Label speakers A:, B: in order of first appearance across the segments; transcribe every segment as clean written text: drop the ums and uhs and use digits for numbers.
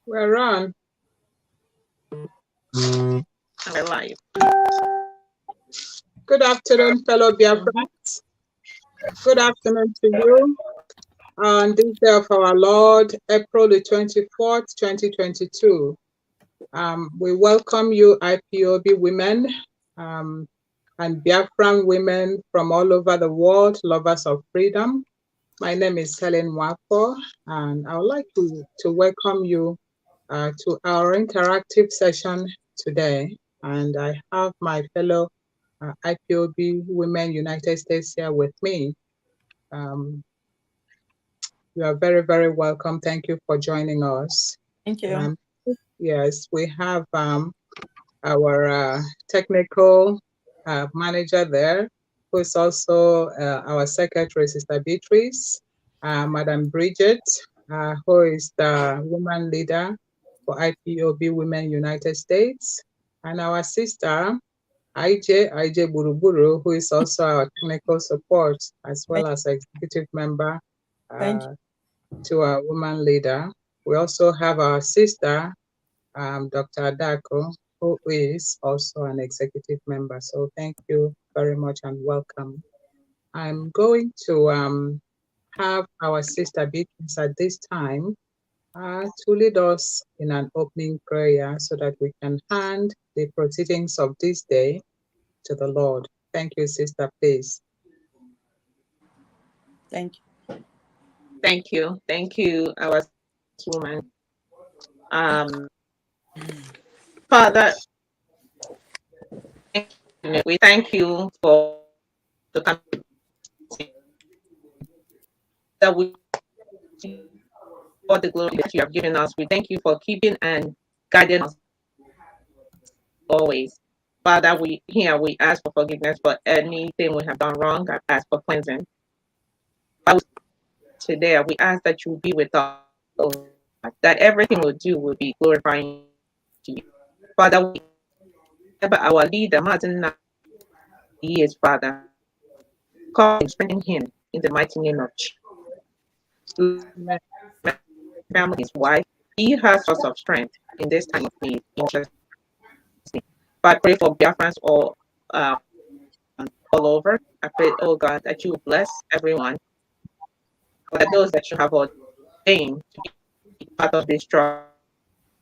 A: We're on.
B: We're live.
A: Good afternoon, fellow Biafrans. Good afternoon to you on this day of our Lord, April the 24th, 2022. We welcome you, Ipob women and Biafran women from all over the world, lovers of freedom. My name is Helen Wapo, and I would like to welcome you to our interactive session today. And I have my fellow Ipob Women United States here with me. You are very, very welcome. Thank you for joining us.
B: Thank you.
A: Yes, we have our technical manager there, who is also our secretary, Sister Beatrice, Madam Bridget, who is the woman leader for Ipob Women United States, and our sister, IJ Buruburu, who is also our technical support, as well as executive member to our woman leader. We also have our sister, Dr. Adako, who is also an executive member. So thank you very much and welcome. I'm going to have our sister Beatrice at this time to lead us in an opening prayer so that we can hand the proceedings of this day to the Lord. Thank you, sister, please.
B: Thank you. Thank you. Thank you, our woman. Father, we thank you for the time that we for the glory that you have given us. We thank you for keeping and guiding us always. Father, we ask for forgiveness for anything we have done wrong. I ask for cleansing. Today, we ask that you be with us, that everything we do will be glorifying to you. Father, we remember our leader, Martin, he is Father. Call and strengthen him in the mighty name of Jesus. Family, his wife, he has source of strength in this time of need. In Jesus' name. But I pray for Biafrans all over. I pray, oh God, that you bless everyone, that those that you have ordained to be part of this struggle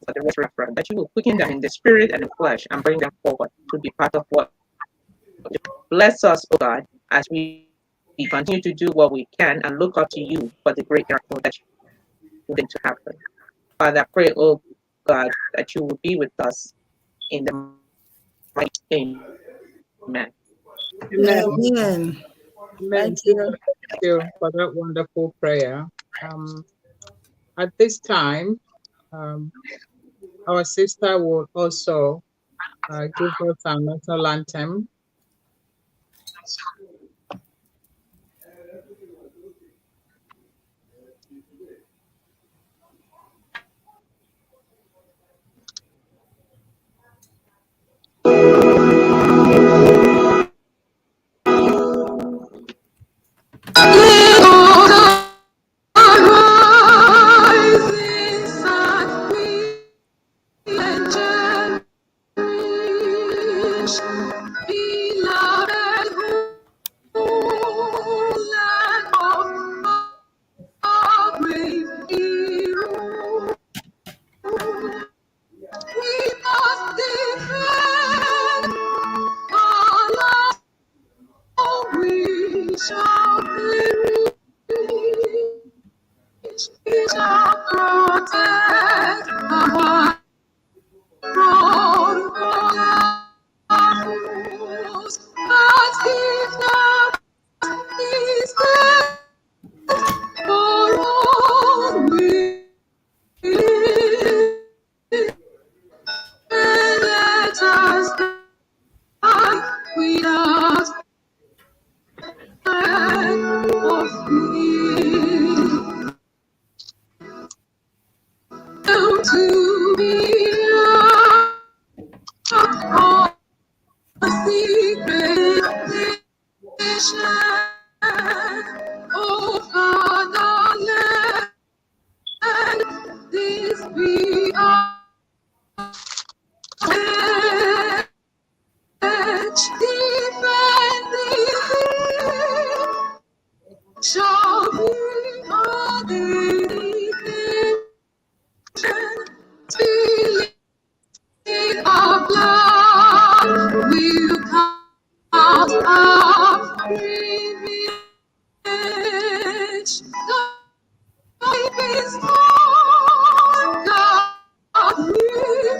B: for the resurrection, that you will quicken them in the spirit and the flesh and bring them forward to be part of what. Bless us, oh God, as we continue to do what we can and look up to you for the great miracle that you're going to happen. Father, I pray, oh God, that you will be with us in the mighty name. Amen.
A: Amen. Thank you for that wonderful prayer. At this time, our sister will also give us our national anthem.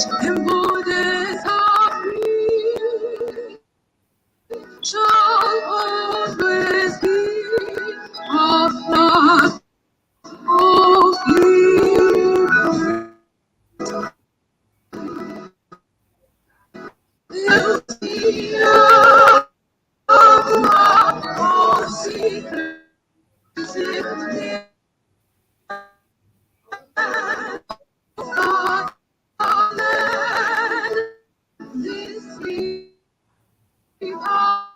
C: and borders are free, shall always be a flock of you. You see all secrets in this sea of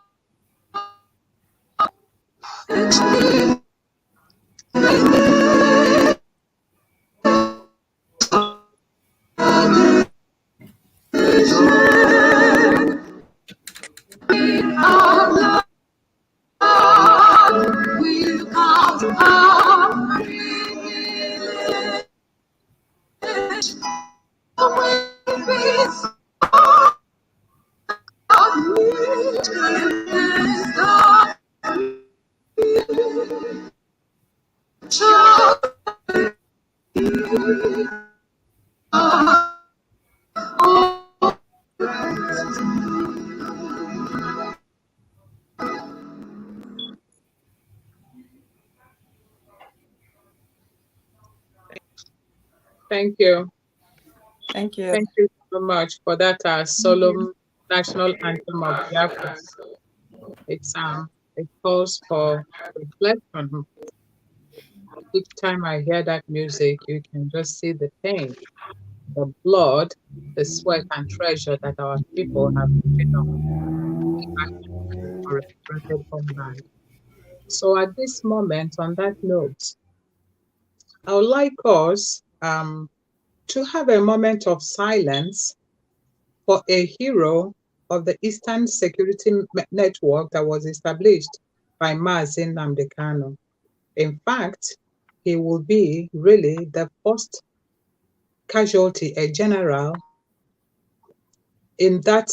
A: Thank you.
D: Thank you.
A: Thank you so much for that solemn national anthem of Biafra. It calls for reflection. Each time I hear that music, you can just see the pain, the blood, the sweat and treasure that our people have given up for a liberated homeland. So at this moment, on that note, I would like us to have a moment of silence for a hero of the Eastern Security Network that was established by Mazi Nnamdi Kanu. In fact, he will be really the first casualty, a general in that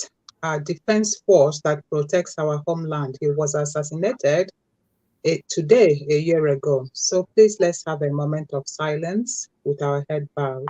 A: defense force that protects our homeland. He was assassinated today, a year ago. So please let's have a moment of silence with our head bowed.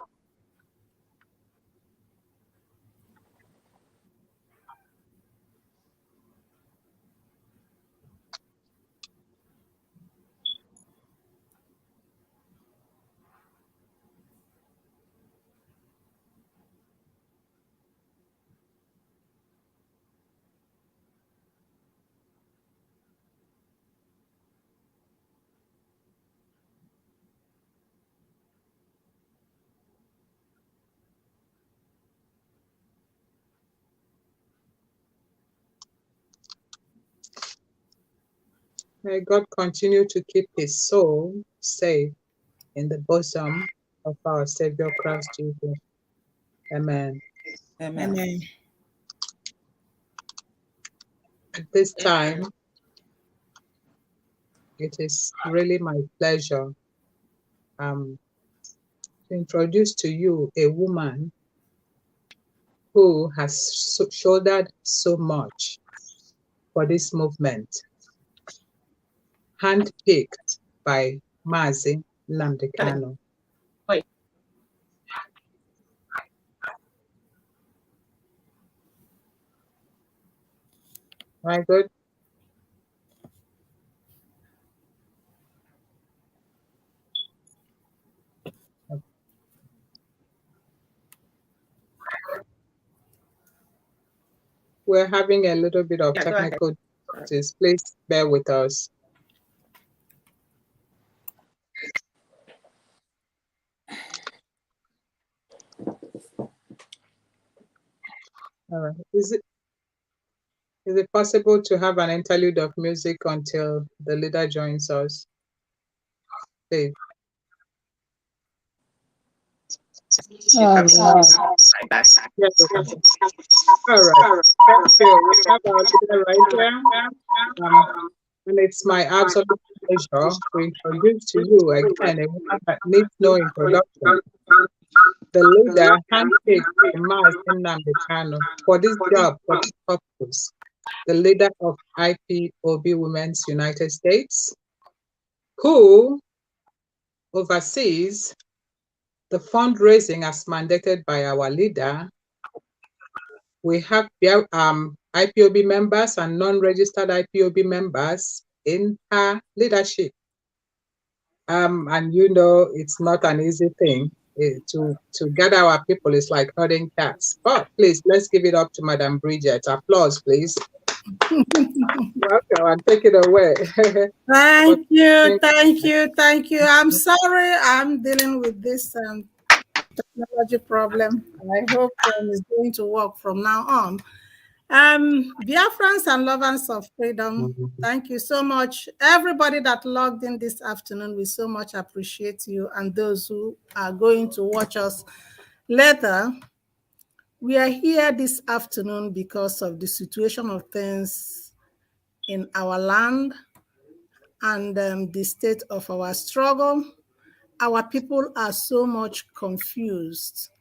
A: May God continue to keep his soul safe in the bosom of our Savior Christ Jesus. Amen.
D: Amen.
C: Amen.
A: At this time, it is really my pleasure to introduce to you a woman who has shouldered so much for this movement, handpicked by Mazi Nnamdi Kanu.
B: Wait.
A: Right, good? We're having a little bit of
B: Yeah, go ahead.
A: technical difficulties. Please bear with us. All right. Is it possible to have an interlude of music until the leader joins us? Please.
B: Right back.
A: Yes, okay. All right. Thank you. We have our leader right here. And it's my absolute pleasure to introduce to you again a woman that needs no introduction. The leader handpicked by Mazi Nnamdi Kanu for this job, for this purpose. The leader of IPOB Women's United States, who oversees the fundraising as mandated by our leader. We have IPOB members and non-registered IPOB members in her leadership. And it's not an easy thing. To gather our people is like herding cats. But please, let's give it up to Madam Bridget. Applause, please. Welcome and take it away.
E: Thank you, thank you, thank you. I'm sorry I'm dealing with this technology problem. I hope it's going to work from now on. Biafrans and lovers of freedom, thank you so much. Everybody that logged in this afternoon, we so much appreciate you, and those who are going to watch us later. We are here this afternoon because of the situation of things in our land and the state of our struggle. Our people are so much confused.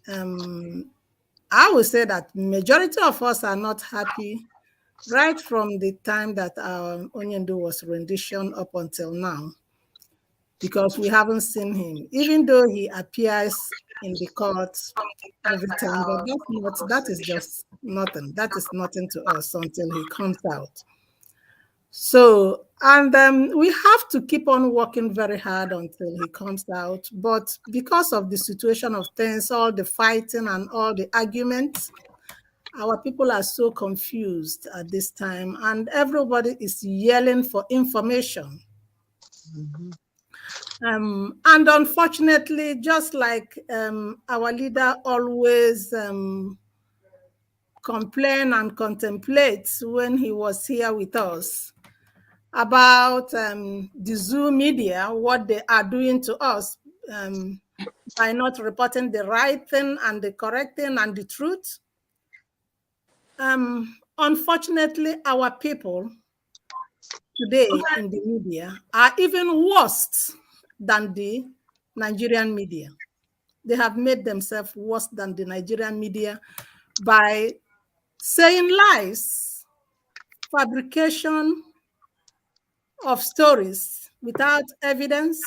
E: I would say that majority of us are not happy right from the time that our Onyendo was rendition up until now, because we haven't seen him, even though he appears in the court every time, but that is just nothing. That is nothing to us until he comes out. So, and we have to keep on working very hard until he comes out. But because of the situation of things, all the fighting and all the arguments, our people are so confused at this time, and everybody is yelling for information. And unfortunately, just like our leader always complain and contemplates when he was here with us about the Zoo media, what they are doing to us by not reporting the right thing and the correct thing and the truth. Unfortunately, our people today in the media are even worse than the Nigerian media. They have made themselves worse than the Nigerian media by saying lies, fabrication of stories without evidence,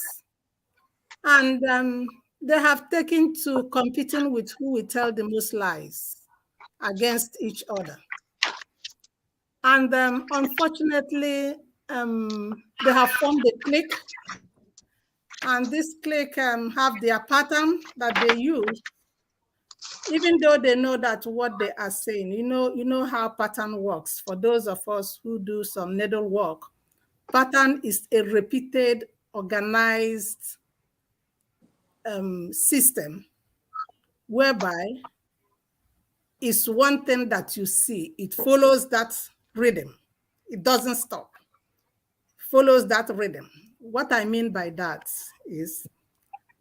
E: and they have taken to competing with who will tell the most lies against each other. And unfortunately, they have formed a clique, and this clique have their pattern that they use, even though they know that what they are saying, you know how pattern works. For those of us who do some needle work, pattern is a repeated, organized system whereby it's one thing that you see, it follows that rhythm. It doesn't stop. Follows that rhythm. What I mean by that is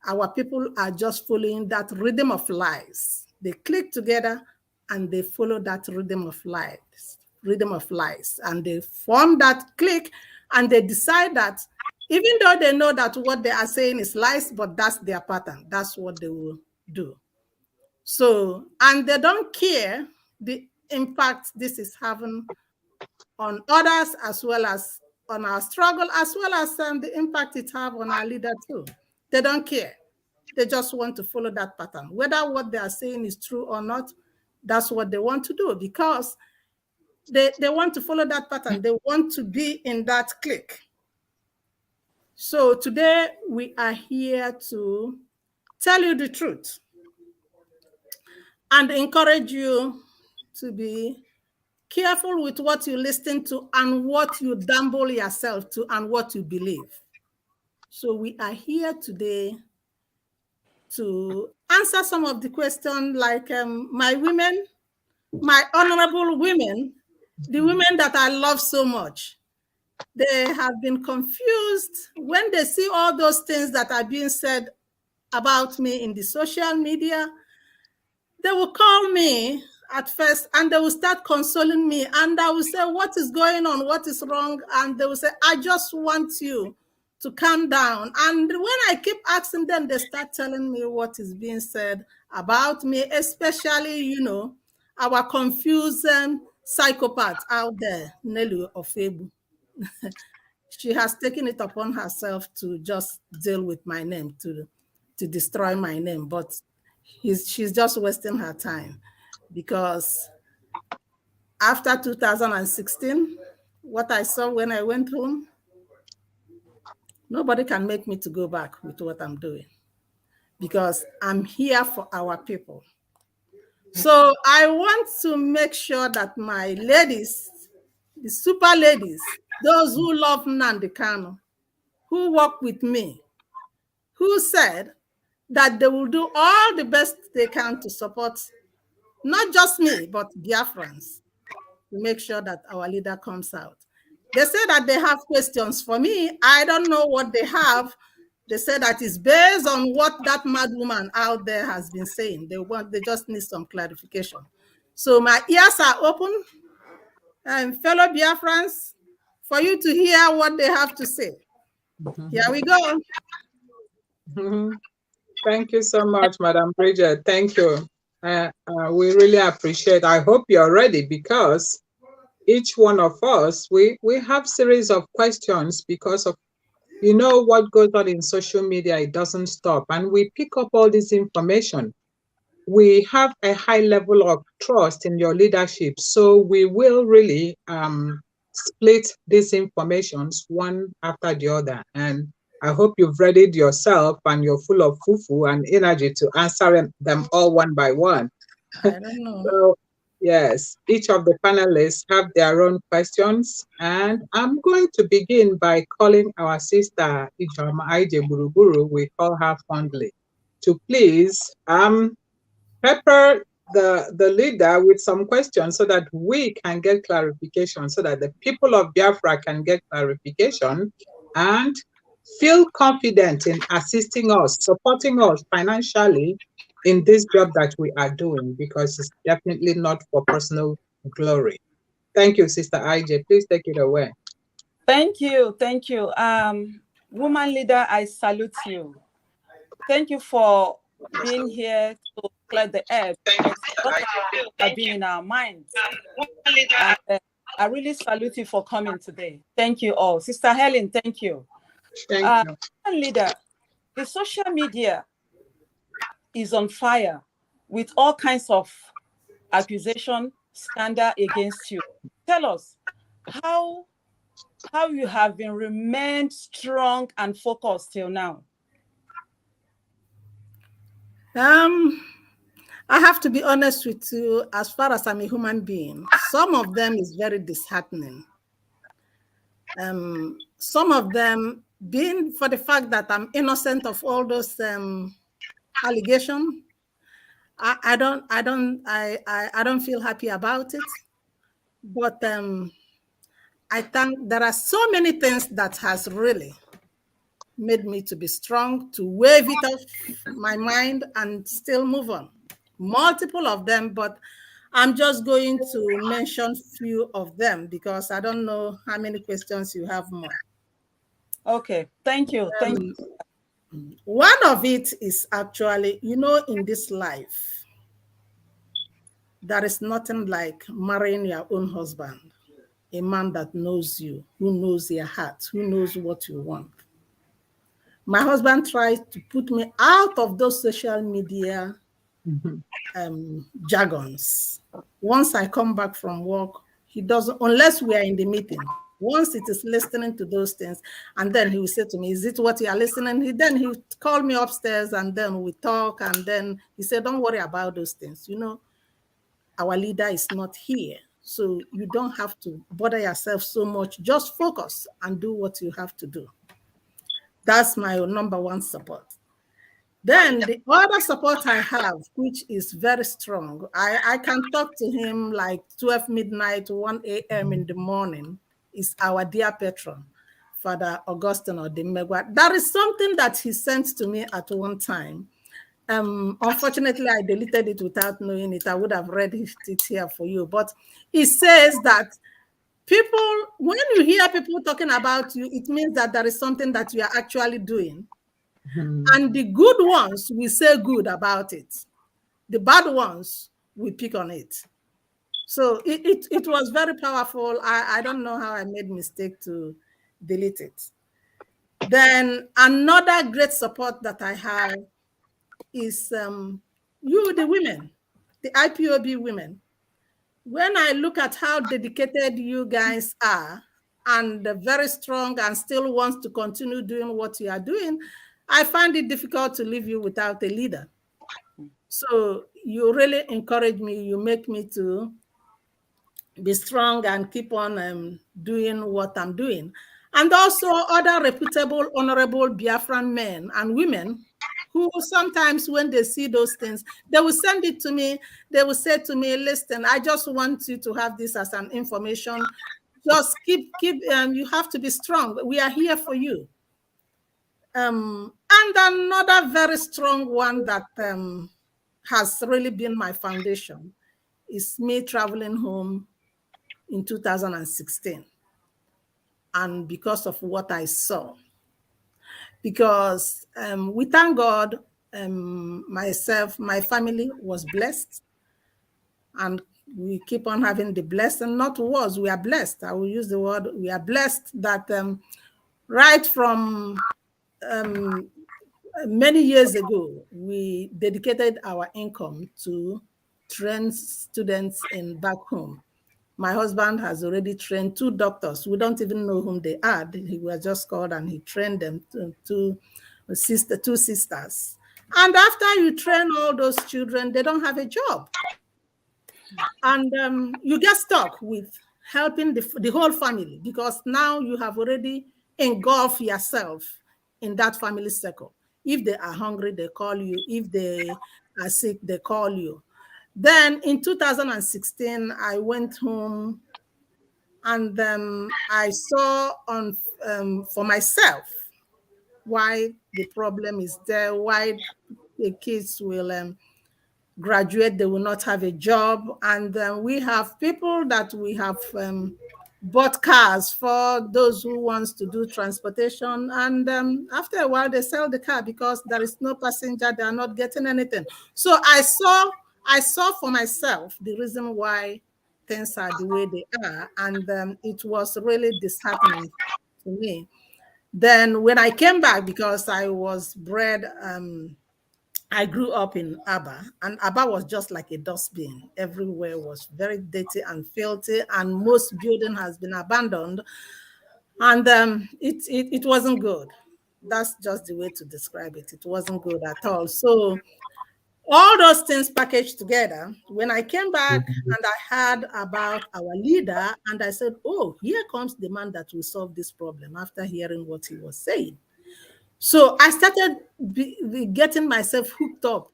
E: our people are just following that rhythm of lies. They click together and they follow that rhythm of lies, and they form that clique, and they decide that even though they know that what they are saying is lies, but that's their pattern. That's what they will do. So, and they don't care the impact this is having on others, as well as on our struggle, as well as the impact it have on our leader too. They don't care. They just want to follow that pattern. Whether what they are saying is true or not, that's what they want to do, because they want to follow that pattern. They want to be in that clique. So today we are here to tell you the truth and encourage you to be careful with what you listen to and what you damble yourself to and what you believe. So we are here today to answer some of the questions, like my women, my honorable women, the women that I love so much. They have been confused when they see all those things that are being said about me in the social media. They will call me at first and they will start consoling me, and I will say, what is going on? What is wrong? And they will say, I just want you to calm down. And when I keep asking them, they start telling me what is being said about me, especially, our confused psychopath out there, Nelly Ofebu. She has taken it upon herself to just deal with my name too. to destroy my name, but she's just wasting her time, because after 2016, what I saw when I went home, nobody can make me to go back with what I'm doing, because I'm here for our people. So I want to make sure that my ladies, the super ladies, those who love Nnamdi Kanu, who work with me, who said that they will do all the best they can to support not just me, but Biafrans, to make sure that our leader comes out. They say that they have questions for me. I don't know what they have. They say that it's based on what that mad woman out there has been saying. They just need some clarification. So my ears are open, and fellow Biafrans, for you to hear what they have to say. Here we go.
A: Thank you so much, Madam Bridget. Thank you. We really appreciate. I hope you're ready, because each one of us, we have series of questions, because of what goes on in social media. It doesn't stop, and we pick up all this information. We have a high level of trust in your leadership, so we will really split these informations one after the other. And I hope you've readied yourself and you're full of fufu and energy to answer them all one by one.
E: I don't know.
A: So, yes, each of the panelists have their own questions, and I'm going to begin by calling our sister Ijoma Aije Buruburu, we call her fondly, to please pepper the leader with some questions so that we can get clarification, so that the people of Biafra can get clarification and feel confident in assisting us, supporting us financially in this job that we are doing, because it's definitely not for personal glory. Thank you, Sister IJ. Please take it away.
D: Thank you. Thank you. Woman leader, I salute you. Thank you for being here to clear the air, because have been in our minds. And, I really salute you for coming today. Thank you all. Sister Helen, thank you.
A: Thank you.
D: Woman leader, the social media is on fire with all kinds of accusation, scandal against you. Tell us how you have been remained strong and focused till now.
E: I have to be honest with you, as far as I'm a human being, some of them is very disheartening. Some of them being for the fact that I'm innocent of all those allegations. I don't feel happy about it. But I think there are so many things that has really made me to be strong, to wave it off my mind and still move on. Multiple of them, but I'm just going to mention few of them because I don't know how many questions you have more.
D: Okay, thank you. Thank you.
E: One of it is actually, in this life, there is nothing like marrying your own husband, a man that knows you, who knows your heart, who knows what you want. My husband tried to put me out of those social media jargons. Once I come back from work, he doesn't, unless we are in the meeting. Once it is listening to those things, and then he will say to me, "Is it what you are listening?" Then he called me upstairs, and then we talk, and then he said, "Don't worry about those things. Our leader is not here, so you don't have to bother yourself so much. Just focus and do what you have to do." That's my number one support. Then the other support I have, which is very strong, I can talk to him like 12 midnight, 1 a.m. in the morning, is our dear patron, Father Augustine Odimegwa. That is something that he sent to me at one time. Unfortunately, I deleted it without knowing it. I would have read it here for you. But it says that people, when you hear people talking about you, it means that there is something that you are actually doing. And the good ones, we say good about it. The bad ones, we pick on it. So it was very powerful. I don't know how I made mistake to delete it. Then another great support that I have is you, the women, the IPOB women. When I look at how dedicated you guys are and very strong and still wants to continue doing what you are doing, I find it difficult to leave you without a leader. So you really encourage me. You make me to be strong and keep on doing what I'm doing. And also other reputable, honorable Biafran men and women who sometimes when they see those things, they will send it to me. They will say to me, listen, I just want you to have this as an information. Just you have to be strong. We are here for you. And another very strong one that has really been my foundation is me traveling home in 2016. And because of what I saw, because we thank God, myself, my family was blessed, and we keep on having the blessing, not was, we are blessed. I will use the word, we are blessed that right from many years ago, we dedicated our income to train students in back home. My husband has already trained 2 doctors. We don't even know whom they are. He was just called and he trained them to 2 sisters. And after you train all those children, they don't have a job. And you get stuck with helping the whole family because now you have already engulfed yourself in that family circle. If they are hungry, they call you. If they are sick, they call you. Then in 2016, I went home and I saw on for myself why the problem is there, why the kids will graduate, they will not have a job. And we have people that we have bought cars for those who wants to do transportation. And after a while, they sell the car because there is no passenger, they are not getting anything. So I saw for myself the reason why things are the way they are. And it was really disheartening to me. Then when I came back, because I was bred, I grew up in Aba, and Aba was just like a dustbin. Everywhere was very dirty and filthy, and most building has been abandoned. And it wasn't good. That's just the way to describe it. It wasn't good at all. So all those things packaged together, when I came back and I heard about our leader, and I said, oh, here comes the man that will solve this problem after hearing what he was saying. So I started getting myself hooked up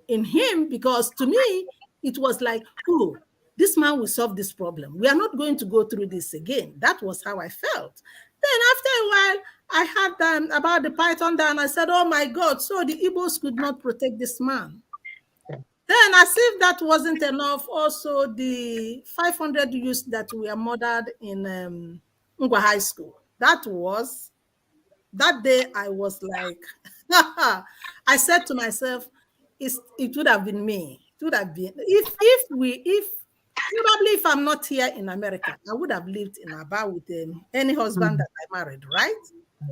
E: in him because to me, it was like, oh, this man will solve this problem. We are not going to go through this again. That was how I felt. Then after a while, I heard about the python down. I said, oh my God, so the Igbos could not protect this man. Then, as if that wasn't enough, also the 500 youths that were murdered in Ngwa High School. That day I was like, I said to myself, it would have been me. It would have been, if probably if I'm not here in America, I would have lived in Aba with any husband that I married, right?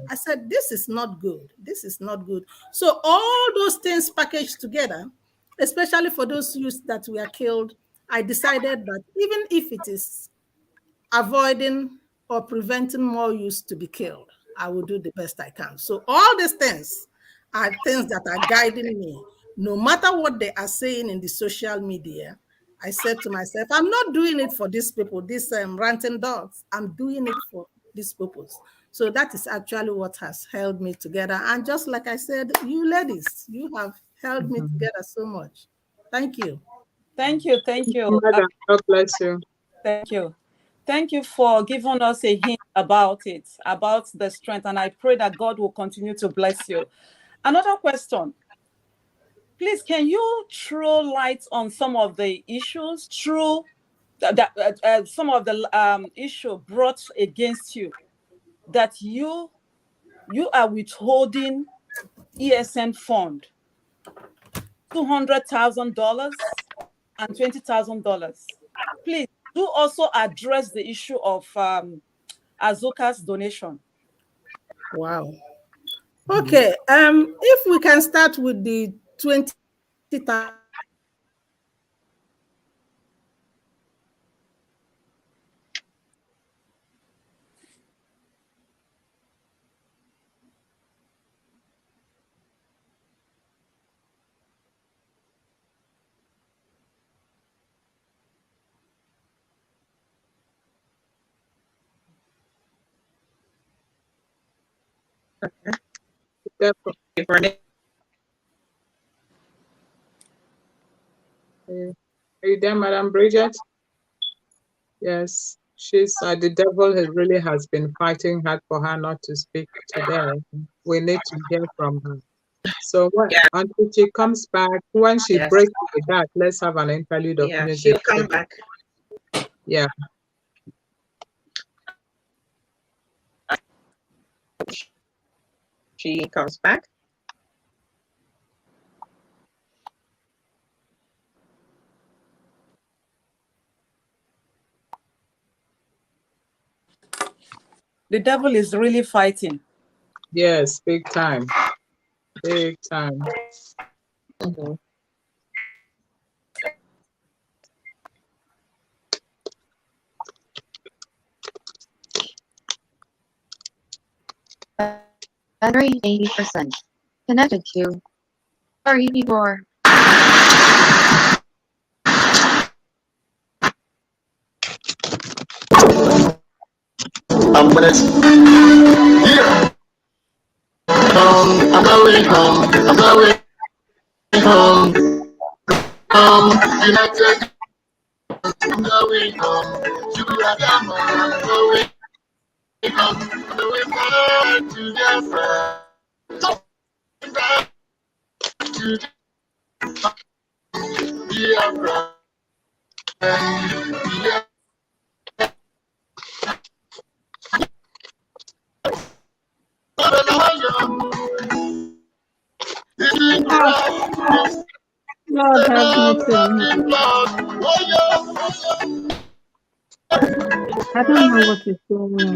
E: I said, this is not good. This is not good. So all those things packaged together, especially for those youths that were killed, I decided that even if it is avoiding or preventing more youths to be killed, I will do the best I can. So all these things are things that are guiding me. No matter what they are saying in the social media, I said to myself, I'm not doing it for these people, these ranting dogs. I'm doing it for this purpose. So that is actually what has held me together. And just like I said, you ladies, you have held me together so much. Thank you.
D: Thank you. Thank you.
A: Madam, God bless you.
D: Thank you. Thank you for giving us a hint about it, about the strength. And I pray that God will continue to bless you. Another question. Please, can you throw light on some of the issues some of the issue brought against you that you are withholding ESN fund, $200,000 and $20,000. Please do also address the issue of Azuka's donation.
E: Wow. Okay. If we can start with the 20,000.
A: Are you there, Madam Bridget? Yes, she's the devil really has been fighting hard for her not to speak today. We need to hear from her. So until she comes back, when she breaks with that, let's have an interlude of music.
B: She'll come back.
A: Yeah.
B: She comes back.
D: The devil is really fighting.
A: Yes, big time. Big time.
F: Battery 80%. Connected to. Sorry before.
C: When it's here, I'm going home. I'm going home. United. I'm going home. I'm going home. I'm going back to Biafra. Back to Biafra.
G: Lord have mercy on me. I don't know what is going on.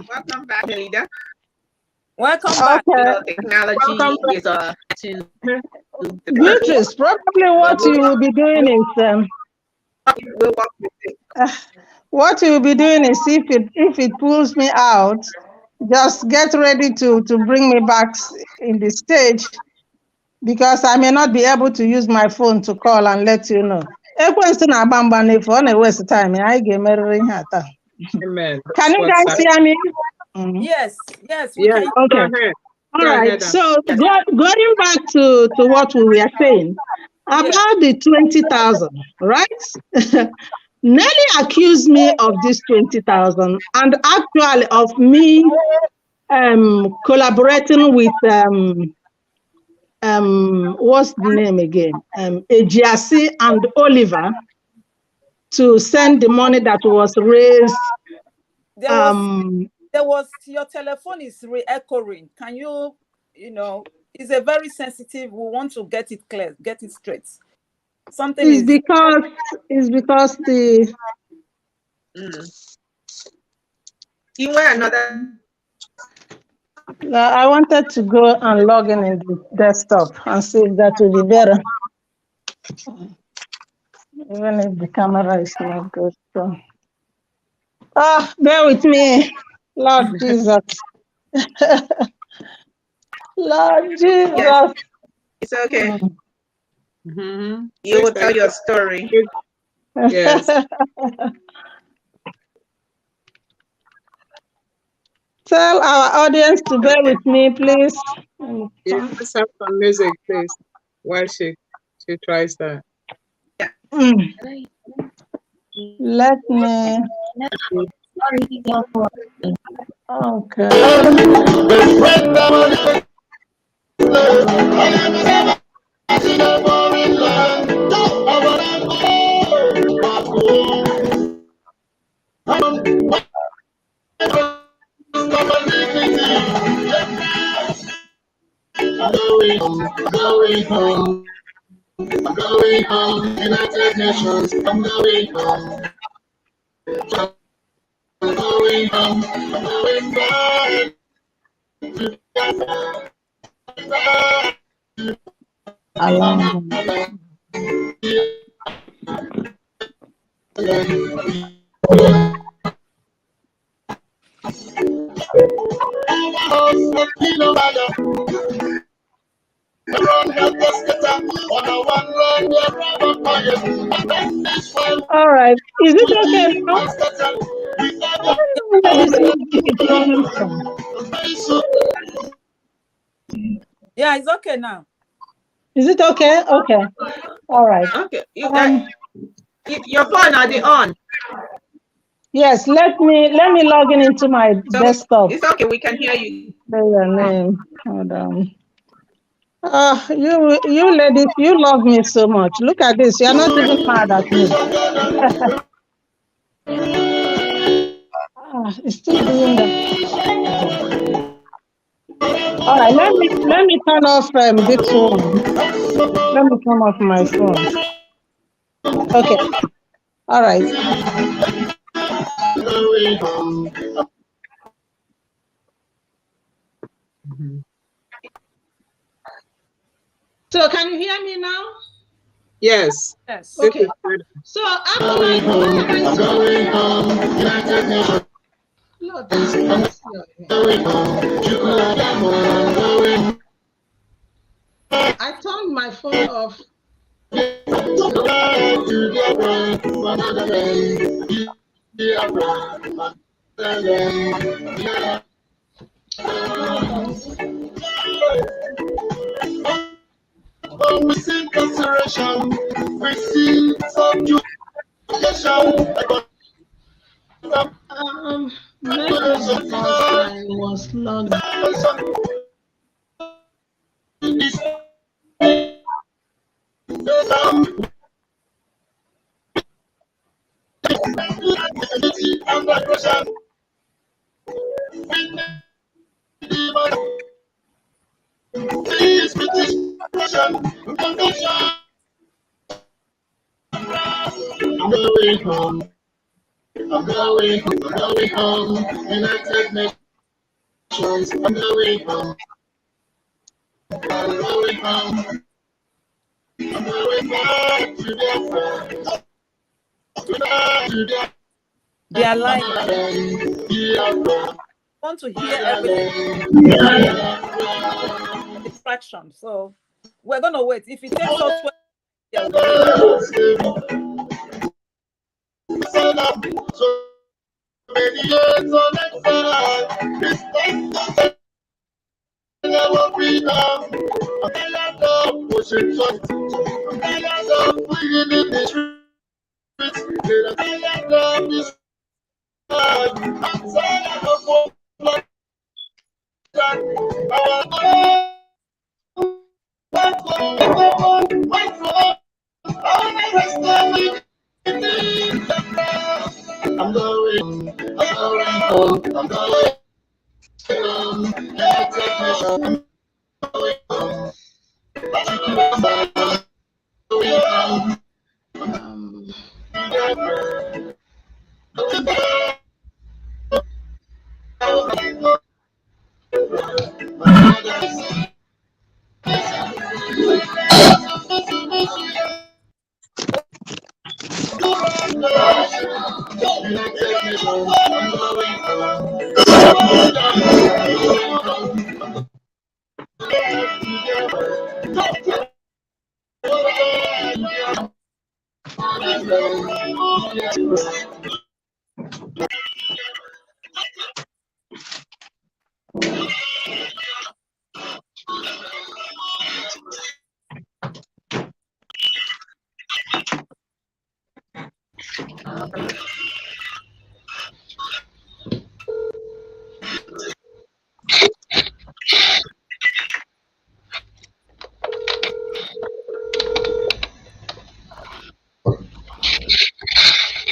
B: Welcome back, Leader.
D: Welcome back.
B: Technology is to
G: Beatrice, probably what you will be doing is what you will be doing is if it pulls me out, just get ready to bring me back in the stage, because I may not be able to use my phone to call and let you know. Ekwensu na-agba mgba n'efu, ọ na-waste time ya, anyị ga-emerịrị ihe a taa.
A: Amen.
G: Can you guys hear me?
D: Yes, we can.
G: Okay. All right. So going back to what we were saying about the 20,000, right? Nelly accused me of this 20,000 and actually of me collaborating with what's the name again? Ejiasi and Oliver to send the money that was raised.
D: There was your telephone is re-echoing. Can you it's a very sensitive. We want to get it clear, get it straight. Something
G: is because the
B: you want another.
G: I wanted to go and log in the desktop and see if that will be better. Even if the camera is not good. So. Bear with me. Lord Jesus. Lord Jesus.
B: Yes, it's okay. You will tell your story.
A: Yes.
G: Tell our audience to bear with me, please.
A: Yeah, let's have some music, please, while she tries that.
G: Let me. Okay.
C: Going home. I'm going home. United Nations. I'm going home. I'm going
G: All right. Is it okay now? I don't know where this music is coming from.
D: Yeah, it's okay now.
G: Is it okay? Okay. All right.
B: Okay. Your phone are the on.
G: Yes, let me log into my
B: So
G: desktop.
B: it's okay. We can hear you.
G: Say your name. Hold on. You ladies, you love me so much. Look at this. You're not even mad at me. It's still doing that. All right, let me turn off this one. Let me turn off my phone. Okay. All right. So can you hear me now?
A: Yes.
D: Yes.
G: Okay. So after my Lord, I turned my phone off.
C: We see consideration, we see subjugation.
G: Maybe because I was logged.
C: I'm going home. I'm going home. I'm going home. United Nations. I'm going home. I'm going home. I'm going back to Biafra.
D: They are lying. I want to hear everything. Distraction. So we're gonna wait. If it takes us 12, yeah,
C: many years on exile, this never be done. I'm tired of pushing trust. I'm tired of bleeding in the streets. I'm tired of this life. I'm tired of what I'm going home. I'm going home.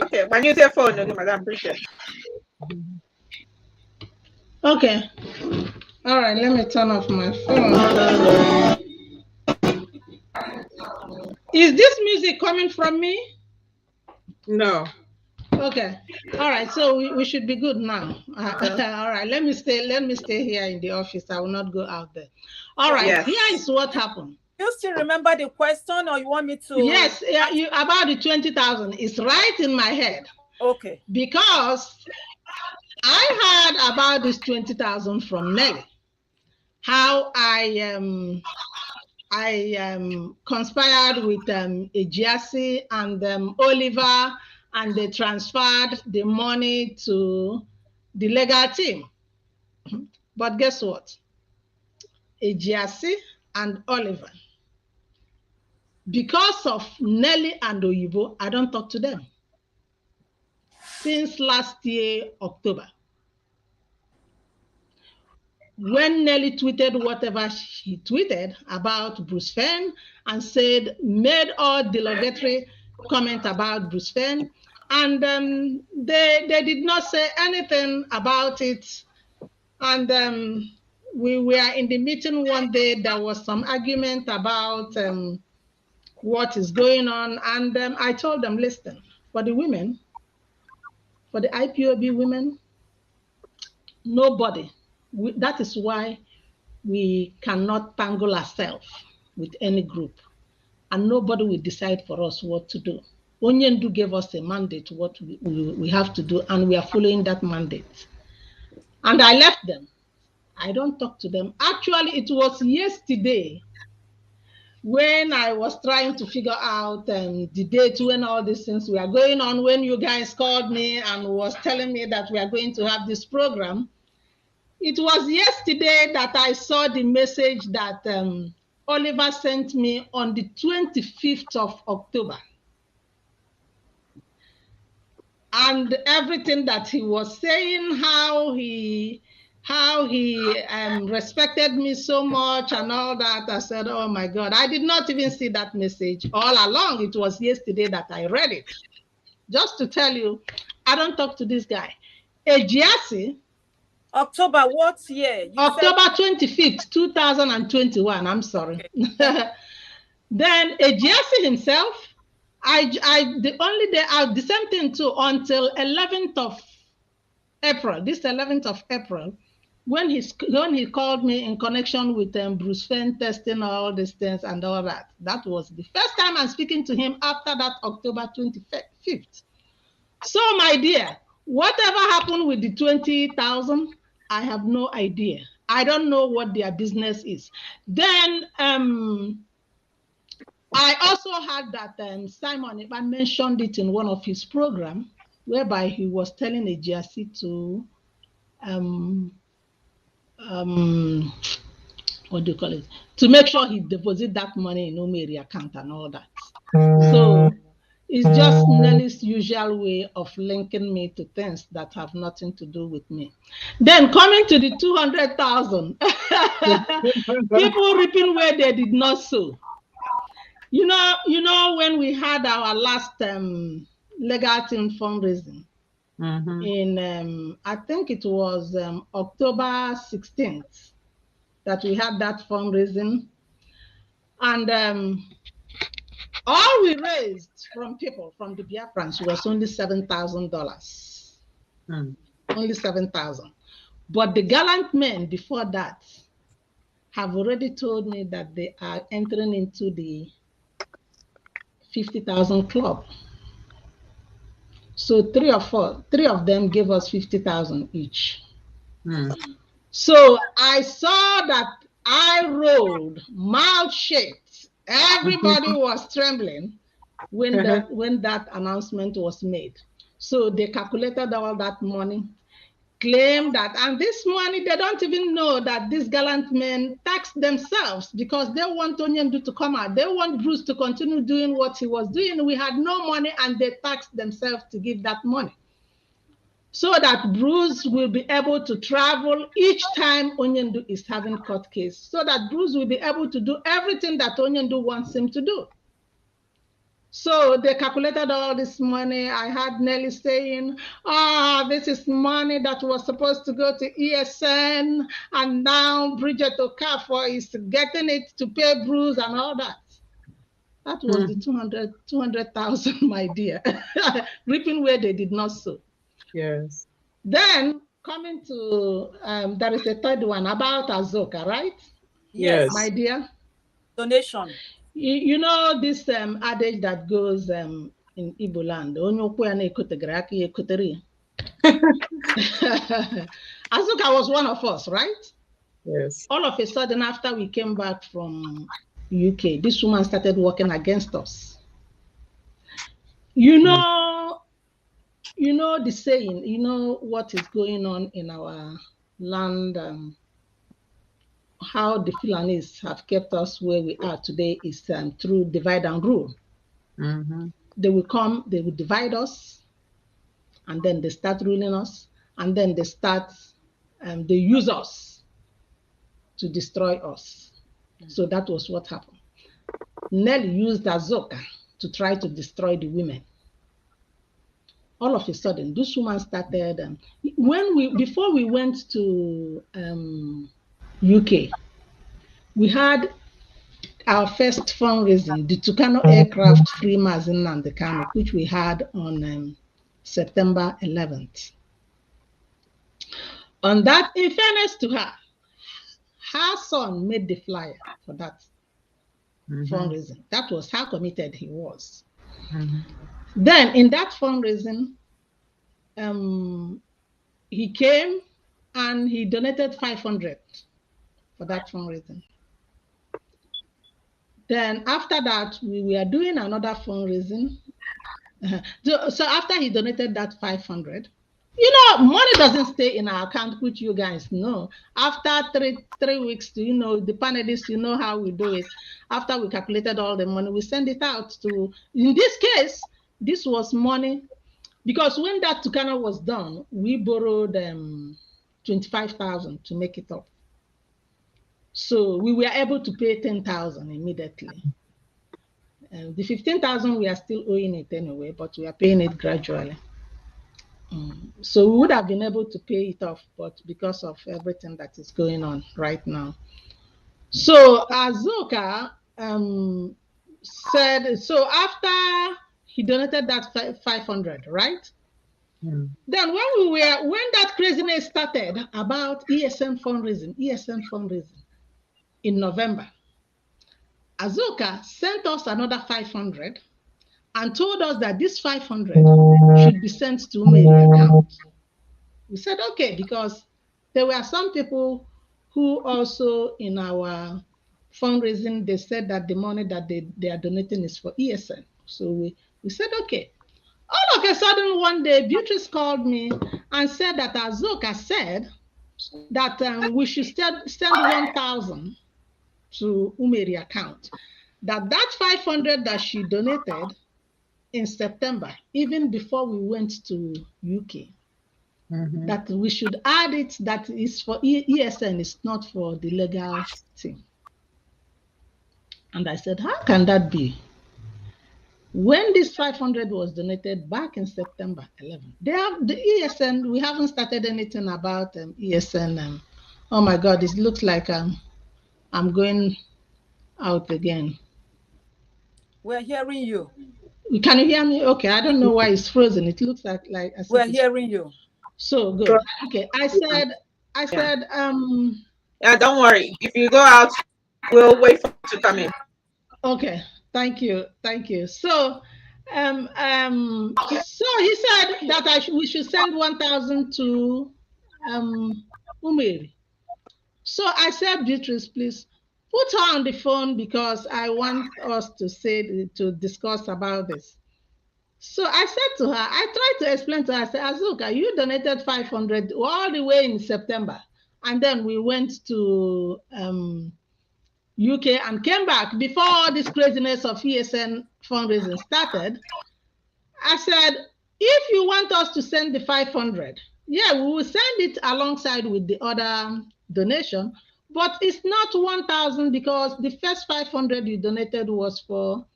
B: Okay, when you say phone, okay, Madam Bridget.
G: Okay. All right, let me turn off my phone. Is this music coming from me?
A: No.
E: Okay. All right. So we should be good now.
B: Uh-huh.
E: All right. Let me stay here in the office. I will not go out there. All
D: Yeah.
E: right.
B: Yes.
E: Here is what happened.
D: You still remember the question, or you want me to?
E: Yes, you about the 20,000 is right in my head
D: Okay.
E: because I heard about this 20,000 from Nelly. How I conspired with Ejiasi and Oliver, and they transferred the money to the legal team. But guess what? Ejiasi and Oliver, because of Nelly and Oyibo, I don't talk to them since last year, October. When Nelly tweeted whatever she tweeted about Bruce Fenn and made all derogatory comment about Bruce Fenn, and they did not say anything about it. And we were in the meeting one day. There was some argument about what is going on, and I told them, listen, for the women, for the IPOB women, nobody. That is why we cannot tangle ourselves with any group, and nobody will decide for us what to do. Onyendu gave us a mandate, what we have to do, and we are following that mandate. And I left them. I don't talk to them. Actually, it was yesterday when I was trying to figure out the date when all these things were going on, when you guys called me and was telling me that we are going to have this program. It was yesterday that I saw the message that Oliver sent me on the 25th of October. And everything that he was saying, how he respected me so much and all that, I said, oh my God, I did not even see that message all along. It was yesterday that I read it. Just to tell you, I don't talk to this guy. Ejiasi,
D: October what year?
E: October 25th, 2021. I'm sorry. Okay. Then Ejiasi himself, the same thing too, until 11th of April, this 11th of April, when he called me in connection with Bruce Fenn testing all these things and all that. That was the first time I'm speaking to him after that October 25th. So, my dear, whatever happened with the 20,000, I have no idea. I don't know what their business is. Then I also heard that Simon Ekpa mentioned it in one of his programs, whereby he was telling Ejiasi to what do you call it? To make sure he deposit that money in Umeri account and all that. So it's just Nelly's usual way of linking me to things that have nothing to do with me. Then coming to the 200,000, people reaping where they did not sow. You know, when we had our last legal team fundraising in, I think it was October 16th that we had that fundraising, and all we raised from people, from the Biafrans, was only $7,000. Only 7,000. But the gallant men before that have already told me that they are entering into the 50,000 club. So three of them gave us 50,000 each. So I saw that I rolled, mouth shaped. Everybody was trembling when that announcement was made. So they calculated all that money, claimed that, and this money, they don't even know that these gallant men taxed themselves because they want Onyendu to come out. They want Bruce to continue doing what he was doing. We had no money, and they taxed themselves to give that money, so that Bruce will be able to travel each time Onyendu is having court case, so that Bruce will be able to do everything that Onyendu wants him to do. So they calculated all this money. I had Nelly saying, this is money that was supposed to go to ESN, and now Bridget Okafor is getting it to pay Bruce and all that. That was the 200,000, my dear, reaping where they did not sow.
A: Yes.
E: Then coming to, there is a third one about Azoka, right?
D: Yes.
E: My dear.
D: Donation.
E: You know this adage that goes in Igbo land, onye okwu ya na-ekotegara aka ya ekotere ya. Azuka was one of us, right?
A: Yes.
E: All of a sudden, after we came back from UK, this woman started working against us. You know the saying, you know what is going on in our land, how the Fulanis have kept us where we are today is through divide and rule. They will come, they will divide us, and then they start ruling us, and then they use us to destroy us. So that was what happened. Nelly used Azoka to try to destroy the women. All of a sudden, this woman started, before we went to UK, we had our first fundraising, the Tucano aircraft free Mazin and the Kano, which we had on September 11th. On that, in fairness to her, her son made the flyer for that fundraising. That was how committed he was. Then in that fundraising, he came and he donated 500 for that fundraising. Then after that, we were doing another fundraising. So after he donated that 500, you know, money doesn't stay in our account, which you guys know. After three weeks, you know, the panelists, you know how we do it. After we calculated all the money, we send it out to, in this case, this was money, because when that Tucano was done, we borrowed 25,000 to make it up. So we were able to pay 10,000 immediately. The 15,000, we are still owing it anyway, but we are paying it gradually. So we would have been able to pay it off, but because of everything that is going on right now. So Azoka said, so after he donated that 500, right? Then when that craziness started about ESN fundraising in November, Azoka sent us another 500 and told us that this 500 should be sent to Mary account. We said, okay, because there were some people who also in our fundraising, they said that the money that they are donating is for ESN. So we said, okay. All of a sudden, one day, Beatrice called me and said that Azoka said that we should send 1,000 to Umeri account. That 500 that she donated in September, even before we went to UK, that we should add it, that is for ESN, it's not for the legal team. And I said, how can that be? When this 500 was donated back in September 11, they have the ESN, we haven't started anything about ESN. Oh my God, it looks like I'm going out again.
D: We're hearing you.
E: Can you hear me? Okay, I don't know why it's frozen. It looks like
D: we're hearing you.
E: So good. Okay, I said,
B: yeah, don't worry. If you go out, we'll wait for you to come in.
E: Okay, thank you. So, so he said that we should send 1,000 to Umeri. So I said, Beatrice, please put her on the phone because I want us to discuss about this. So I said to her, I tried to explain to her, I said, Azuka, you donated 500 all the way in September. And then we went to UK and came back before all this craziness of ESN fundraising started. I said, if you want us to send the 500, yeah, we will send it alongside with the other donation, but it's not 1,000 because the first 500 you donated was for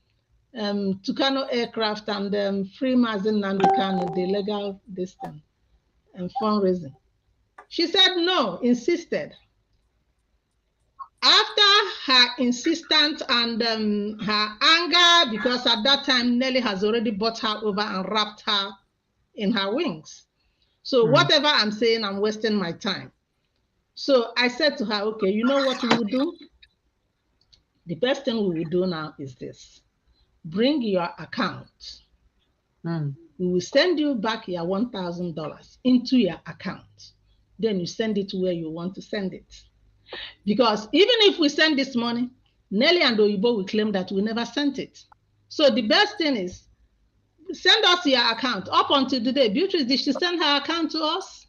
E: Tucano aircraft and free Mazin and the legal distance and fundraising. She said no, insisted. After her insistence and her anger, because at that time Nelly has already brought her over and wrapped her in her wings. So whatever I'm saying, I'm wasting my time. So I said to her, okay, you know what we will do? The best thing we will do now is this. Bring your account. We will send you back your $1,000 into your account. Then you send it where you want to send it. Because even if we send this money, Nelly and Oyibo will claim that we never sent it. So the best thing is, send us your account. Up until today, Beatrice, did she send her account to us?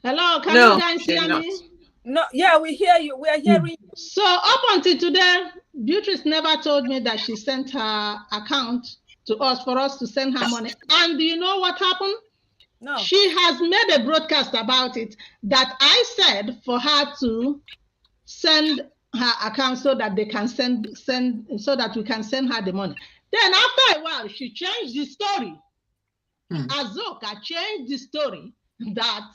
E: Hello, can you guys hear me?
D: No, yeah, we hear you. We are hearing you.
E: So up until today, Beatrice never told me that she sent her account to us for us to send her money. And do you know what happened?
D: No.
E: She has made a broadcast about it, that I said for her to send her account so that they can send so that we can send her the money. Then after a while, she changed the story. Azoka changed the story that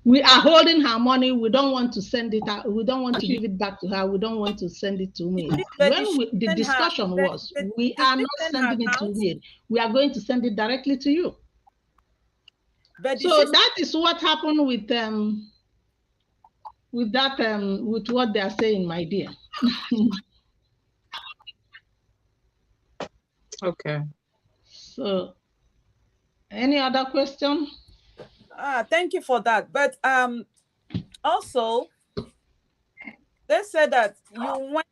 E: we are holding her money. We don't want to send it out. We don't want to give it back to her. We don't want to send it to me. The discussion was, we are not sending it to me. We are going to send it directly to you.
D: But
E: so that is what happened with with what they are saying, my dear.
A: Okay.
E: So, any other question?
D: Thank you for that. But also, they said that you went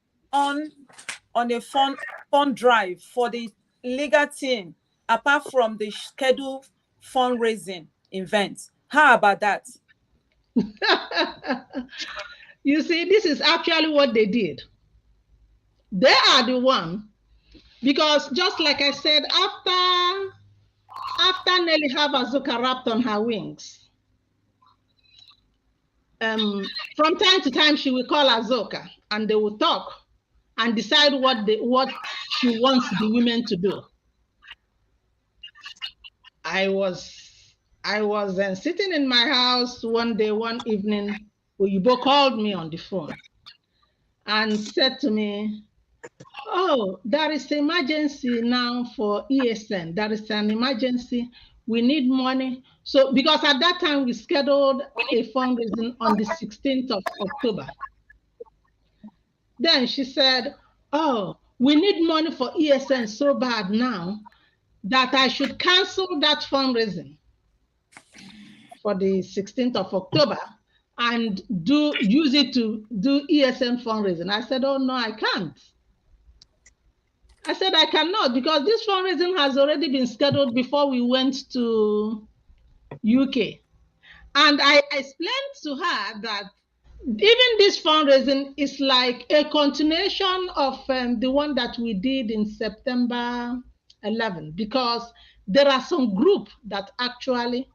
D: on a fund drive for the legal team, apart from the scheduled fundraising event. How about that?
E: You see, this is actually what they did. They are the one, because just like I said, after Nelly have Azuka wrapped on her wings, from time to time she will call Azuka and they will talk and decide what she wants the women to do. I was sitting in my house one evening, Oyibo called me on the phone and said to me, oh, there is an emergency now for ESN. There is an emergency. We need money. So, because at that time we scheduled a fundraising on the 16th of October. Then she said, oh, we need money for ESN so bad now that I should cancel that fundraising for the 16th of October and use it to do ESN fundraising. I said, oh no, I can't. I said, I cannot, because this fundraising has already been scheduled before we went to UK. And I explained to her that even this fundraising is like a continuation of the one that we did in September 11, because there are some group that actually,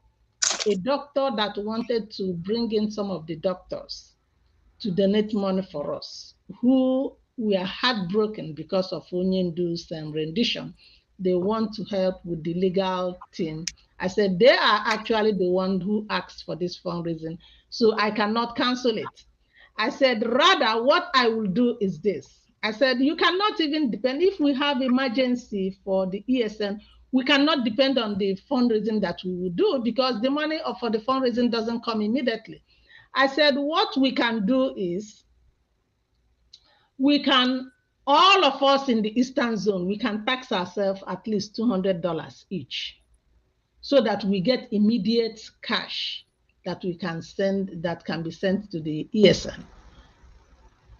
E: a doctor that wanted to bring in some of the doctors to donate money for us, who we are heartbroken because of Onyendu's rendition. They want to help with the legal team. I said, they are actually the one who asked for this fundraising, so I cannot cancel it. I said, rather, what I will do is this. I said, you cannot even depend, if we have emergency for the ESN, we cannot depend on the fundraising that we will do, because the money for the fundraising doesn't come immediately. I said, what we can do is, we can, all of us in the Eastern Zone, we can tax ourselves at least $200 each, so that we get immediate cash that we can send, that can be sent to the ESN.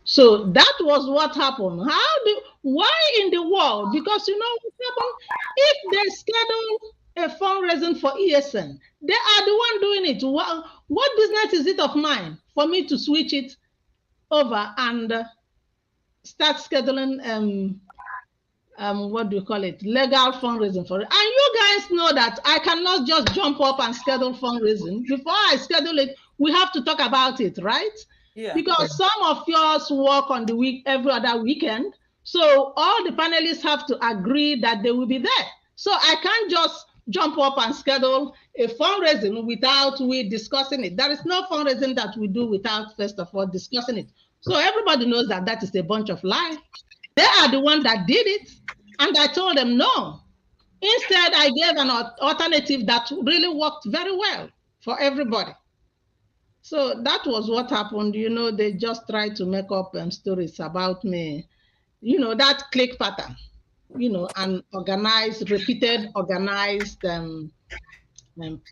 E: So that was what happened. Why in the world? Because you know what happened? If they schedule a fundraising for ESN, they are the one doing it. What business is it of mine for me to switch it over and start scheduling what do you call it, legal fundraising for it? And you guys know that I cannot just jump up and schedule fundraising. Before I schedule it, we have to talk about it, right? Yeah. Because some of yours work on the every other weekend. So all the panelists have to agree that they will be there. So I can't just jump up and schedule a fundraising without we discussing it. There is no fundraising that we do without, first of all, discussing it. So everybody knows that that is a bunch of lies. They are the one that did it. And I told them no. Instead, I gave an alternative that really worked very well for everybody. So that was what happened. They just tried to make up stories about me. That click pattern, and repeated organized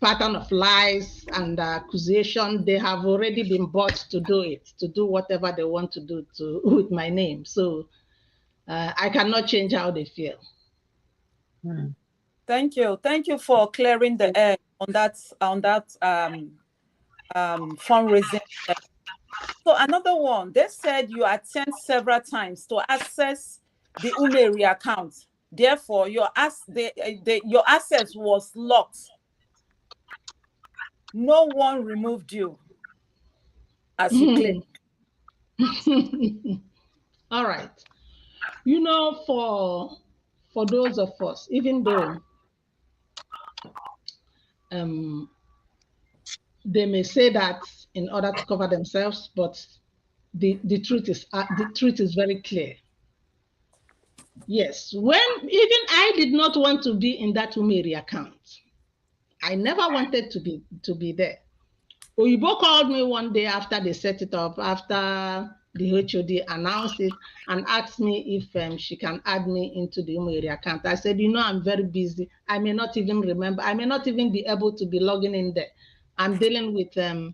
E: pattern of lies and accusation. They have already been bought to do it, to do whatever they want to do with my name. So I cannot change how they feel.
D: Thank you. Thank you for clearing the air on that fundraising. So another one, they said you attend several times to access the Umeri account. Therefore, your access was locked. No one removed you, as you claim.
E: All right. For those of us, even though they may say that in order to cover themselves, but the truth is very clear. Yes, when even I did not want to be in that Umeri account. I never wanted to be there. Oyibo called me one day after they set it up, after the HOD announced it, and asked me if she can add me into the Umeri account. I said, I'm very busy. I may not even remember. I may not even be able to be logging in there. I'm dealing with the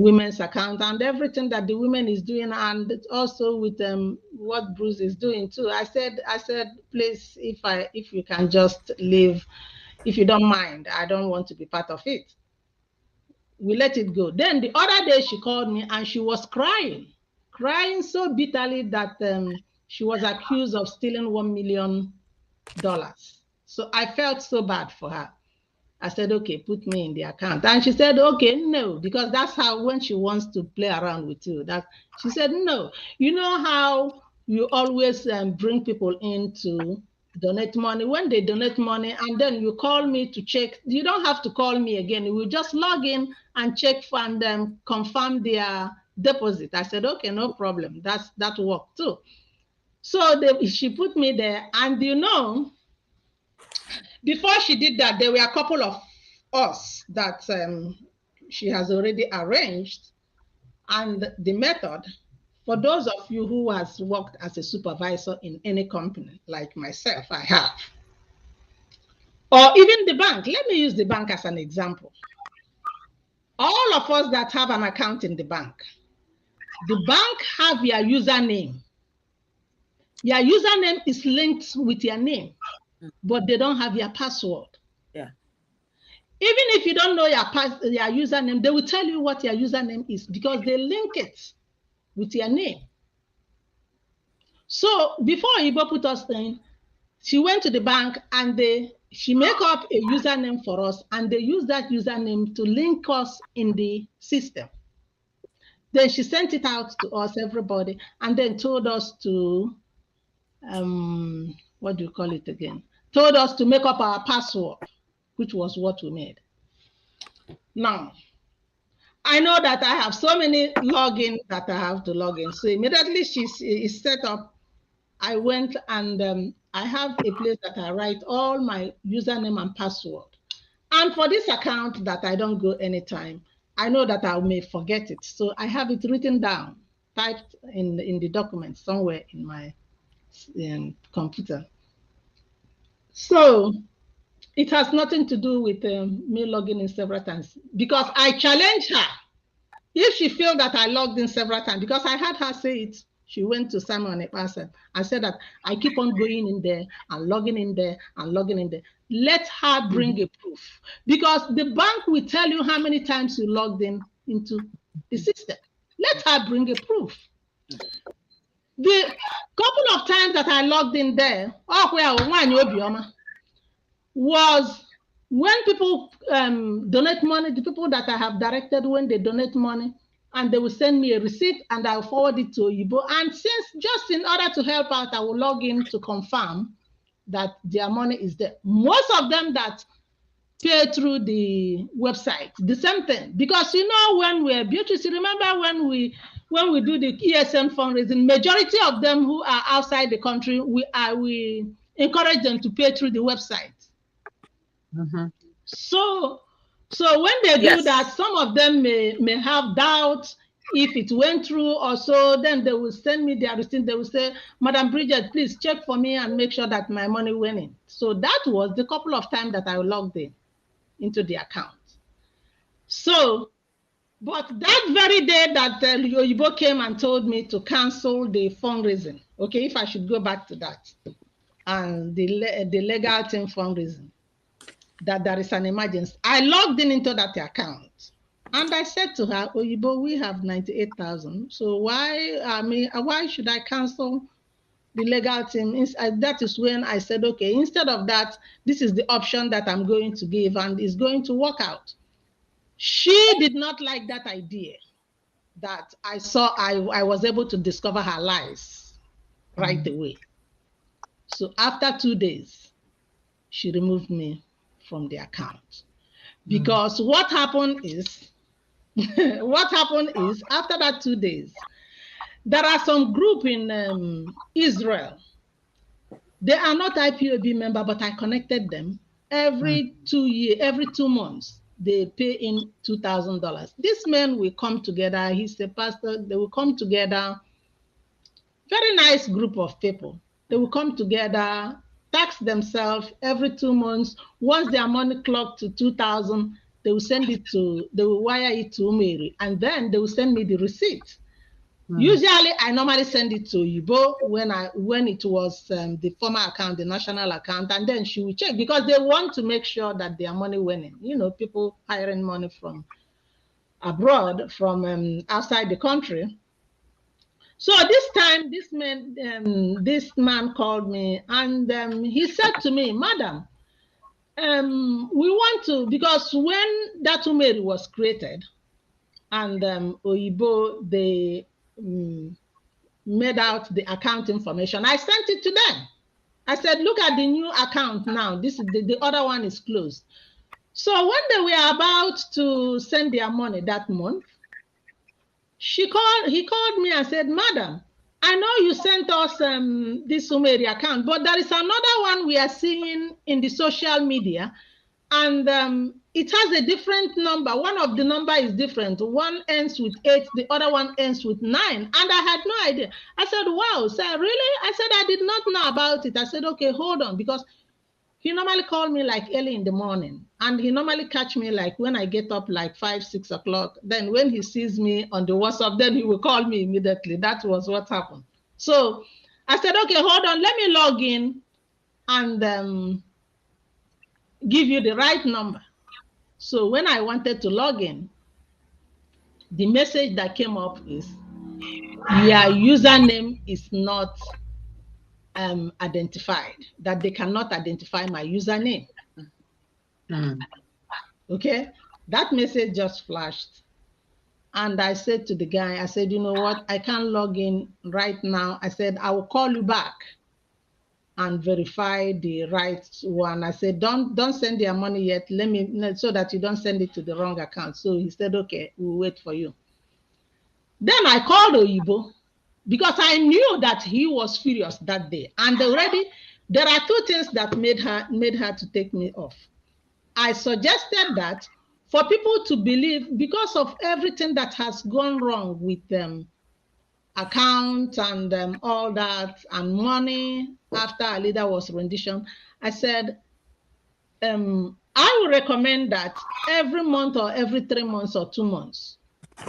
E: women's account and everything that the women is doing, and also with what Bruce is doing too. I said, please, if you can just leave, if you don't mind, I don't want to be part of it. We let it go. Then the other day she called me and she was crying so bitterly that she was accused of stealing $1 million. So I felt so bad for her. I said, okay, put me in the account. And she said, okay, no, because that's how, when she wants to play around with you, she said, no. You know how you always bring people in to donate money. When they donate money and then you call me to check, you don't have to call me again. You will just log in and check and confirm their deposit. I said, okay, no problem. That worked too. So she put me there, and before she did that, there were a couple of us that she has already arranged. And the method, for those of you who has worked as a supervisor in any company, like myself, I have, or even the bank, let me use the bank as an example. All of us that have an account in the bank have your username. Your username is linked with your name, but they don't have your password.
D: Yeah.
E: Even if you don't know your username, they will tell you what your username is because they link it with your name. So before Ibo put us in, she went to the bank and she make up a username for us, and they use that username to link us in the system. Then she sent it out to us, everybody, and then told us to, what do you call it again? Told us to make up our password, which was what we made. Now, I know that I have so many logins that I have to log in. So immediately she is set up, I went and I have a place that I write all my username and password. And for this account that I don't go anytime, I know that I may forget it. So I have it written down, typed in the document somewhere in my computer. So it has nothing to do with me logging in several times, because I challenged her. If she feels that I logged in several times, because I had her say it, she went to Simon Ekpasen and said that I keep on going in there and logging in there and logging in there. Let her bring a proof, because the bank will tell you how many times you logged in into the system. Let her bring a proof. The couple of times that I logged in there, was when people donate money, the people that I have directed, when they donate money, and they will send me a receipt and I'll forward it to Oyibo. And since, just in order to help out, I will log in to confirm that their money is there. Most of them that
H: pay through the website. The same thing, because you know when we're Beatrice, remember when we do the ESM fundraising, majority of them who are outside the country, we encourage them to pay through the website. So when they do that, some of them may have doubts if it went through or so. Then they will send me their receipt. They will say, Madam Bridget, please check for me and make sure that my money went in. So that was the couple of times that I logged into the account. So, but that very day that Yoyibo came and told me to cancel the fundraising, okay, if I should go back to that, and the legal team fundraising, that there is an emergency, I logged into that account and I said to her, Oyibo, we have 98,000. So why should I cancel the legal team? That is when I said, okay, instead of that, this is the option that I'm going to give and it's going to work out. She did not like that idea that I saw. I was able to discover her lies right away. So after 2 days, she removed me from the account. Because what happened is after that 2 days, there are some group in Israel. They are not IPOB member, but I connected them. Every 2 months, they pay in $2,000. This man will come together. He's a pastor. They will come together. Very nice group of people. They will come together, tax themselves every 2 months. Once their money clocked to 2,000, they will wire it to Mary, and then they will send me the receipt. Usually, I normally send it to Yibo when it was the former account, the national account, and then she will check because they want to make sure that their money went in. You know, people hiring money from abroad, from outside the country. So this time, this man called me and he said to me, Madam, we want to, because when that Umeri was created and Oyibo, they made out the account information, I sent it to them. I said, look at the new account now. This is the other one is closed. So when they were about to send their money that month, he called me and said, Madam, I know you sent us this Umeri account, but there is another one we are seeing in the social media, and it has a different number. One of the number is different. One ends with 8, the other one ends with 9. And I had no idea. I said, wow, sir, really? I said, I did not know about it. I said, okay, hold on, because he normally called me like early in the morning, and he normally catch me like when I get up like 5, 6 o'clock. Then when he sees me on the WhatsApp, then he will call me immediately. That was what happened. So I said, okay, hold on, let me log in and give you the right number. So when I wanted to log in, the message that came up is, your username is not identified, that they cannot identify my username. Okay, that message just flashed. And I said to the guy, I said, you know what, I can't log in right now. I said, I will call you back and verify the right one. I said, don't send your money yet. Let me, so that you don't send it to the wrong account. So he said, okay, we'll wait for you. Then I called Oyibo because I knew that he was furious that day. And already there are 2 things that made her to take me off. I suggested that for people to believe, because of everything that has gone wrong with account and all that, and money after a leader was rendition, I said, I would recommend that every month or every 3 months or 2 months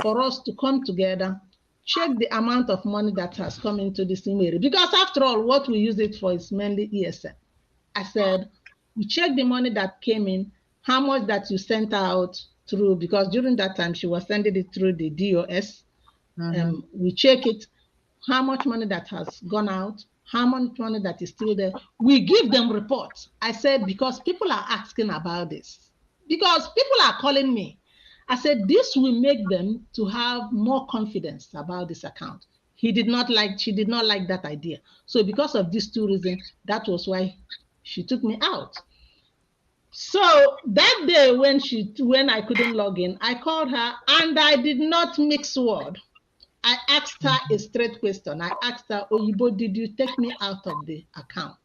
H: for us to come together, check the amount of money that has come into this email. Because after all, what we use it for is mainly ESN. I said, we check the money that came in, how much that you sent out through, because during that time she was sending it through the DOS. We check it, how much money that has gone out, how much money that is still there. We give them reports. I said, because people are asking about this, because people are calling me. I said, this will make them to have more confidence about this account. She did not like that idea. So because of these 2 reasons, that was why she took me out. So that day when I couldn't log in, I called her and I did not mix word. I asked her a straight question. I asked her, Oyibo, did you take me out of the account?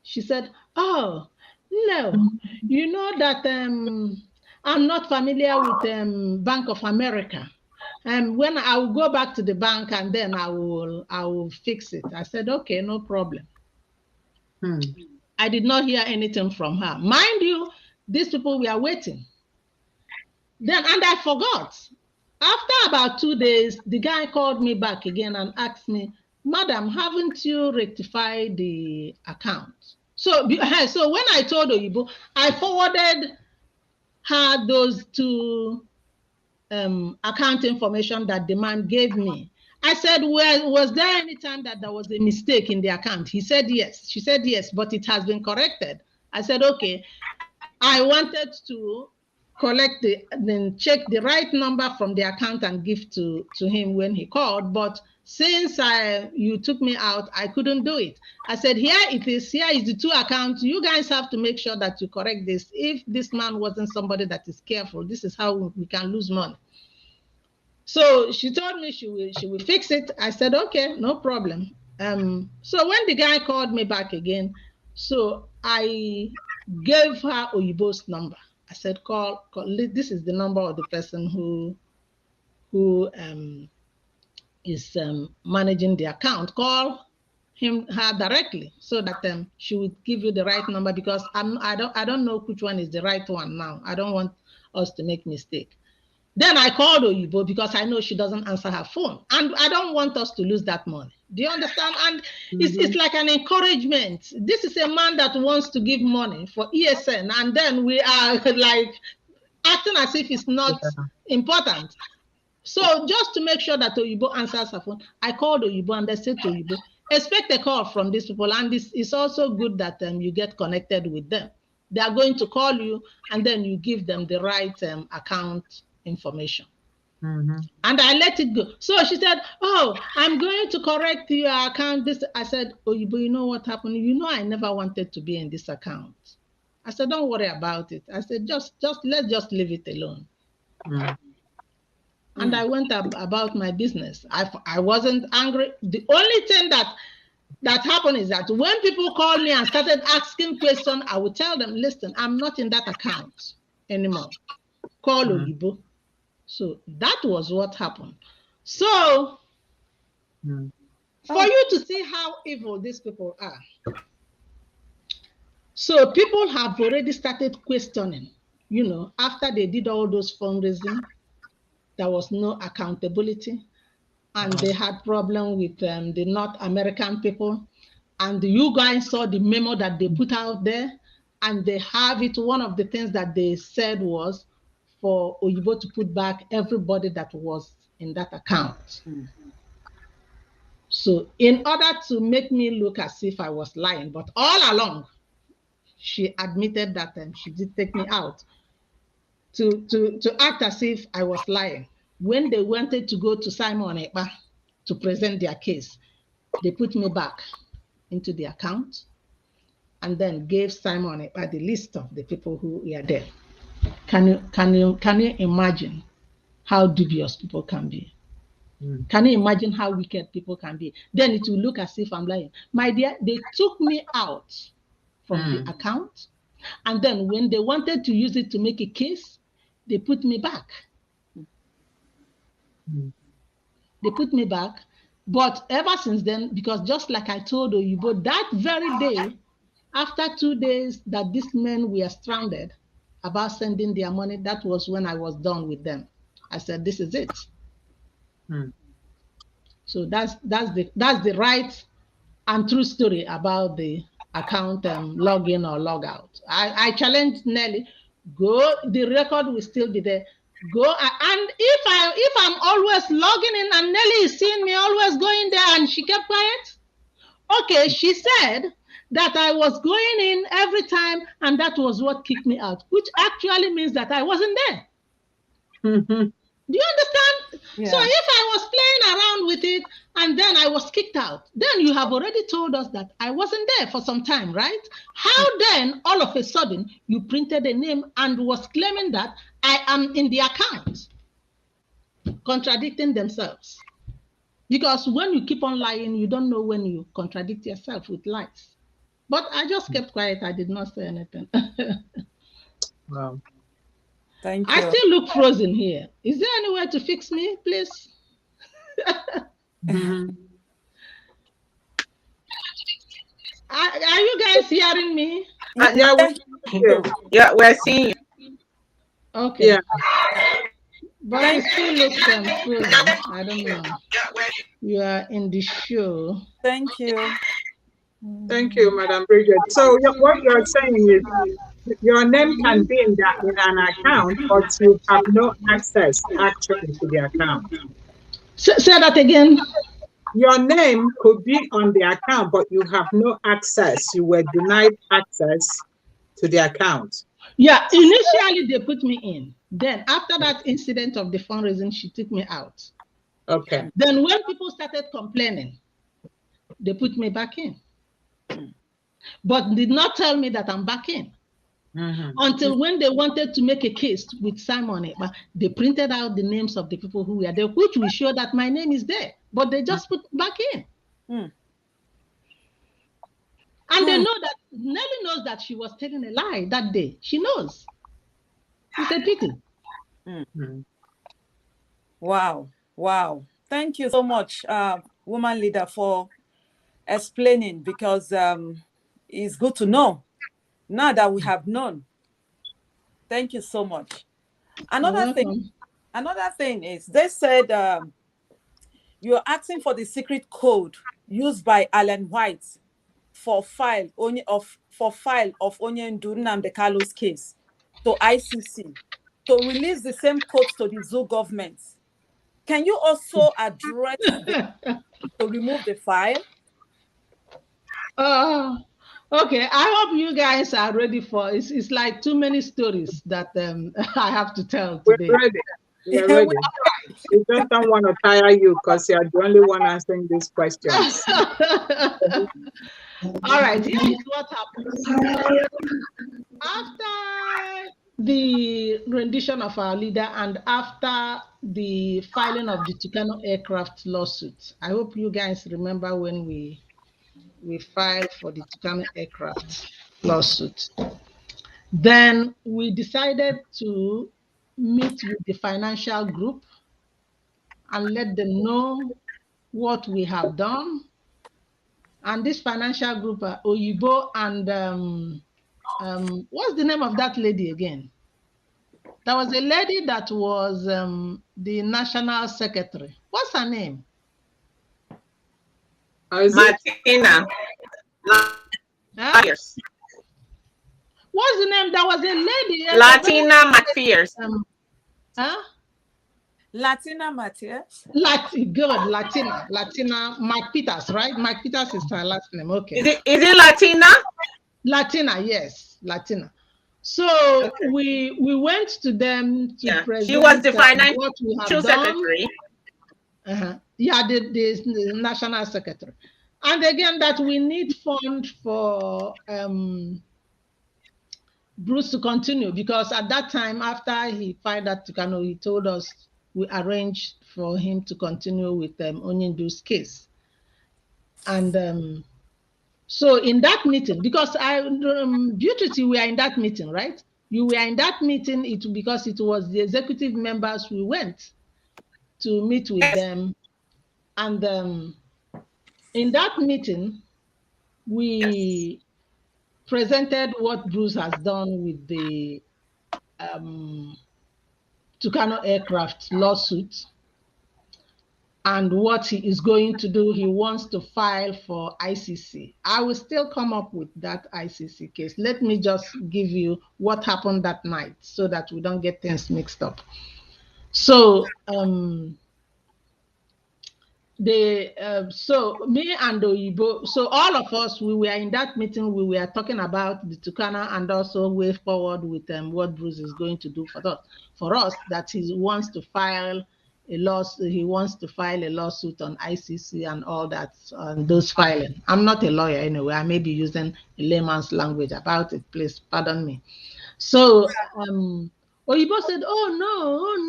H: She said, oh, no, you know that I'm not familiar with Bank of America. And when I will go back to the bank and then I will fix it. I said, okay, no problem. I did not hear anything from her. Mind you, these people were waiting. Then, and I forgot. After about 2 days, the guy called me back again and asked me, Madam, haven't you rectified the account? So when I told Oyibo, I forwarded her those two account information that the man gave me. I said, well, was there any time that there was a mistake in the account? He said yes. She said yes, but it has been corrected. I said, okay. I wanted to then check the right number from the account and give to him when he called. But since you took me out, I couldn't do it. I said, here it is. Here is the two accounts. You guys have to make sure that you correct this. If this man wasn't somebody that is careful, this is how we can lose money. So she told me she will fix it. I said, okay, no problem. So when the guy called me back again, so I gave her Oyibo's number. I said, call. This is the number of the person who is managing the account. Call her directly so that she would give you the right number, because I don't know which one is the right one now. I don't want us to make mistake. Then I called Oyibo because I know she doesn't answer her phone, and I don't want us to lose that money. Do you understand? And it's like an encouragement. This is a man that wants to give money for ESN, and then we are like acting as if it's not important. So just to make sure that Oyibo answers her phone, I called Oyibo and I said to Oyibo, expect a call from these people, and it's also good that you get connected with them. They are going to call you, and then you give them the right account information. And I let it go. So she said, oh, I'm going to correct your account. I said, Oyibo, you know what happened? You know I never wanted to be in this account. I said, don't worry about it. I said, let's just leave it alone. And I went about my business. I wasn't angry. The only thing that happened is that when people called me and started asking questions, I would tell them, listen, I'm not in that account anymore. Call Oyibo. So that was what happened. So for you to see how evil these people are. So people have already started questioning, after they did all those fundraising, there was no accountability, and they had problem with the North American people. And you guys saw the memo that they put out there, and they have it. One of the things that they said was for Oyibo to put back everybody that was in that account. So in order to make me look as if I was lying, but all along, she admitted that she did take me out to act as if I was lying. When they wanted to go to Simon Ekpa to present their case, they put me back into the account and then gave Simon Ekpa the list of the people who were there. Can you imagine how dubious people can be? Can you imagine how wicked people can be? Then it will look as if I'm lying. My dear, they took me out from the account, and then when they wanted to use it to make a case, they put me back. They put me back. But ever since then, because just like I told Oyibo, that very day, after 2 days that these men were stranded about sending their money, that was when I was done with them. I said, this is it. So that's the right and true story about the account login or log out. I challenged Nelly, go, the record will still be there. Go, and if I'm always logging in and Nelly is seeing me always going there and she kept quiet, okay, she said that I was going in every time and that was what kicked me out, which actually means that I wasn't there. Do you understand? Yeah. So if I was playing around with it And then I was kicked out. Then you have already told us that I wasn't there for some time, right? How then all of a sudden you printed a name and was claiming that I am in the account, contradicting themselves? Because when you keep on lying, you don't know when you contradict yourself with lies. But I just kept quiet. I did not say anything.
A: Wow.
D: Thank
H: I
D: you.
H: still look frozen here. Is there any way to fix me, please?
A: Mhm.
H: Are you guys hearing me?
A: Yeah,
D: Thank you.
B: Yeah, we're seeing you.
H: Okay.
A: yeah.
H: But
D: Thank
H: it still looks frozen. I don't know. You are in the show.
D: Thank you.
A: Thank you, Madam Bridget. So what you're saying is your name can be in an account, but you have no access actually to the account.
H: Say that again.
A: Your name could be on the account, but you have no access. You were denied access to the account.
H: Yeah, initially they put me in. Then after that incident of the fundraising, she took me out.
A: Okay.
H: Then when people started complaining, they put me back in. But did not tell me that I'm back in.
A: Mm-hmm.
H: Until when they wanted to make a case with Simon, they printed out the names of the people who were there, which will show that my name is there. But they just put back in.
D: Mm.
H: And they know that Nelly knows that she was telling a lie that day. She knows. It's a pity.
A: Mm-hmm.
D: Wow. Wow. Thank you so much, woman leader, for explaining, because it's good to know now that we have known. Thank you so much.
H: You're
D: Another
H: welcome.
D: thing is, they said you're asking for the secret code used by Alan White for file of Onyendu Nnamdi Kalu's case to ICC to release the same code to the zoo government. Can you also address to remove the file?
H: Okay, I hope you guys are ready for it. It's like too many stories that I have to tell
A: We're
H: today.
A: ready. We're ready. We just don't want to tire you because you're the only one answering these questions.
H: All right, here is what happened. After the rendition of our leader and after the filing of the Tucano aircraft lawsuit, I hope you guys remember when we filed for the Tucano aircraft lawsuit. Then we decided to meet with the financial group and let them know what we have done. And this financial group are Oyibo and what's the name of that lady again? There was a lady that was the national secretary. What's her name?
B: Martina.
H: Huh?
B: Fierce.
H: What's the name? There was a lady.
B: Latina McFierce.
H: Huh?
D: Latina Matthias.
H: Latina, Mike Peters, right? Mike Peters is her last name. Okay.
B: Is it Latina?
H: Latina, yes, Latina. So we went to them to present.
B: She was the
H: what we have
B: secretary.
H: Done. Yeah, the national secretary. And again, that we need fund for Bruce to continue, because at that time, after he filed that Tucano, he told us we arranged for him to continue with Onyendu's case. And so in that meeting, because Beauty, we are in that meeting, right? You were in that meeting because it was the executive members we went to meet with them. And in that meeting, we presented what Bruce has done with the Tucano aircraft lawsuit and what he is going to do. He wants to file for ICC. I will still come up with that ICC case. Let me just give you what happened that night so that we don't get things mixed up. So so me and Oyibo, so all of us, we were in that meeting. We were talking about the Tucana and also way forward with what Bruce is going to do for us. That he wants to file a lawsuit. He wants to file a lawsuit on ICC and all that, and those filing. I'm not a lawyer anyway. I may be using a layman's language about it. Please pardon me. So Oyibo said, oh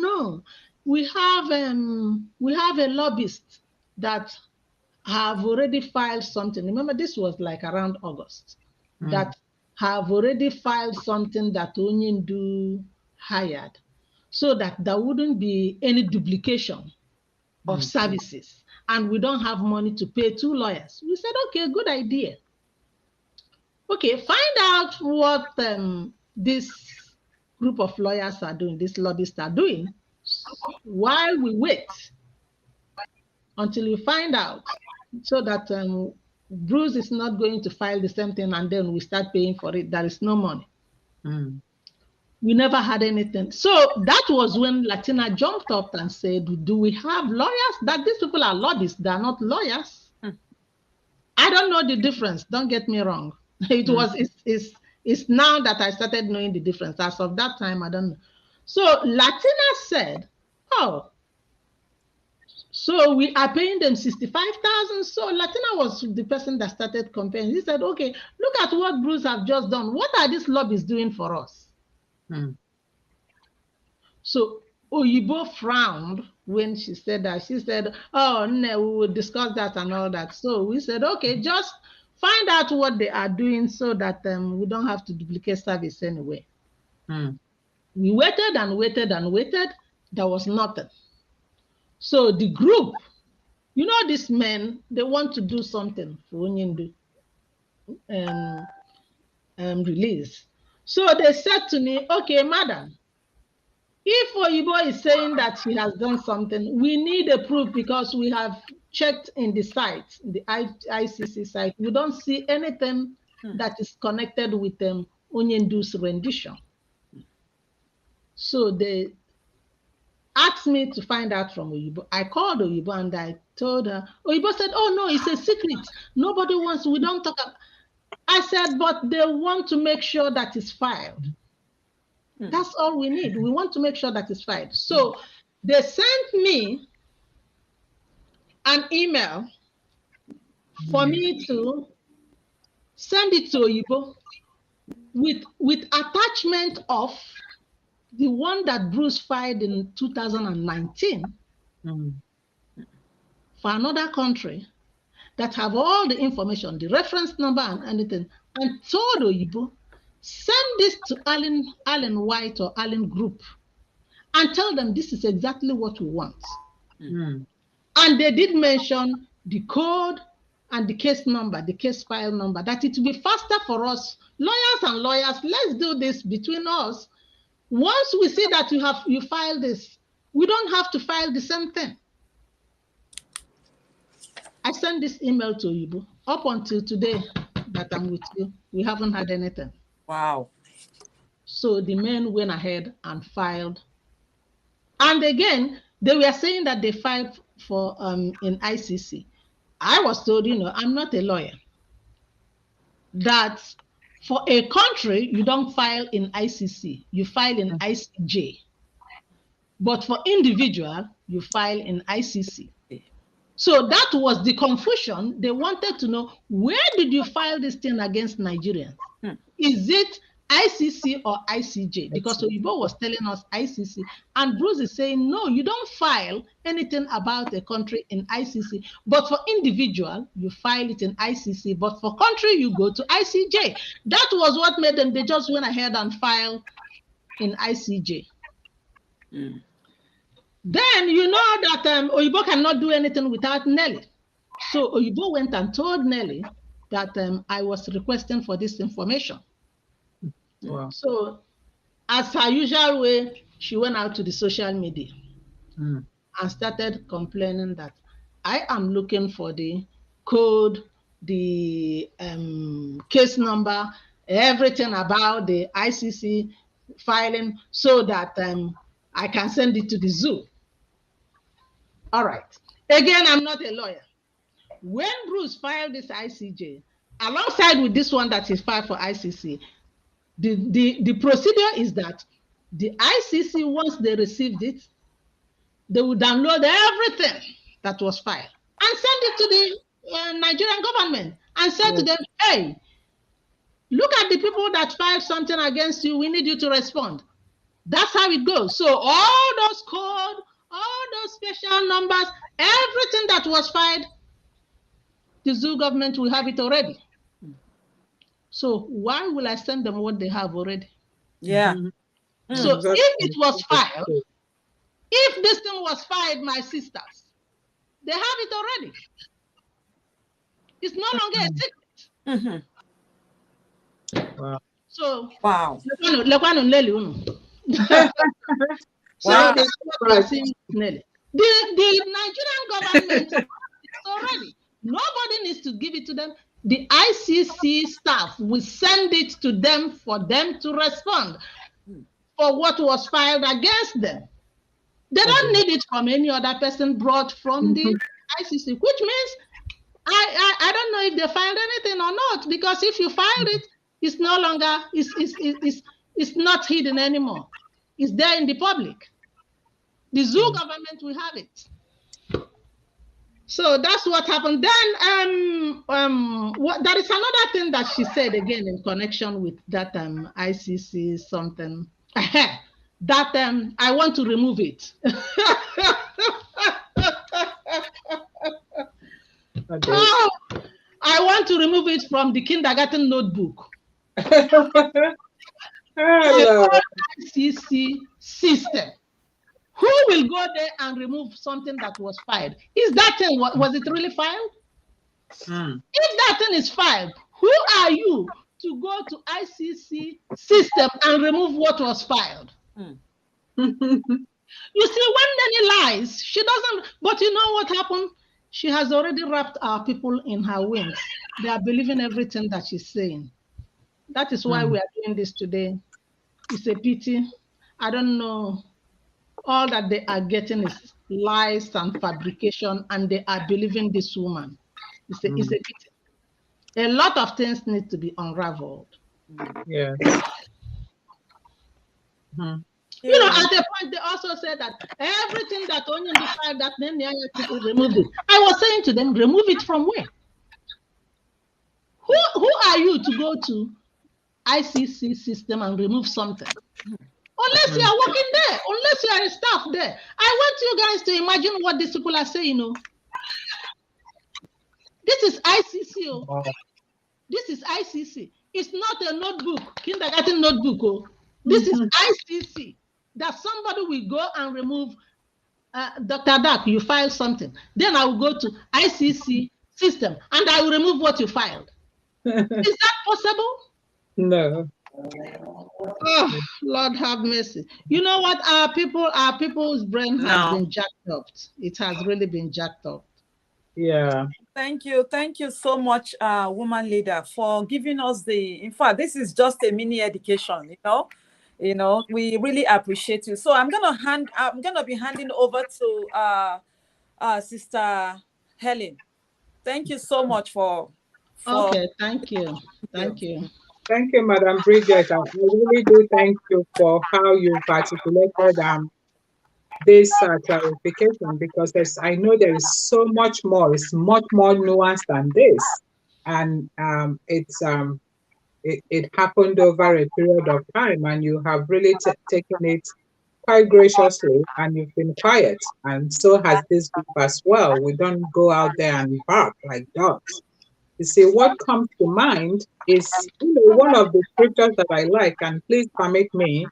H: no, we have a lobbyist that have already filed something. Remember, this was like around August, that have already filed something that Onyendu hired, so that there wouldn't be any duplication of services, and we don't have money to pay 2 lawyers. We said, okay, good idea. Okay, find out what this group of lawyers are doing, these lobbyists are doing, while we wait until you find out, so that Bruce is not going to file the same thing and then we start paying for it. There is no money. We never had anything. So that was when Latina jumped up and said, do we have lawyers? That these people are lobbyists, they're not lawyers. I don't know the difference, don't get me wrong. It's now that I started knowing the difference. As of that time, I don't know. So Latina said, oh, so we are paying them 65,000. So Latina was the person that started comparing. He said, okay, look at what Bruce have just done. What are these lobbies doing for us? So Oyibo frowned when she said that. She said, oh, no, we will discuss that and all that. So we said, okay, just find out what they are doing so that we don't have to duplicate service anyway. We waited and waited and waited. There was nothing. So the group, you know, these men, they want to do something for Onyendu release. So they said to me, okay, madam, if Oyibo is saying that he has done something, we need a proof, because we have checked in the site, the ICC site. We don't see anything that is connected with Onyendu's rendition. So they asked me to find out from Oyibo. I called Oyibo and I told her. Oyibo said, oh no, it's a secret. Nobody wants, we don't talk about. I said, but they want to make sure that it's filed. That's all we need. We want to make sure that it's filed. So they sent me an email for me to send it to Oyibo with attachment of the one that Bruce filed in 2019 for another country, that have all the information, the reference number and anything, and told Oyibo, send this to Allen White or Allen Group and tell them this is exactly what we want. And they did mention the code and the case number, the case file number, that it will be faster for us, lawyers and lawyers, let's do this between us. Once we see that you file this, we don't have to file the same thing. I sent this email to Oyibo. Up until today that I'm with you, we haven't had anything.
D: Wow.
H: So the men went ahead and filed. And again, they were saying that they filed for in ICC. I was told, I'm not a lawyer, that for a country, you don't file in ICC, you file in ICJ. But for individual, you file in ICC. So that was the confusion. They wanted to know, where did you file this thing against Nigerians? Is it ICC or ICJ? Because Oyibo was telling us ICC, and Bruce is saying, no, you don't file anything about a country in ICC, but for individual, you file it in ICC, but for country, you go to ICJ. That was what made them, they just went ahead and filed in ICJ. Then you know that Oyibo cannot do anything without Nelly. So Oyibo went and told Nelly that I was requesting for this information. Wow. So as her usual way, she went out to the social media and started complaining that I am looking for the code, the case number, everything about the ICC filing, so that I can send it to the zoo. All right. Again, I'm not a lawyer. When Bruce filed this ICJ, alongside with this one that is filed for ICC, the procedure is that the ICC, once they received it, They will download everything that was filed and send it to the Nigerian government and say to them, hey, look at the people that filed something against you. We need you to respond. That's how it goes. So all those code, all those special numbers, everything that was filed, the zoo government will have it already. So why will I send them what they have already?
D: Yeah.
H: So if it was filed, if this thing was filed, my sisters, they have it already. It's no longer a secret.
A: Wow.
H: So
D: Wow.
H: So
D: Wow.
H: that's what we are seeing. The Nigerian government it's already. Nobody needs to give it to them. The ICC staff will send it to them for them to respond for what was filed against them. They don't need it from any other person brought from the ICC, which means I don't know if they filed anything or not, because if you filed it, it's no longer it's not hidden anymore. It's there in the public. The zoo government will have it. So that's what happened. Then there is another thing that she said again in connection with that ICC something. That I want to remove it. Oh, I want to remove it from the kindergarten notebook. The ICC system. Who will go there and remove something that was filed? Is that thing, was it really filed? If that thing is filed, who are you to go to ICC system and remove what was filed? You see, when Nanny lies, she doesn't, but you know what happened? She has already wrapped our people in her wings. They are believing everything that she's saying. That is why we are doing this today. It's a pity. I don't know. All that they are getting is lies and fabrication, and they are believing this woman. It's a pity. A lot of things need to be unraveled.
A: Yeah.
H: You know, at the point they also said that everything that only decided that then the people removed it. I was saying to them, remove it from where? Who are you to go to ICC system and remove something? Unless you are working there, unless you are a staff there. I want you guys to imagine what these people are saying. You know, this is ICC. Oh. This is ICC. It's not a notebook, kindergarten notebook. Oh. This is ICC. That somebody will go and remove Dr. Dak, you filed something. Then I will go to ICC system and I will remove what you filed. Is that possible?
A: No.
H: Oh, Lord have mercy. You know what? Our people's brain has been jacked up. It has really been jacked up.
A: Yeah.
D: Thank you so much, woman leader, for giving us in fact, this is just a mini education, you know, we really appreciate you. So I'm gonna be handing over to Sister Helen. Thank you so much for
H: okay, thank you. Thank you.
A: Thank you, Madam Bridget. I really do thank you for how you've articulated this clarification, because I know there is so much more. It's much more nuanced than this, and it happened over a period of time, and you have really taken it quite graciously, and you've been quiet, and so has this group as well. We don't go out there and bark like dogs. You see, what comes to mind is one of the scriptures that I like, and please permit me.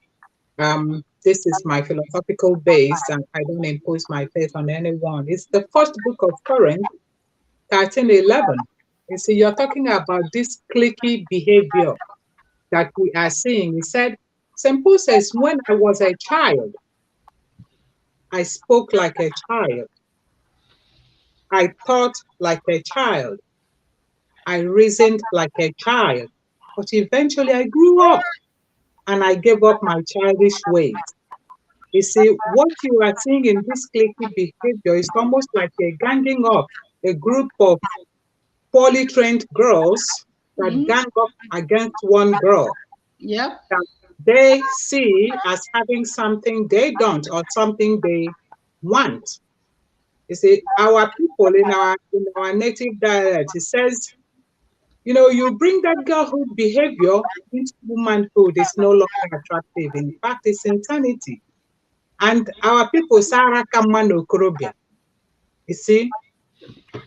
A: This is my philosophical base, and I don't impose my faith on anyone. It's the first book of Corinth, 13:11. You see, you're talking about this cliquey behavior that we are seeing. He said, St. Paul says, when I was a child, I spoke like a child. I thought like a child. I reasoned like a child. But eventually I grew up and I gave up my childish ways. You see, what you are seeing in this cliquey behavior is almost like a ganging up a group of poorly trained girls that gang up against one girl.
H: Yeah.
A: That they see as having something they don't, or something they want. You see, our people in our native dialect, it says, you bring that girlhood behavior into womanhood, it's no longer attractive. In fact, it's insanity. And our people say Arakamma no okorobịa. You see,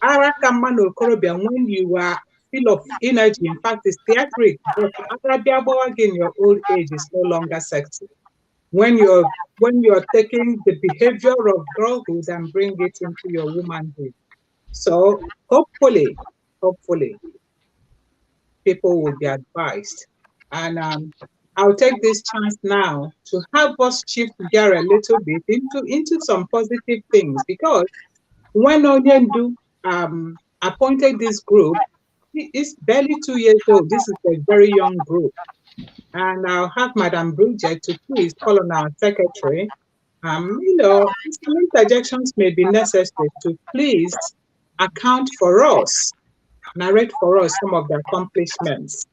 A: Arakamma no okorobịa, when you are full of energy, in fact, it's theatric, but Arabia in your old age is no longer sexy. When you're taking the behavior of girlhood and bring it into your womanhood. So hopefully, people will be advised. And I'll take this chance now to help us shift gear a little bit into some positive things, because when Onyendu appointed this group, it's barely 2 years old. This is a very young group. And I'll have Madam Bridget to please call on our secretary. Some interjections may be necessary to please account for us, narrate for us some of the accomplishments.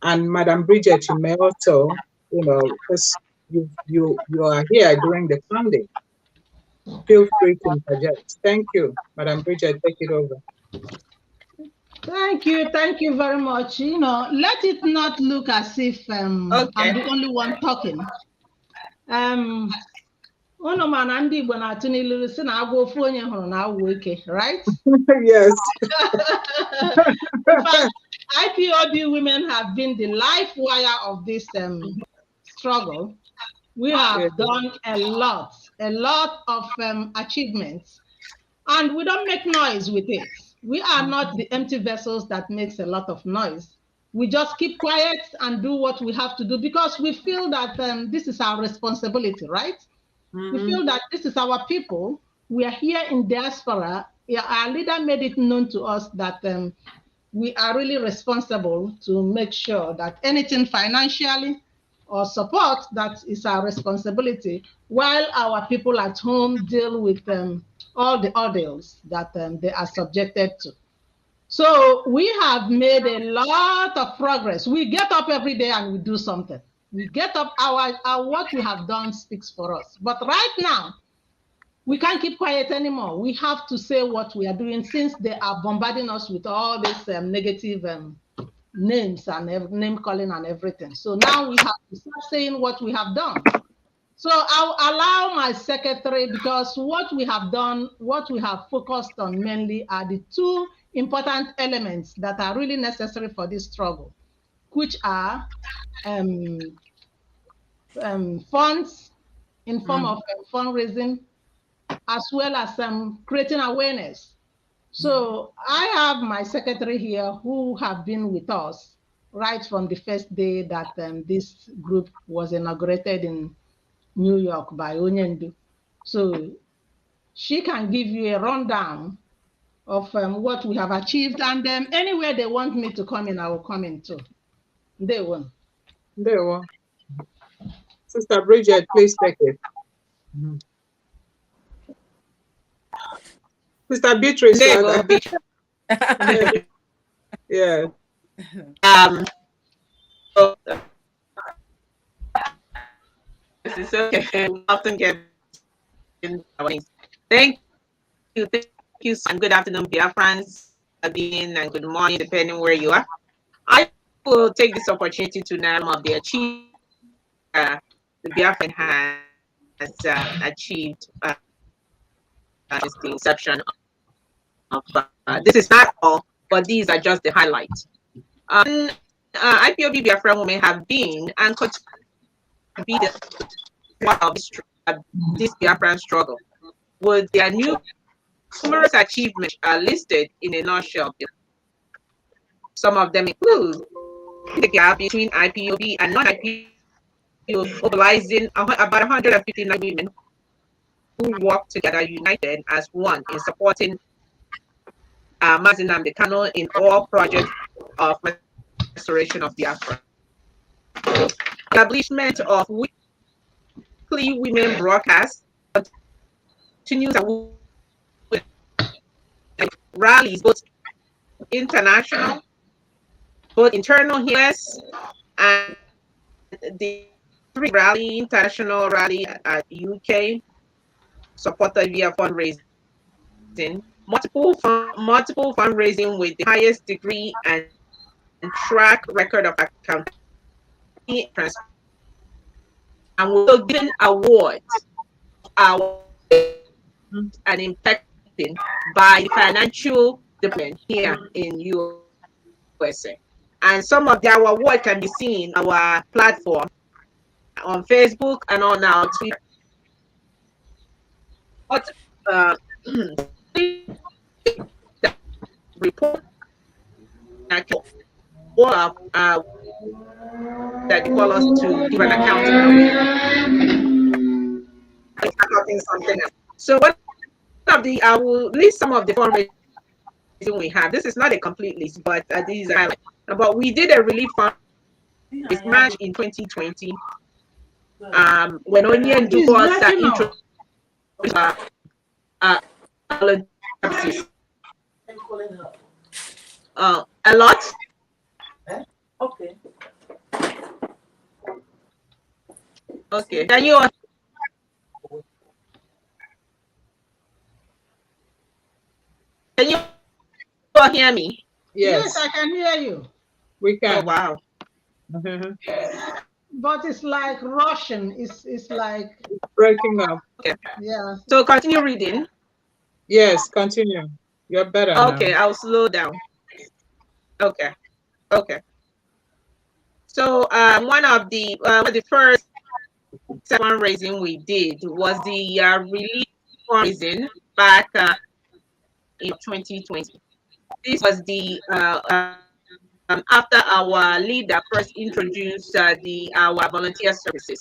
A: And Madam Bridget, you may also, because you are here during the founding, feel free to interject. Thank you. Madam Bridget, take it over.
H: Thank you very much. Let it not look as if I'm the only one talking. Ụnụ ma na ndị Igbo na-atụ n'ilu sị na agwa ofu onye hụrụ na awụ eke, right?
A: Yes.
H: In fact, IPOB women have been the life wire of this struggle. We have done a lot of achievements, and we don't make noise with it. We are not the empty vessels that makes a lot of noise. We just keep quiet and do what we have to do, because we feel that this is our responsibility, right? We feel that this is our people. We are here in diaspora. Our leader made it known to us that we are really responsible to make sure that anything financially or support, that is our responsibility, while our people at home deal with all the ordeals that they are subjected to. So we have made a lot of progress. We get up every day and we do something. We get up, our what we have done speaks for us. But right now, we can't keep quiet anymore. We have to say what we are doing, since they are bombarding us with all these negative names and name calling and everything. So now we have to start saying what we have done. So I'll allow my secretary, because what we have done, what we have focused on mainly are the two important elements that are really necessary for this struggle, which are funds in form of fundraising, as well as creating awareness. So I have my secretary here who have been with us right from the first day that this group was inaugurated in New York by Onyendu. So she can give you a rundown of what we have achieved, and anywhere they want me to come in, I will come in too. They won't.
A: Sister Bridget, please take it. Sister Beatrice. Yeah.
B: This is okay. We often get in our names. Thank you, and good afternoon, Biafrans, and good morning, depending where you are. I will take this opportunity to name of the achievement the Biafran has achieved since the inception of this is not all, but these are just the highlights. IPOB Biafran women have been and continue to be the part of this Biafran struggle, with their numerous achievements listed in a nutshell. Some of them include the gap between IPOB and non-IPOB, mobilizing about 159 women who work together united as one in supporting Mazi Nnamdi Kanu in all projects of restoration of Biafra. Establishment of weekly women broadcasts continues with rallies, both international, both internal US, and the international rally at UK, supported via fundraising, multiple fundraising with the highest degree and track record of accountability and transparency. And we're also given awards our and impacting by the financial department here in USA. And some of our award can be seen our platform on Facebook and on our Twitter. But that report all of that call us to give an account something else. So one of the I will list some of the fundraising we have. This is not a complete list, but these are highlights. But we did a relief fund with March in 2020. When Onion
H: It's
B: Dubois
H: breaking up.
B: introduced uh, volunteer services. A lot.
D: Okay.
B: Okay. Can you all hear me?
H: Yes,
A: Yes,
H: I can hear you.
A: we
B: Oh
A: can.
B: wow.
A: Mhm.
H: But it's like Russian. It's like,
A: Breaking up.
B: Okay.
H: yeah.
B: So continue reading.
A: Yes, continue. You're better now.
B: Okay, I'll slow down. Okay. Okay. So one of the first fundraising we did was the relief fundraising back in 2020. This was the after our leader first introduced our volunteer services.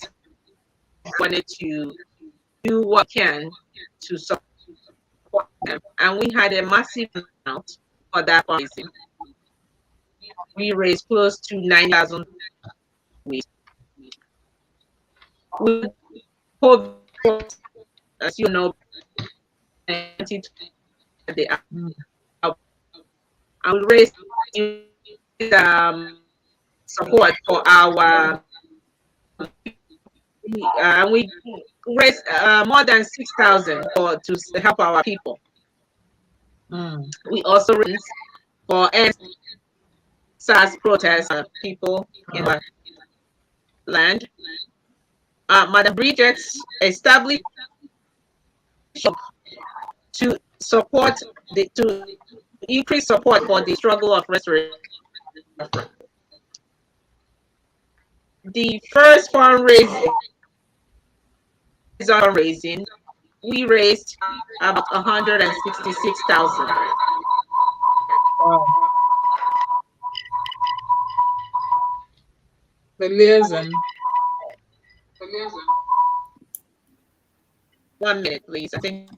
B: Wanted to do what we can to support them, and we had a massive amount for that fundraising. We raised close to 9,000. With COVID, as you know, the
A: Mm.
B: and we raised support for our and we raised more than 6,000 for to help our people.
A: Mm.
B: We also raised for SARS protests people in the land. Madam Bridget established to support to increase support for the struggle of restoration. The first fundraising, we raised about 166,000.
A: Wow. The liaison.
B: 1 minute, please. I think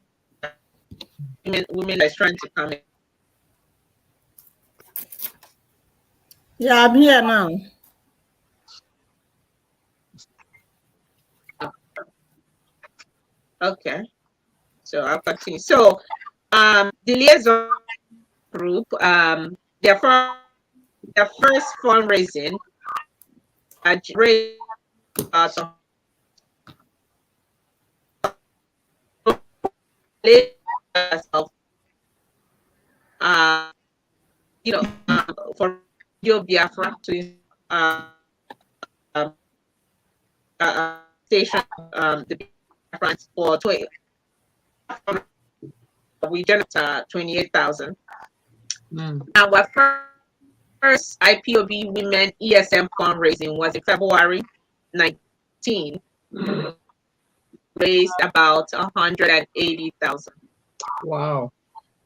B: women is trying to come in.
E: Yeah, I'm here now.
B: Okay, so I'll continue. So, the liaison group, their first fundraising, raised some of, uh, for Radio Biafra to um, station the Biafra for 20. We generated 28,000.
A: Mm.
B: Our first IPOB Women ESM fundraising was in February 19, raised about 180,000.
A: Wow.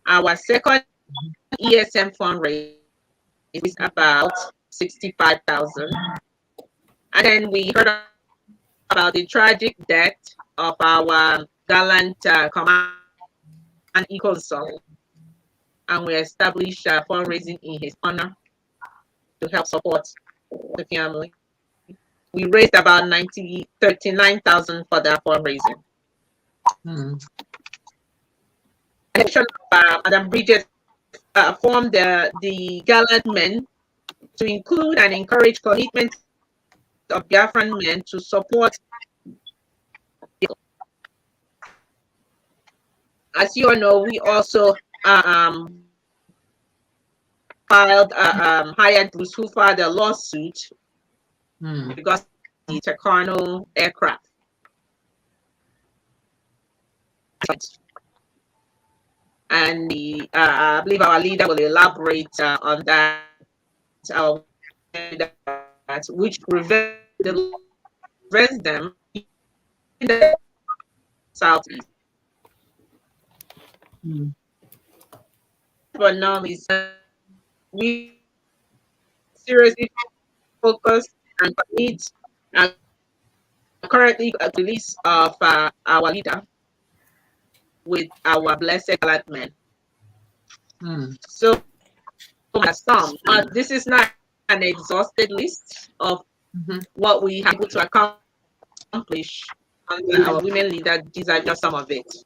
B: Our second ESM fundraising is about 65,000. And then we heard about the tragic death of our gallant command Consult, and we established fundraising in his honor to help support the family. We raised about 39,000 for that fundraising.
A: Mm.
B: Madam Bridget formed the gallant men to include and encourage commitment of Biafran men to support as you all know, we also filed hired Bruce who filed a lawsuit because of the Tucano aircraft. And I believe our leader will elaborate on that, which prevents them in the southeast. But now is we seriously focus and commit currently a release of our leader with our blessed development. So some this is not an exhausted list of what we have able to accomplish under our women leader. These are just some of it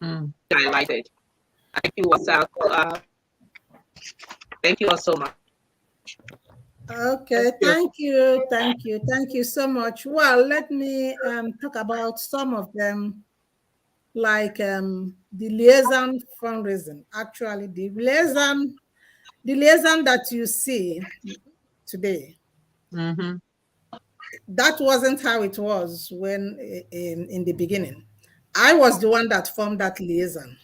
B: highlighted. Thank you, thank you all so much.
E: Okay, thank you so much. Well, let me talk about some of them, like the liaison fundraising. Actually, the liaison that you see today, that wasn't how it was when in the beginning. I was the one that formed that liaison.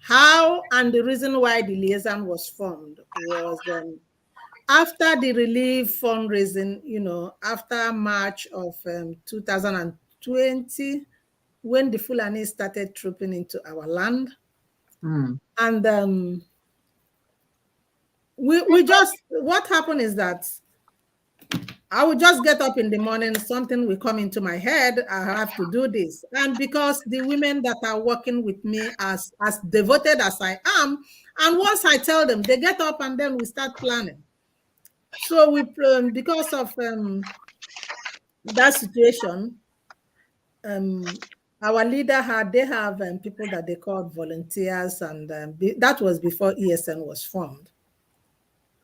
E: How and the reason why the liaison was formed was after the relief fundraising, after March of 2020, when the Fulani started trooping into our land. And we just, what happened is that I would just get up in the morning, something will come into my head, I have to do this. And because the women that are working with me, as devoted as I am, and once I tell them, they get up and then we start planning. So we, because of that situation, our leader they have people that they called volunteers, and that was before ESN was formed.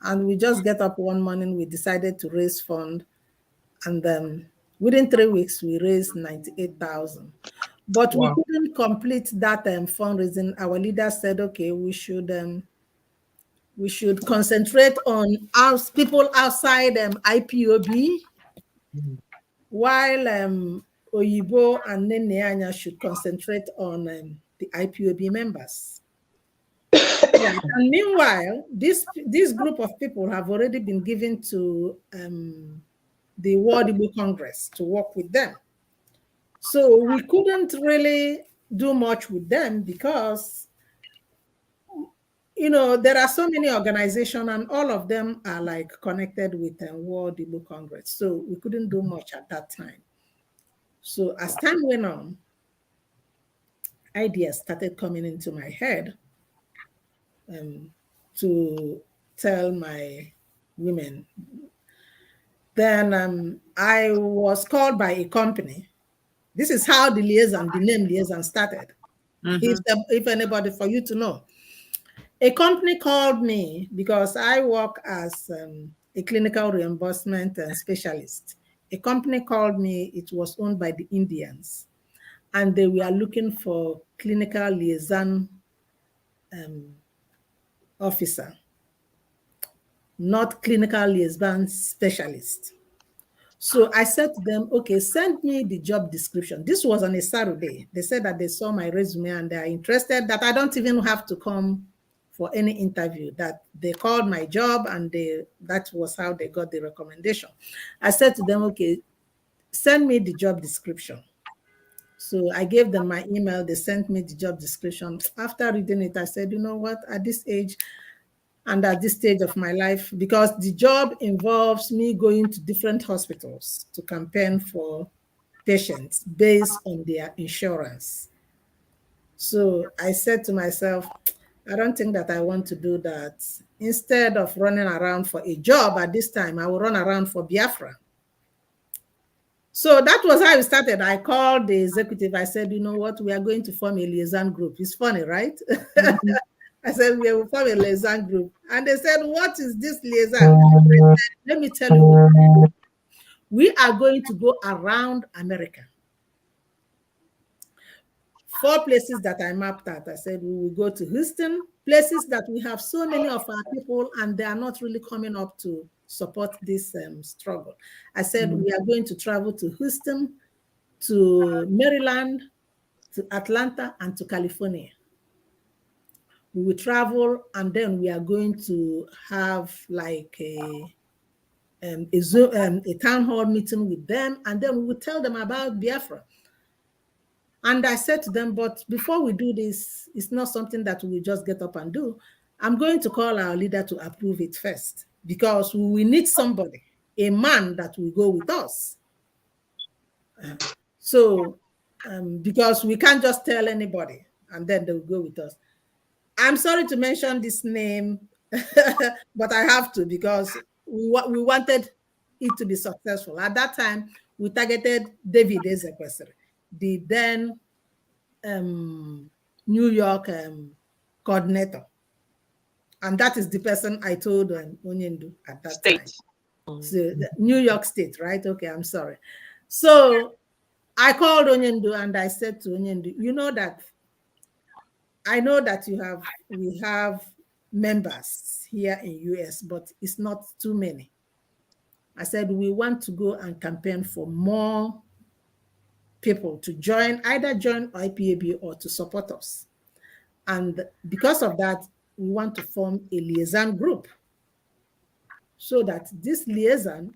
E: And we just get up one morning, we decided to raise fund, and within 3 weeks we raised 98,000. But we couldn't complete that fundraising. Our leader said, okay, we should concentrate on people outside IPOB, while Oyibo and Neneanya should concentrate on the IPOB members. Yeah. And meanwhile, this group of people have already been given to the World Igbo Congress to work with them. So we couldn't really do much with them because, there are so many organizations and all of them are like connected with World Igbo Congress. So we couldn't do much at that time. So as time went on, ideas started coming into my head to tell my women. Then I was called by a company. This is how the name liaison started. If anybody, for you to know. A company called me because I work as a clinical reimbursement specialist. A company called me, it was owned by the Indians, and they were looking for clinical liaison officer, not clinical liaison specialist. So I said to them, okay, send me the job description. This was on a Saturday. They said that they saw my resume and they are interested, that I don't even have to come for any interview, that they called my job and that was how they got the recommendation. I said to them, okay, send me the job description. So I gave them my email. They sent me the job description. After reading it, I said, you know what, at this age and at this stage of my life, because the job involves me going to different hospitals to campaign for patients based on their insurance. So I said to myself, I don't think that I want to do that. Instead of running around for a job at this time, I will run around for Biafra. So that was how it started. I called the executive. I said, you know what, we are going to form a liaison group. It's funny, right? I said, we will form a liaison group. And they said, what is this liaison? Said, let me tell you, we are going to go around America. 4 places that I mapped out. I said we will go to Houston, places that we have so many of our people and they are not really coming up to support this struggle. I said we are going to travel to Houston, to Maryland, to Atlanta, and to California. We will travel and then we are going to have like a town hall meeting with them, and then we will tell them about Biafra. And I said to them, but before we do this, it's not something that we just get up and do. I'm going to call our leader to approve it first because we need somebody, a man that will go with us. So, because we can't just tell anybody and then they'll go with us. I'm sorry to mention this name, but I have to because we wanted it to be successful. At that time, we targeted David Ezekwesili, the then New York coordinator. And that is the person I told Onyendu at that time. So New York State, right? Okay, I'm sorry. So I called Onyendu and I said to Onyendu, you know that I know that we have members here in US, but it's not too many. I said, we want to go and campaign for more people to join, either join IPAB or to support us. And because of that, we want to form a liaison group so that this liaison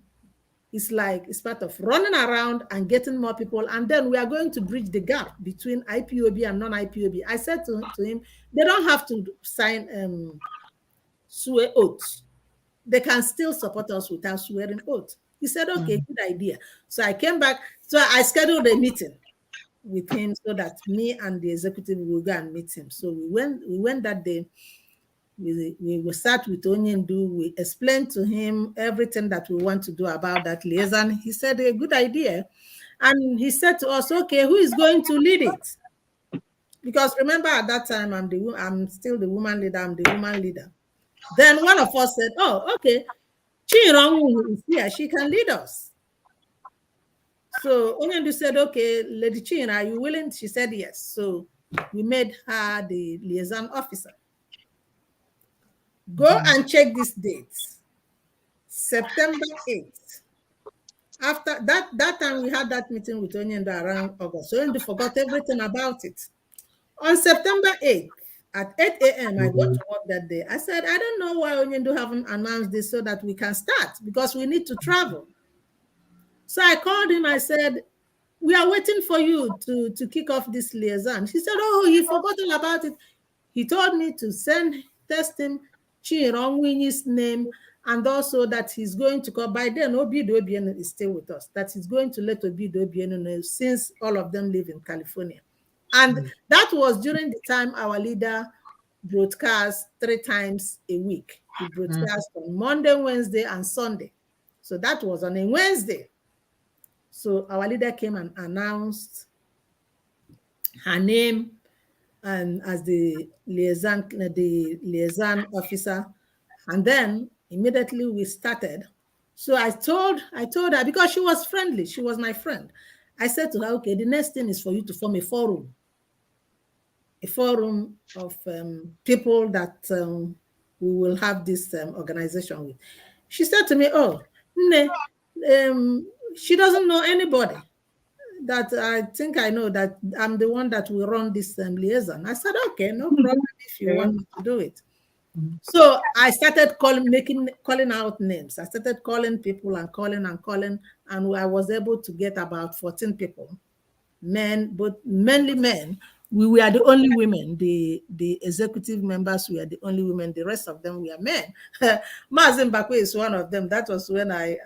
E: is like, it's part of running around and getting more people. And then we are going to bridge the gap between IPOB and non-IPOB. I said to him, they don't have to sign swear oaths. They can still support us without swearing oath. He said, okay, good idea. So I came back. So I scheduled a meeting with him so that me and the executive will go and meet him. So we went that day. We sat with Onyendu. We explained to him everything that we want to do about that liaison. He said, a good idea. And he said to us, okay, who is going to lead it? Because remember at that time, I'm still the woman leader. I'm the woman leader. Then one of us said, oh, okay, Chirong is here. She can lead us. So Onyendu said, okay, Lady Chin, are you willing? She said yes. So we made her the liaison officer. Go and check these dates. September 8th. After that time, we had that meeting with Onyendu around August. So Onyendu forgot everything about it. On September 8th, at 8 a.m., I got to work that day. I said, I don't know why Onyendu haven't announced this so that we can start because we need to travel. So I called him. I said, we are waiting for you to kick off this liaison. He said, oh, he forgot all about it. He told me to test him Chirongwinyi's name, and also that he's going to come. By then, Obido Obieno is still with us, that he's going to let Obido Obieno know since all of them live in California. And that was during the time our leader broadcast 3 times a week. He broadcast on Monday, Wednesday, and Sunday. So that was on a Wednesday. So our leader came and announced her name and as the liaison officer. And then immediately we started. So I told her, because she was friendly, she was my friend. I said to her, okay, the next thing is for you to form a forum of people that we will have this organization with. She said to me, oh, she doesn't know anybody. That I think I know that I'm the one that will run this liaison. I said, okay, no problem if you want me to do it. So I started calling out names. I started calling people and calling, and I was able to get about 14 people, men, but mainly men. We were the only women. The executive members were the only women. The rest of them were men. Mazin Bakwe is one of them. That was when I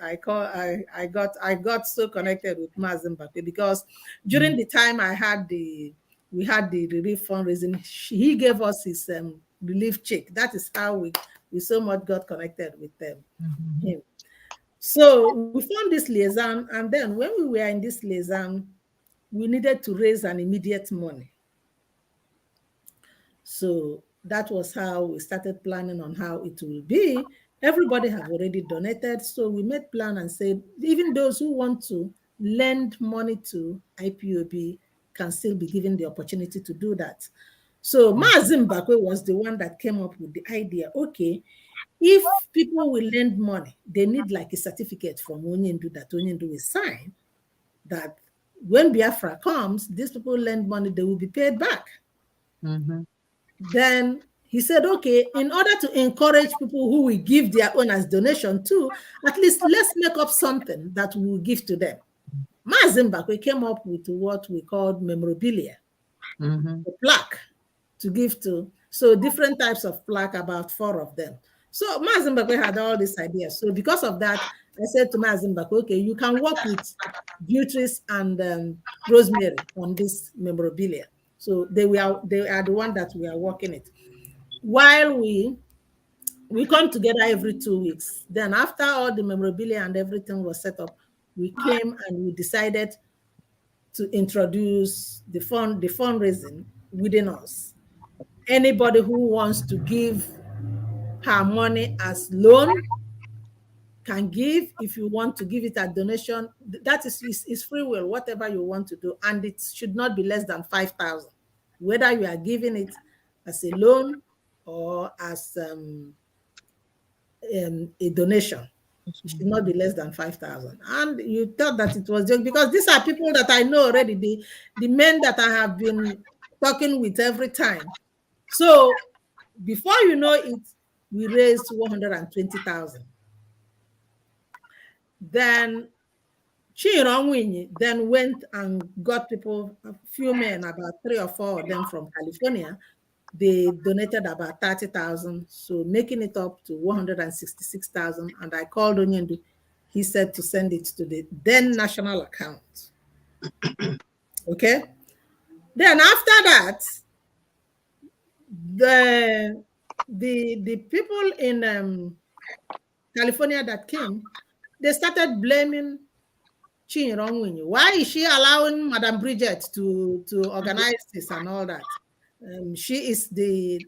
E: got so connected with Mazin Bakwe, because during the time we had the relief fundraising, he gave us his relief check. That is how we so much got connected with him. So we formed this liaison, and then when we were in this liaison, we needed to raise an immediate money. So that was how we started planning on how it will be. Everybody have already donated. So we made plan and said, even those who want to lend money to IPOB, can still be given the opportunity to do that. So Maazim Bakwe was the one that came up with the idea, okay, if people will lend money, they need like a certificate from Onyendu that Onyendu will sign that when Biafra comes, these people lend money, they will be paid back.
A: Mm-hmm.
E: Then he said, okay, in order to encourage people who will give their own as donation too, at least let's make up something that we will give to them. Maazim Bakwe came up with what we called memorabilia,
A: Mm-hmm.
E: a plaque to give to. So different types of plaque, about 4 of them. So Maazim Bakwe had all these ideas. So because of that, I said to Maazim Bakwe, okay, you can work with Beatrice and Rosemary on this memorabilia. So they are the one that we are working it. While we come together every 2 weeks. Then after all the memorabilia and everything was set up, we came and we decided to introduce the fundraising within us. Anybody who wants to give her money as loan can give. If you want to give it as donation, that is free will, whatever you want to do, and it should not be less than 5,000. Whether you are giving it as a loan or as a donation, it should not be less than 5,000. And you thought that it was just because these are people that I know already, the men that I have been talking with every time. So before you know it, we raised 120,000. Then Chironwinyi then went and got people, a few men, about 3 or 4 of them from California. They donated about 30,000, so making it up to 166,000. And I called Onyendu. He said to send it to the then national account. Okay. Then after that, the people in California that came, they started blaming Chironwinyi. Why is she allowing Madam Bridget to organize this and all that? She is the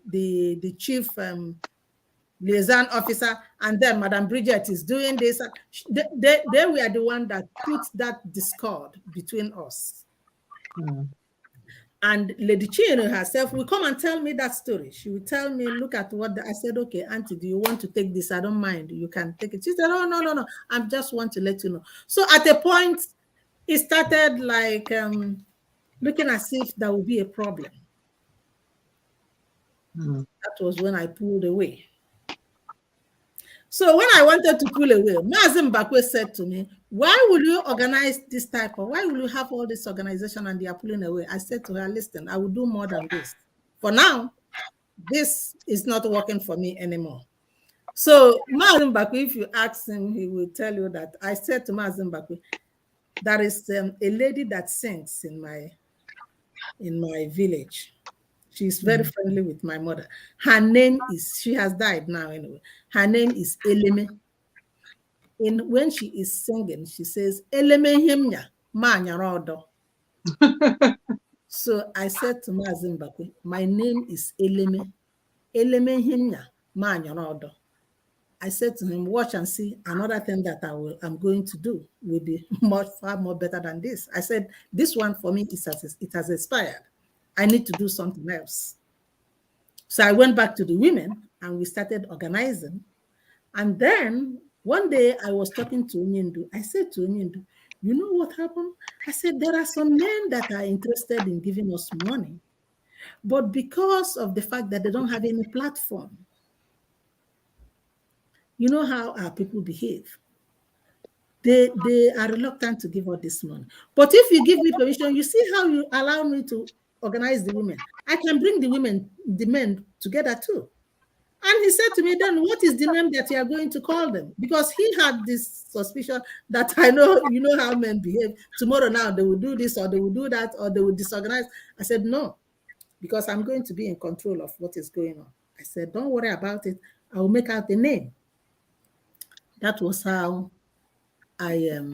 E: chief liaison officer, and then Madam Bridget is doing this. They were the one that put that discord between us.
A: Mm.
E: And Lady Chino herself will come and tell me that story. She will tell me, look at what I said, okay, Auntie, do you want to take this? I don't mind. You can take it. She said, oh, no. I just want to let you know. So at a point, it started like looking as if there would be a problem.
A: Mm.
E: That was when I pulled away. So when I wanted to pull away, Maazim Bakwe said to me, why will you organize this type of, why will you have all this organization and they are pulling away? I said to her, listen, I will do more than this. For now, this is not working for me anymore. So Maazim Bakwe, if you ask him, he will tell you that I said to Maazim Bakwe, there is a lady that sings in my village. She's very friendly with my mother. Her name is, she has died now anyway. Her name is Eleme. When she is singing, she says, Eleme himnya, ma nyarodo. So I said to Maazim Bakwe, my name is Eleme. Eleme himnya, ma nyarodo. I said to him, watch and see, another thing that I'm going to do will be far more better than this. I said, this one for me, it has expired. I need to do something else. So I went back to the women and we started organizing. And then one day I was talking to Onyendu. I said to Onyendu, you know what happened? I said, there are some men that are interested in giving us money, but because of the fact that they don't have any platform, you know how our people behave. They are reluctant to give all this money. But if you give me permission, you see how you allow me to organize the women. I can bring the men together too. And he said to me, then what is the name that you are going to call them? Because he had this suspicion that I know, you know how men behave. Tomorrow now they will do this or they will do that or they will disorganize. I said, no, because I'm going to be in control of what is going on. I said, don't worry about it. I will make out the name. That was how I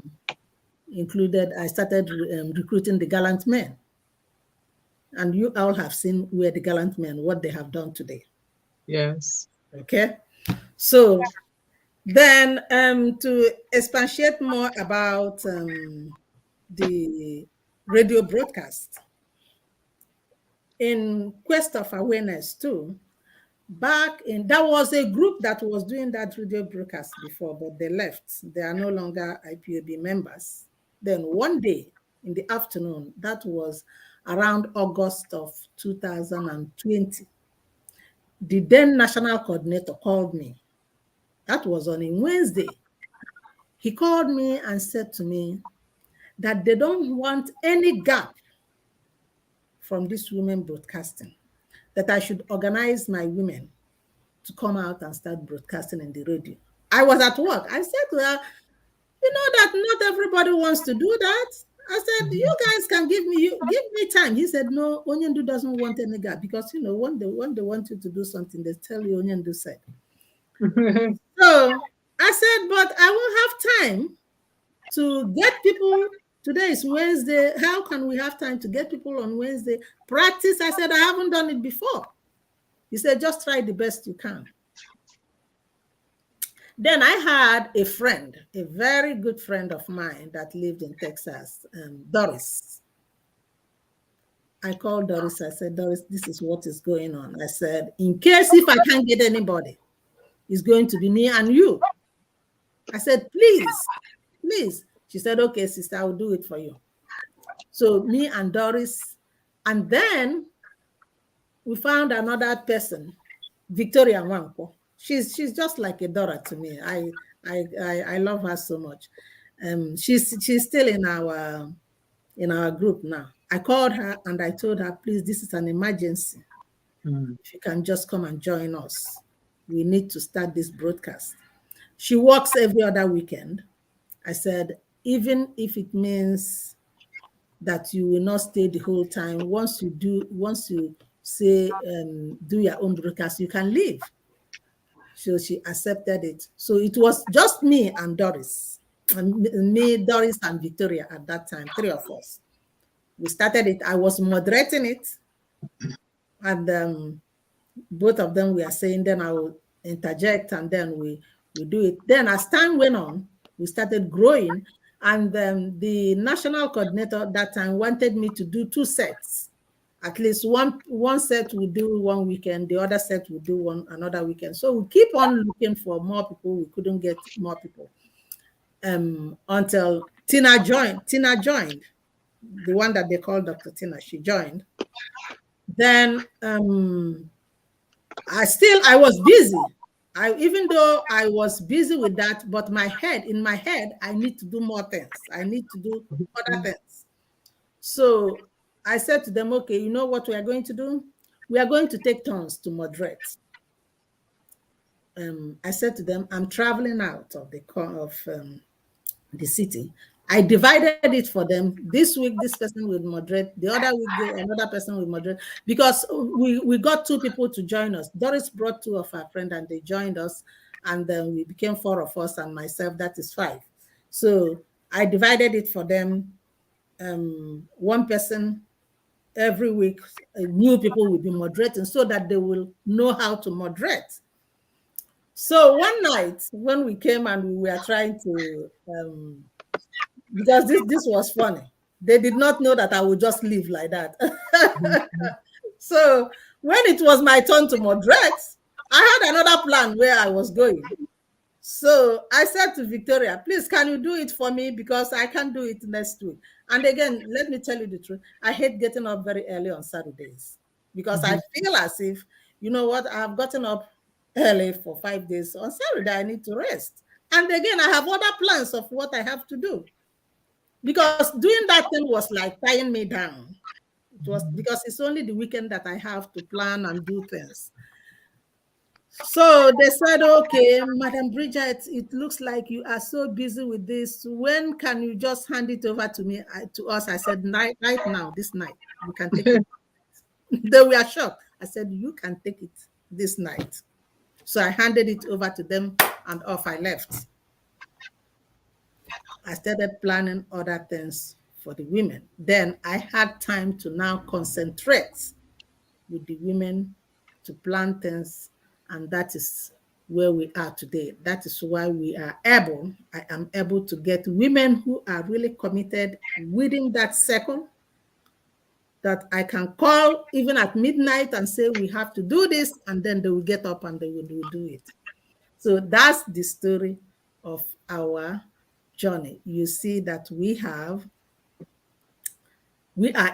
E: started recruiting the gallant men. And you all have seen where the gallant men, what they have done today.
A: Yes.
E: Okay. So then to expatiate more about the radio broadcast, in quest of awareness too, back in, that was a group that was doing that radio broadcast before, but they left. They are no longer IPOB members. Then one day in the afternoon, that was around August of 2020, the then national coordinator called me. That was on a Wednesday. He called me and said to me that they don't want any gap from this women broadcasting, that I should organize my women to come out and start broadcasting in the radio. I was at work. I said to her, you know that not everybody wants to do that. I said, you guys can give me time. He said, no, Onyendu doesn't want any gap, because when they want you to do something, they tell you Onyendu said. So I said, but I will have time to get people. Today is Wednesday. How can we have time to get people on Wednesday? Practice. I said, I haven't done it before. He said, just try the best you can. Then I had a friend, a very good friend of mine that lived in Texas, Doris. I called Doris. I said, Doris, this is what is going on. I said, in case if I can't get anybody, it's going to be me and you. I said, please, please. She said, okay, sister, I will do it for you. So me and Doris, and then we found another person, Victoria Wanko. She's just like a daughter to me. I love her so much. She's still in our group now. I called her and I told her, please, this is an emergency. If you can just come and join us, we need to start this broadcast. She works every other weekend. I said, even if it means that you will not stay the whole time, once you say do your own broadcast, you can leave. So she accepted it. So it was just me and Doris, Doris and Victoria at that time, three of us. We started it. I was moderating it, and both of them were saying, then I will interject, and then we do it. Then as time went on, we started growing, and the national coordinator at that time wanted me to do 2 sets. At least one set we do one weekend, the other set we do another weekend. So we keep on looking for more people. We couldn't get more people until Tina joined. Tina joined, the one that they call Dr. Tina. She joined. Then I was busy. Even though I was busy with that, but in my head, I need to do more things. I need to do other things. So I said to them, okay, you know what we are going to do? We are going to take turns to moderate. I said to them, I'm traveling out of the city. I divided it for them. This week, this person will moderate. The other week, another person will moderate, because we got 2 people to join us. Doris brought 2 of her friends and they joined us, and then we became 4 of us, and myself, that is 5. So I divided it for them. One person every week, new people will be moderating so that they will know how to moderate. So one night when we came and we were trying to, because this was funny. They did not know that I would just leave like that. So when it was my turn to moderate, I had another plan where I was going. So I said to Victoria, please, can you do it for me? Because I can't do it next week. And again, let me tell you the truth. I hate getting up very early on Saturdays, because I feel as if, you know what, I have gotten up early for 5 days. On Saturday, I need to rest. And again, I have other plans of what I have to do, because doing that thing was like tying me down. It was because it's only the weekend that I have to plan and do things. So they said, okay, Madam Bridget, it looks like you are so busy with this. When can you just hand it over to me, to us? I said, right now, this night, you can take it. They were shocked. I said, you can take it this night. So I handed it over to them and off I left. I started planning other things for the women. Then I had time to now concentrate with the women to plan things, and that is where we are today. That is why I am able to get women who are really committed within that circle that I can call even at midnight and say, we have to do this, and then they will get up and they will do it. So that's the story of our journey. You see that we are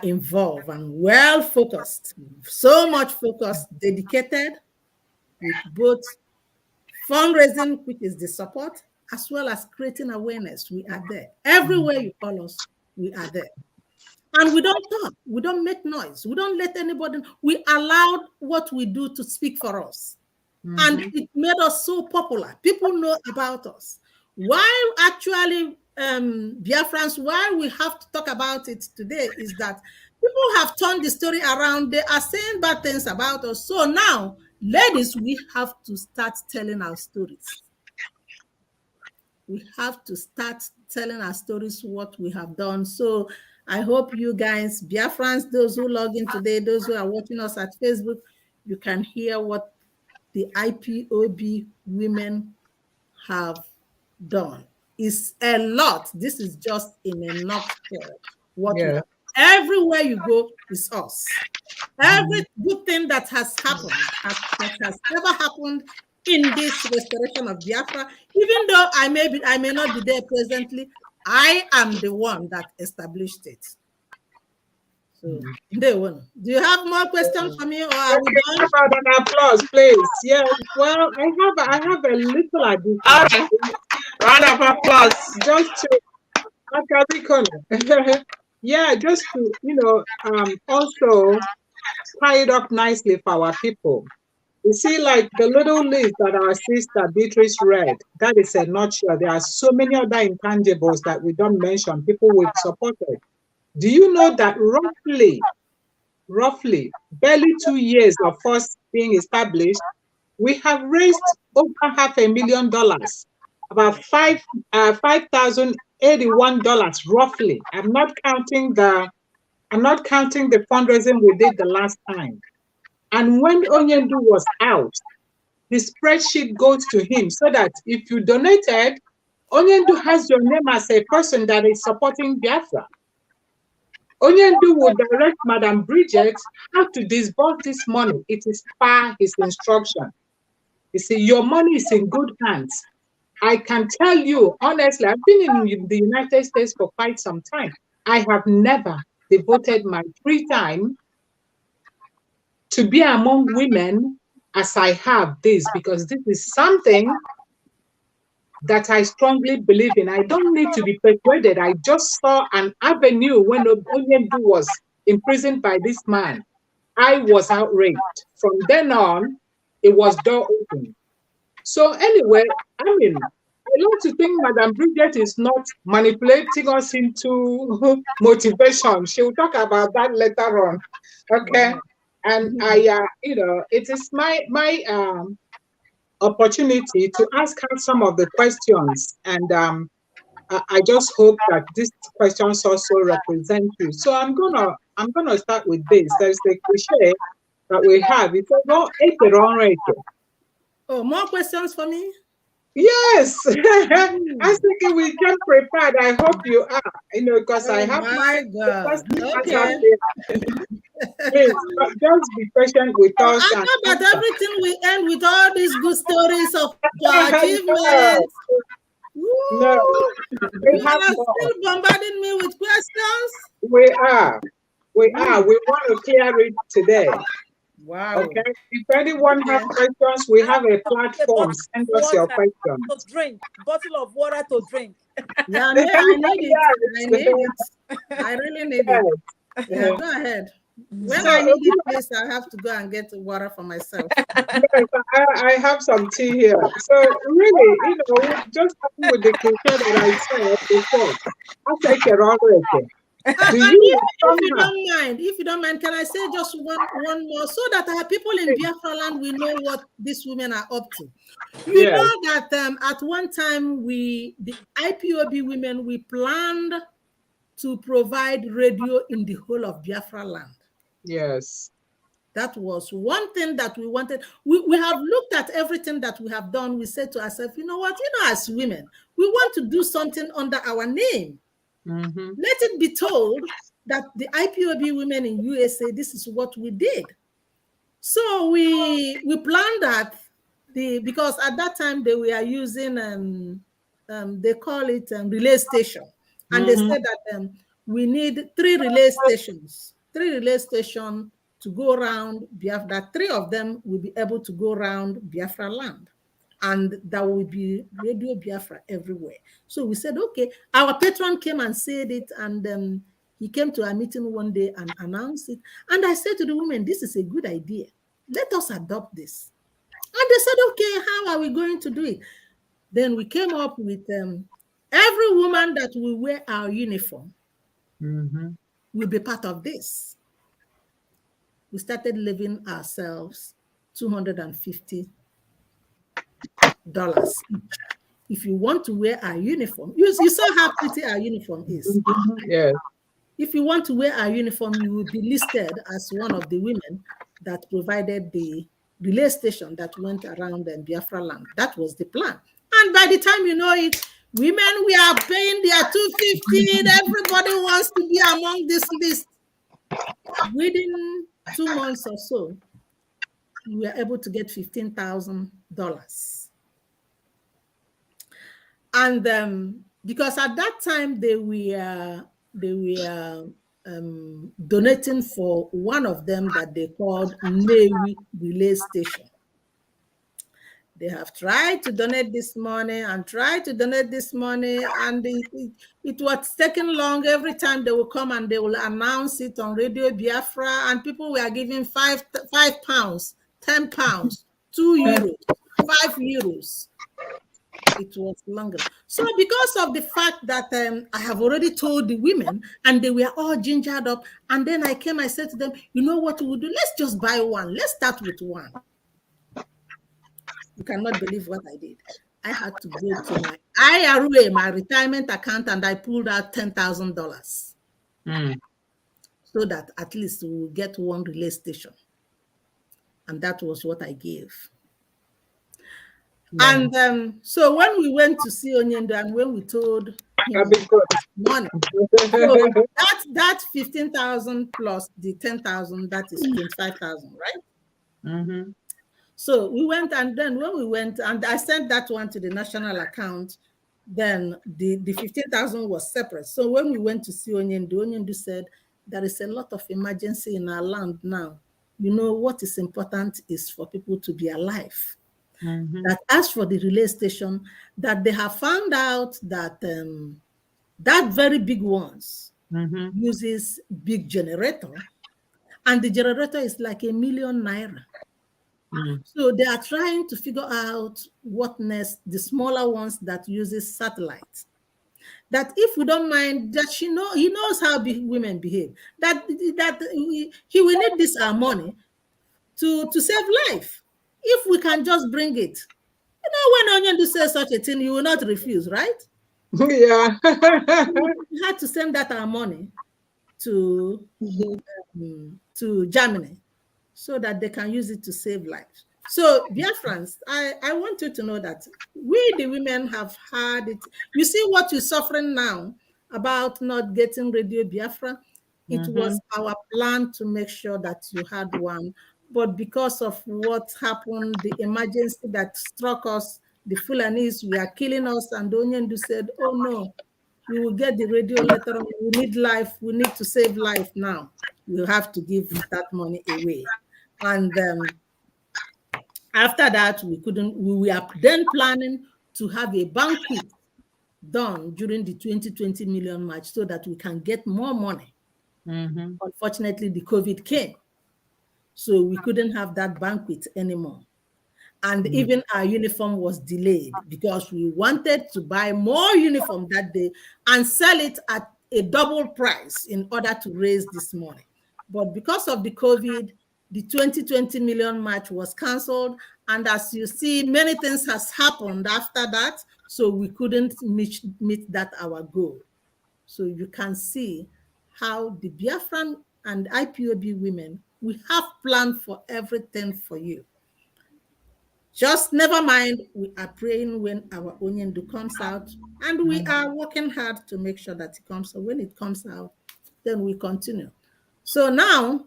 E: involved and well focused, so much focused, dedicated, with both fundraising, which is the support, as well as creating awareness. We are there. Everywhere you call us, we are there. And we don't talk, we don't make noise, we don't let anybody, we allowed what we do to speak for us. And it made us so popular. People know about us. Why actually, Biafrans, why we have to talk about it today is that people have turned the story around. They are saying bad things about us. So now, ladies, we have to start telling our stories. We have to start telling our stories, what we have done. So I hope you guys, Biafrans, those who log in today, those who are watching us at Facebook, you can hear what the IPOB women have done. It's a lot. This is just in a nutshell what we have. Everywhere you go is us. Every good thing that has happened, that has ever happened in this restoration of Biafra, even though I may not be there presently, I am the one that established it. So, do you have more questions for me, or are we done?
A: How about an applause, please? Yes. Well, I have a little addition.
B: All right. Round of applause.
A: Just to yeah, just to also tie it up nicely for our people. You see, like the little list that our sister Beatrice read, that is a nutshell. There are so many other intangibles that we don't mention, people we've supported. Do you know that roughly, barely 2 years of us being established, we have raised over $500,000, about $5,081 roughly. I'm not counting the fundraising we did the last time. And when Onyendu was out, the spreadsheet goes to him so that if you donated, Onyendu has your name as a person that is supporting Biafra. Onyendu will direct Madam Bridget how to disburse this money. It is per his instruction. You see, your money is in good hands. I can tell you, honestly, I've been in the United States for quite some time. I have never devoted my free time to be among women as I have this, because this is something that I strongly believe in. I don't need to be persuaded. I just saw an avenue when Onyendu was imprisoned by this man. I was outraged. From then on, it was door open. So anyway, I mean, I like to think Madam Bridget is not manipulating us into motivation. She'll talk about that later on. Okay. And it is my opportunity to ask her some of the questions. And I just hope that these questions also represent you. So I'm gonna start with this. There's a cliche that we have. It says, "Oh,
E: oh, more questions for me?
A: Yes." I was thinking we came prepared. I hope you are, because I have
E: my God. Okay.
A: Please, just be patient with us.
E: I know that everything we end with all these good stories of your achievements.
A: No,
E: you are still bombarding me with questions.
A: We are. We want to clear it today.
E: Wow.
A: Okay. If anyone has questions, we have a platform. Send us your questions.
D: To drink, bottle of water to drink.
E: Yeah, I need it. I really need it. Yeah, go ahead. When I need it, please, I have to go and get water for myself.
A: Yes, I have some tea here. So really, just with the cliche that I said before, I'll take it all with
E: if you don't mind, can I say just one more so that our people in Biafra land will know what these women are up to? You know that at one time the IPOB women, we planned to provide radio in the whole of Biafra land.
A: Yes.
E: That was one thing that we wanted. We have looked at everything that we have done. We said to ourselves, you know what, as women, we want to do something under our name.
A: Mm-hmm.
E: Let it be told that the IPOB women in USA, this is what we did. So we planned that because at that time they were using they call it relay station, and they said that we need three relay stations to go around Biafra. That three of them will be able to go around Biafra land, and there will be Radio Biafra everywhere. So we said, okay. Our patron came and said it, and he came to our meeting one day and announced it. And I said to the women, this is a good idea. Let us adopt this. And they said, okay, how are we going to do it? Then we came up with every woman that will wear our uniform will be part of this. We started leaving ourselves $250 each. If you want to wear our uniform, you saw how pretty our uniform is.
A: Yes.
E: If you want to wear our uniform, you will be listed as one of the women that provided the relay station that went around Biafra land. That was the plan. And by the time you know it, women, we are paying their $250. Everybody wants to be among this list. Within 2 months or so, we were able to get $15,000. And because at that time they were donating for one of them that they called Navy Relay Station. They have tried to donate this money and tried to donate this money, and it was taking long. Every time they will come and they will announce it on Radio Biafra, and people were giving £5, £10, €2, €5. It was longer. So because of the fact that I have already told the women and they were all gingered up, and then I said to them, you know what we will do? Let's just buy one. Let's start with one. You cannot believe what I did. I had to go to my IRA, my retirement account, and I pulled out $10,000 so that at least we will get one relay station. And that was what I gave. Yeah. And so when we went to see Onyendo and when we told him money, so that 15,000 plus the 10,000, that is 25,000, right? So we went, and then when we went, and I sent that one to the national account, then the 15,000 was separate. So when we went to see Onyendo said, there is a lot of emergency in our land now. You know, what is important is for people to be alive. That as for the relay station, that they have found out that that very big ones uses big generator, and the generator is like ₦1 million. So they are trying to figure out what next, the smaller ones that uses satellites. That if we don't mind, that he knows how women behave, that he will need this our money to save life. If we can just bring it. You know, when Onyendo says such a thing, you will not refuse, right?
A: Yeah.
E: We had to send that our money to Germany so that they can use it to save lives. So, dear friends, I want you to know that we, the women, have had it. You see what you're suffering now about not getting Radio Biafra? It was our plan to make sure that you had one. But because of what happened, the emergency that struck us, the Fulanis were killing us, and Onyendo said, oh no, we will get the radio later on. We need life. We need to save life now. We'll have to give that money away. And after that, we were then planning to have a banquet done during the 2020 million march so that we can get more money. Unfortunately, the COVID came. So we couldn't have that banquet anymore. And even our uniform was delayed because we wanted to buy more uniform that day and sell it at a double price in order to raise this money. But because of the COVID, the 2020 million march was canceled. And as you see, many things has happened after that. So we couldn't meet that our goal. So you can see how the Biafran and IPOB women, we have planned for everything for you. Just never mind, we are praying when our Onyendo comes out, and we are working hard to make sure that it comes. So when it comes out, then we continue. So now,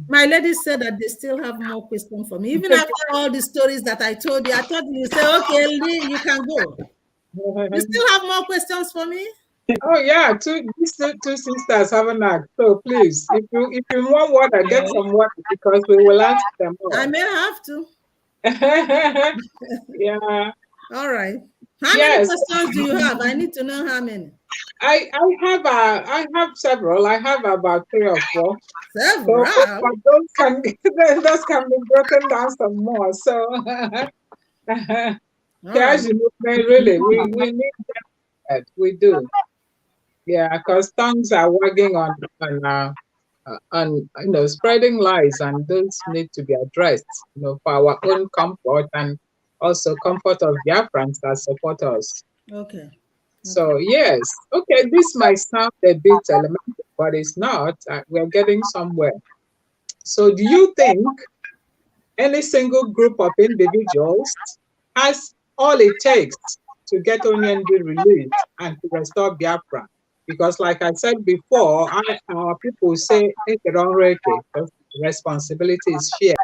E: my ladies said that they still have more questions for me. Even after all the stories that I told you, I thought you say, okay, Lee, you can go. You still have more questions for me?
A: Oh yeah, these two sisters haven't asked. So please, if you want water, get some water because we will ask them
E: I
A: all.
E: may have to.
A: Yeah.
E: All right. How many
A: Yes.
E: questions do you have? I need to know how many.
A: I have several. I have about 3 or 4. So
E: Several.
A: but those can be broken down some more. So
E: All right.
A: as you know, really, we need that. We do. Yeah, because tongues are working on spreading lies, and those need to be addressed, for our own comfort and also comfort of Biafrans that support us.
E: Okay.
A: So yes, okay, this might sound a bit elementary, but it's not. We're getting somewhere. So do you think any single group of individuals has all it takes to get Onyendi released and to restore Biafra? Because like I said before, our people say the responsibility is shared.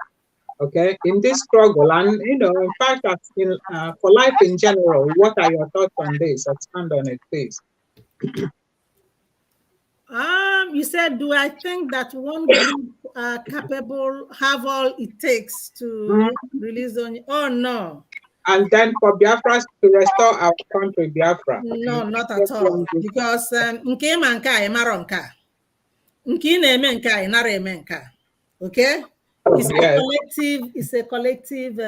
A: Okay, in this struggle, and in fact, for life in general, what are your thoughts on this? Expand on it, please.
E: You said, do I think that one group are capable, have all it takes to release on? Oh no.
A: And then for Biafra to restore our country, Biafra.
E: No, not at all. Because nke ma nke a ịmarọ nke a. Nke ị na-eme nke a ịnara eme nke a. Okay? It's a collective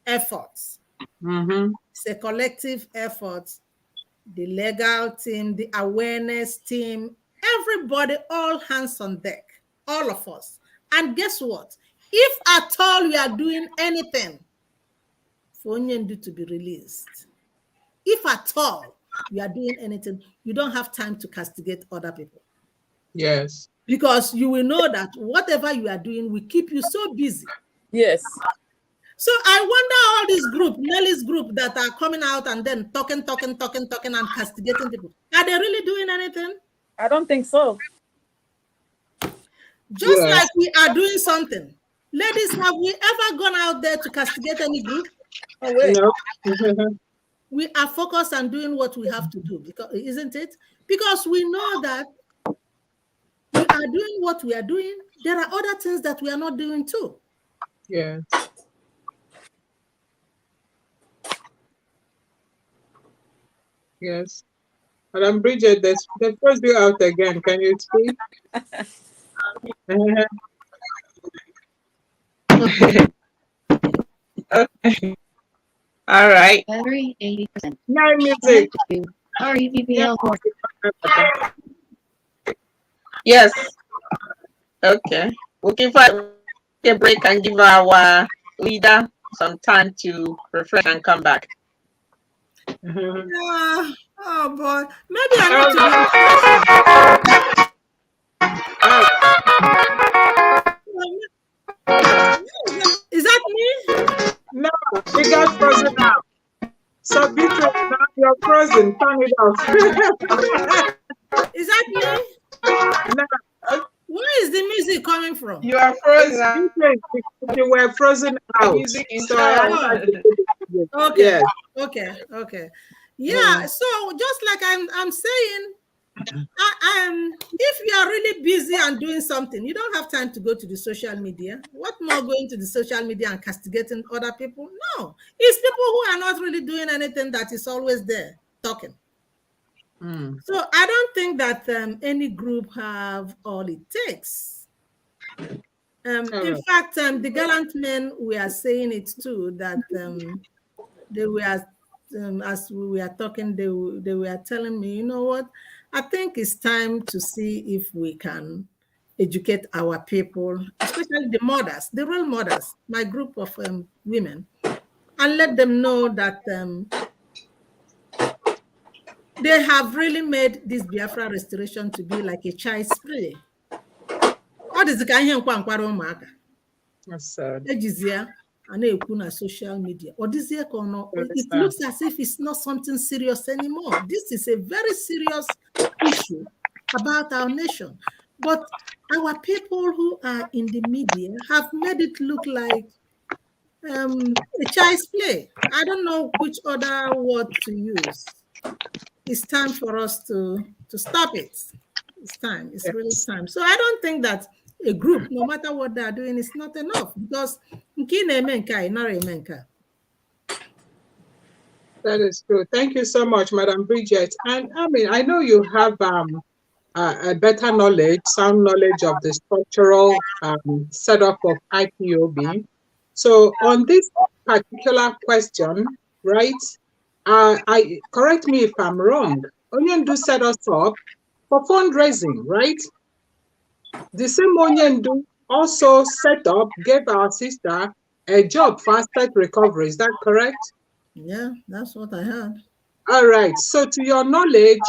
E: effort. It's a collective effort. The legal team, the awareness team, everybody, all hands on deck, all of us. And guess what? If at all we are doing anything for Onyendu to be released, if at all you are doing anything, you don't have time to castigate other people.
A: Yes.
E: Because you will know that whatever you are doing will keep you so busy.
D: Yes.
E: So I wonder all this group, Nelly's group that are coming out and then talking and castigating people. Are they really doing anything?
D: I don't think so.
E: Just like we are doing something. Ladies, have we ever gone out there to castigate any group?
D: Oh, wait.
A: No.
E: We are focused on doing what we have to do, because isn't it? Because we know that we are doing what we are doing. There are other things that we are not doing too.
A: Yes. Yes. Madam Bridget, they forced you out again. Can you speak?
B: Okay. All right.
F: Battery 80%.
A: No music.
F: REVPL 4.
B: Yes. Okay. We can take a break and give our leader some time to refresh and come back.
E: Oh boy. Maybe I need to Is that me?
A: No, we got frozen out. So Beatrice, now you're frozen. Turn it off.
E: Is that me?
A: No.
E: Where is the music coming from?
B: You are frozen.
A: You were frozen out.
E: Okay.
A: Yes.
E: Okay. Yeah. So just like I'm saying, if you are really busy and doing something, you don't have time to go to the social media. What more going to the social media and castigating other people? No, it's people who are not really doing anything that is always there talking. So I don't think that any group have all it takes. In fact, the gallant men, we are saying it too, that they were, as we were talking, they were telling me, you know what, I think it's time to see if we can educate our people, especially the mothers, the real mothers, my group of women, and let them know that they have really made this Biafra restoration to be like a child play. What is the kind of
A: That's sad.
E: on social media? Or this year, it looks as if it's not something serious anymore. This is a very serious issue about our nation. But our people who are in the media have made it look like a child's play. I don't know which other word to use. It's time for us to stop it. It's time. It's really
A: Yes,
E: time. So I don't think that a group, no matter what they are doing, is not enough because nke na-eme nke a, ị nara eme nke a.
A: that is true. Thank you so much, Madam Bridget. And I mean, I know you have a better knowledge, sound knowledge of the structural setup of IPOB. So on this particular question, right? I correct me if I'm wrong. Onyendu set us up for fundraising, right? The same Onyendu also set up, gave our sister a job for asset recovery. Is that correct?
E: Yeah, that's what I heard.
A: All right. So, to your knowledge,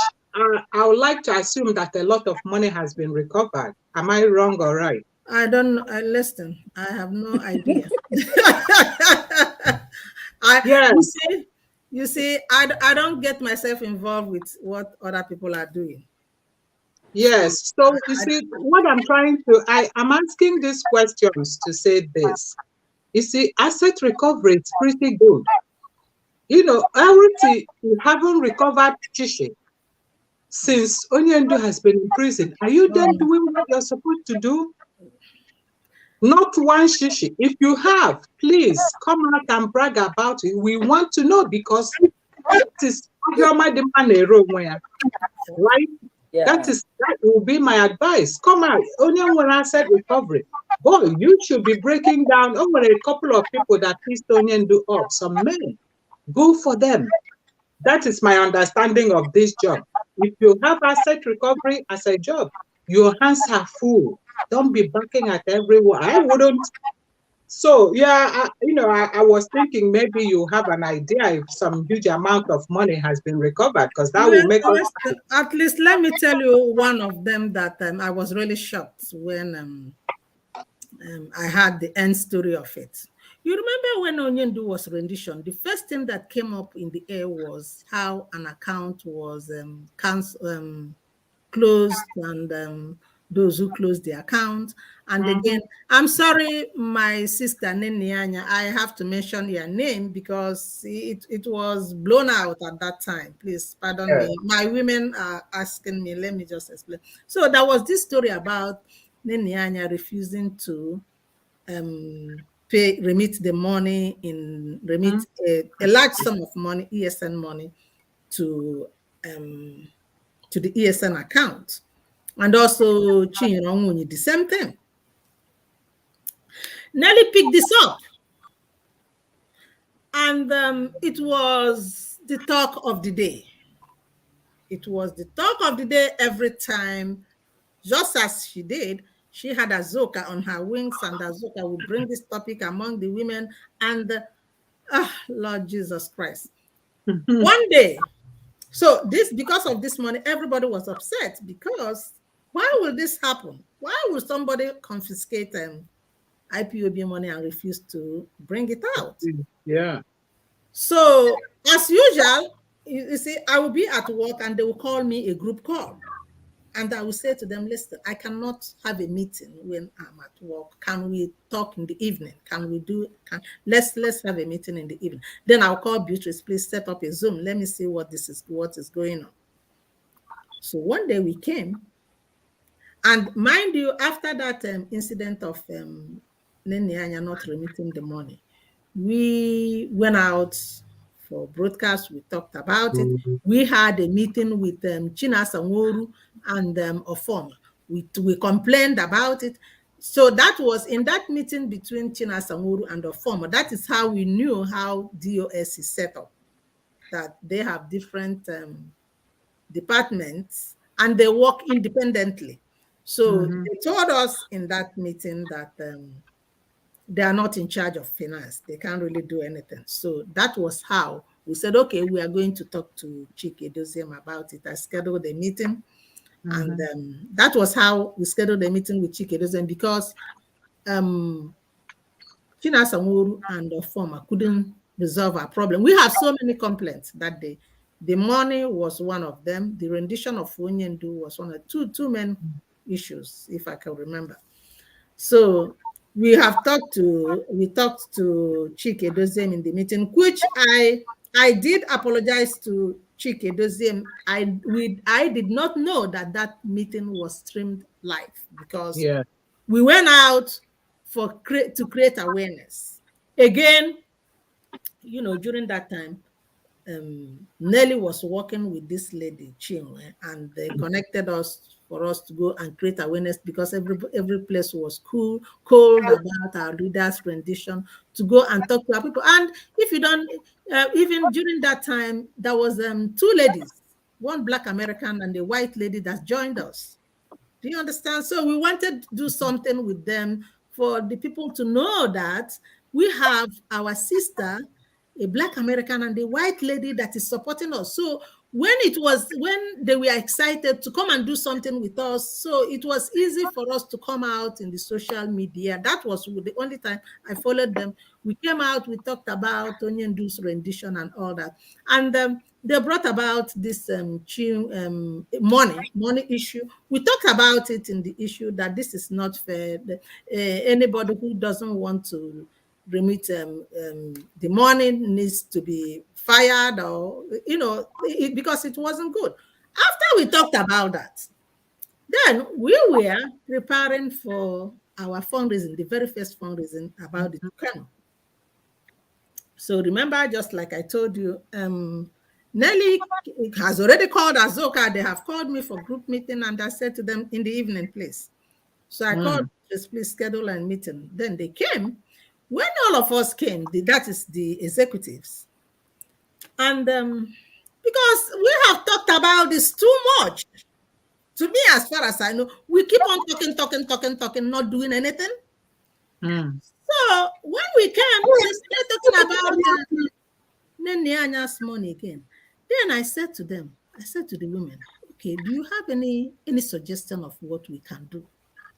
A: I would like to assume that a lot of money has been recovered. Am I wrong or right?
E: I don't know. Listen, I have no idea. I
A: Yes,
E: you see, I don't get myself involved with what other people are doing. So
A: yes. So, you see, what I'm trying to, I'm asking these questions to say this. You see, asset recovery is pretty good. You know, everything, you haven't recovered Chishi since Onyendu has been in prison. Are you then
E: um,
A: doing what you're supposed to do? Not one shishi. If you have, please come out and brag about it. We want to know because that is right?
D: Yeah.
A: That will be my advice. Come out. Only when I said recovery. Boy, you should be breaking down over a couple of people that pissed Onion do up. Some men. Go for them. That is my understanding of this job. If you have asset recovery as a job, your hands are full. Don't be barking at everyone. I wouldn't. So yeah, I was thinking maybe you have an idea if some huge amount of money has been recovered, because that will
E: well,
A: make us
E: at least let me tell you one of them that I was really shocked when I had the end story of it. You remember when Onyendu was rendition, the first thing that came up in the air was how an account was closed and those who closed the account. And again, I'm sorry, my sister Nenianya, I have to mention your name because it was blown out at that time. Please pardon
A: yes.
E: me. My women are asking me, let me just explain. So there was this story about Nenianya refusing to remit the money remit a large sum of money, ESN money, to um, to the ESN account. And also Chinyere the same thing. Nelly picked this up, and it was the talk of the day. It was the talk of the day every time. Just as she did, she had Azoka on her wings, and Azoka would bring this topic among the women. And Lord Jesus Christ. One day, so this because of this money, everybody was upset because why will this happen? Why will somebody confiscate IPOB money and refuse to bring it out?
A: Yeah.
E: So as usual, you see, I will be at work and they will call me a group call. And I will say to them, listen, I cannot have a meeting when I'm at work. Can we talk in the evening? Let's have a meeting in the evening. Then I'll call Beatrice, please set up a Zoom. Let me see what is going on. So one day we came, and mind you, after that incident of Nene not remitting the money, we went out for broadcast. We talked about it. We had a meeting with Chinasa Nworu and Ofoma. We complained about it. So that was in that meeting between Chinasa Nworu and Ofoma. That is how we knew how DOS is set up, that they have different departments and they work independently. So they told us in that meeting that they are not in charge of finance. They can't really do anything. So that was how we said, okay, we are going to talk to Chike Doziem about it. I scheduled a meeting. And that was how we scheduled a meeting with Chike Doziem, because Chinasa Nworu and Ofoma couldn't resolve our problem. We have so many complaints that day. The money was one of them. The rendition of Onyendu was one of two main issues, if I can remember. So we talked to Chike Doziem in the meeting, which I did apologize to Chike Doziem. I did not know that meeting was streamed live, because
A: Yeah.
E: we went out to create awareness. Again, during that time, Nelly was working with this lady, Chinwe, and they connected us for us to go and create awareness, because every place was cold about our leaders' rendition, to go and talk to our people. And if you don't, even during that time, there was two ladies, one Black American and a white lady that joined us. Do you understand? So we wanted to do something with them, for the people to know that we have our sister, a Black American, and a white lady that is supporting us. So when they were excited to come and do something with us, so it was easy for us to come out in the social media. That was the only time I followed them. We came out, we talked about Onyendu's rendition and all that. And they brought about this money issue. We talked about it in the issue that this is not fair. Anybody who doesn't want to remit the money needs to be fired, or because it wasn't good. After we talked about that, then we were preparing for our fundraising, the very first fundraising about the Tucano. So remember, just like I told you, Nelly has already called Azoka. They have called me for group meeting, and I said to them in the evening, please. So I called, please schedule a meeting. Then they came. When all of us came, that is the executives. And because we have talked about this too much, to me, as far as I know, we keep on talking, not doing anything. So when we came, they started talking about Nenyanya's money again. Then I said to them, I said to the women, okay, do you have any suggestion of what we can do?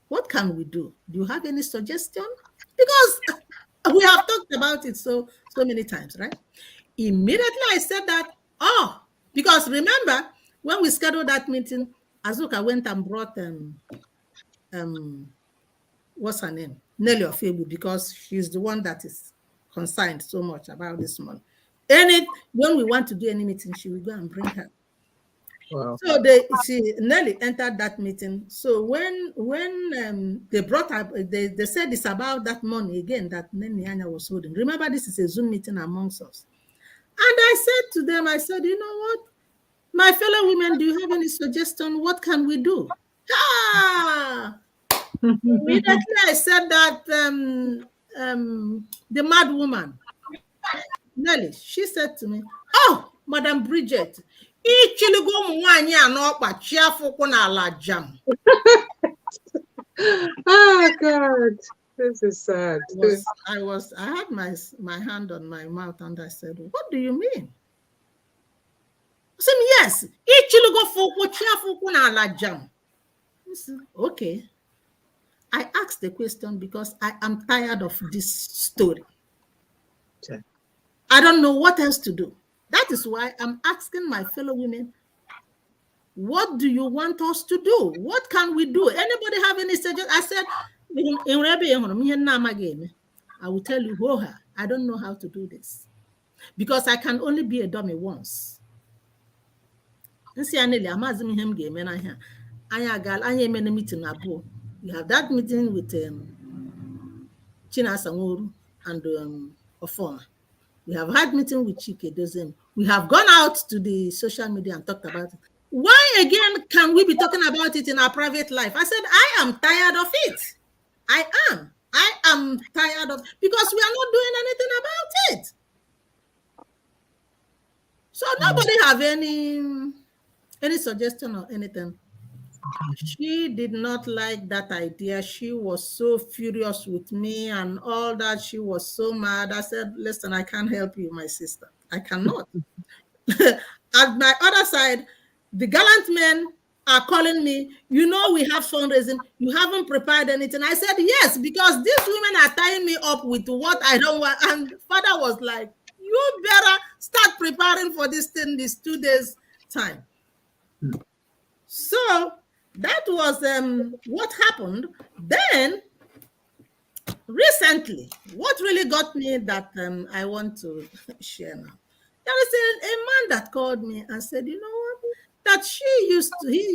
E: What can we do? Do you have any suggestion? Because we have talked about it so many times, right? Immediately I said that, because remember, when we scheduled that meeting, Azuka went and brought what's her name? Nelly Ofebu, because she's the one that is concerned so much about this money. When we want to do any meeting, she will go and bring her. Wow. So Nelly entered that meeting. So when they brought up, they said it's about that money again that Nenianya was holding. Remember, this is a Zoom meeting amongst us. And I said to them, I said, you know what? My fellow women, do you have any suggestion? What can we do? Immediately I said that the mad woman, Nelly, she said to me, oh, Madam Bridget,
A: oh God, this is sad.
E: I had my hand on my mouth, and I said, what do you mean? I said, yes, I said, okay. I asked the question because I am tired of this story. Okay. I don't know what else to do. That is why I'm asking my fellow women, what do you want us to do? What can we do? Anybody have any suggestions? I said, I will tell you, I don't know how to do this because I can only be a dummy once. We have that meeting with Chinasa Nworu and Ofoma. We have had meeting with Chike Doziem. We have gone out to the social media and talked about it. Why again can we be talking about it in our private life? I said, I am tired of it. I am tired of, because we are not doing anything about it. So nobody have any suggestion or anything. She did not like that idea. She was so furious with me and all that. She was so mad. I said, listen, I can't help you, my sister. I cannot. At my other side, the gallant men are calling me, we have fundraising. You haven't prepared anything. I said, yes, because these women are tying me up with what I don't want. And father was like, You better start preparing for this thing this 2 days time. So that was what happened. Then recently, what really got me that I want to share now. There is a man that called me and said, you know what? That he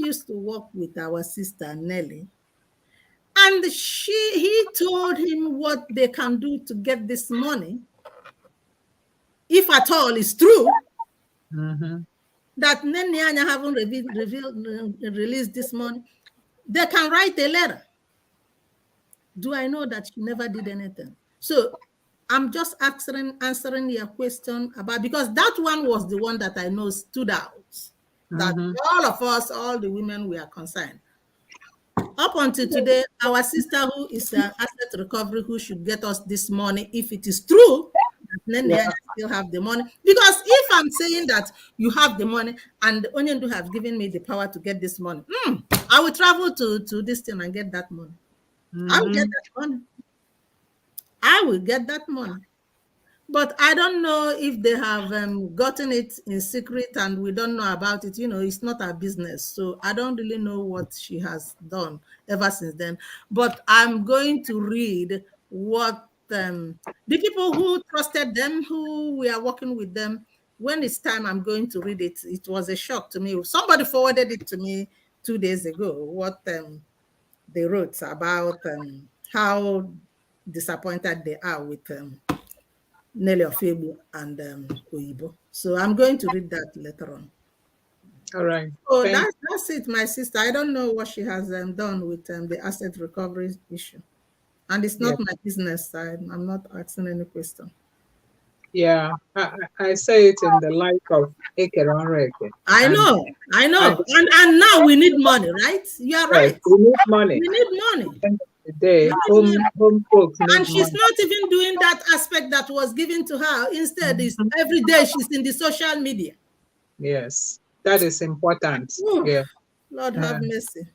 E: used to work with our sister Nelly. And he told him what they can do to get this money, if at all it's true, that Nene haven't released this money. They can write a letter. Do I know that she never did anything? So I'm just answering your question about, because that one was the one that I know stood out. That all of us, all the women, we are concerned. Up until today, our sister who is an asset recovery, who should get us this money, if it is true, then they still have the money. Because if I'm saying that you have the money and Onyendu have given me the power to get this money, I will travel to this thing and get that money. I will get that money. I will get that money. But I don't know if they have gotten it in secret and we don't know about it. You know, it's not our business. So I don't really know what she has done ever since then. But I'm going to read what the people who trusted them, who we are working with them, when it's time, I'm going to read it. It was a shock to me. Somebody forwarded it to me 2 days ago, what they wrote about how disappointed they are with Nelly Ofebu and Oyibo. So I'm going to read that later on.
A: All right.
E: So that's it, my sister. I don't know what she has done with the asset recovery issue. And it's not my business side. I'm not asking any question.
A: Yeah, I say it in the light of Ekeronreke.
E: I know. And now we need money, right? You are right.
A: We need money.
E: We need money.
A: The day, home folks need
E: and she's
A: money.
E: not even doing that aspect that was given to her. Instead, is every day she's in the social media.
A: Yes, that is important.
E: Ooh,
A: yeah.
E: Lord have mercy.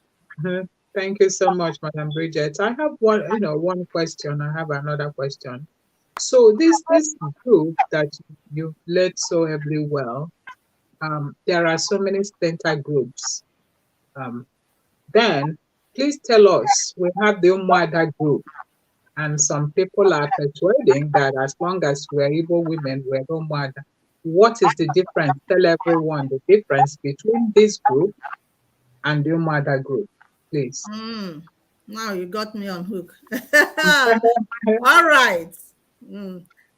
A: Thank you so much, Madam Bridget. I have one question. I have another question. So this group that you've led so heavily well, there are so many center groups. Then please tell us, we have the Umuada group, and some people are persuading that as long as we're Igbo women, we're Umuada. What is the difference? Tell everyone the difference between this group and the Umuada group, please.
E: Now you got me on hook. All right.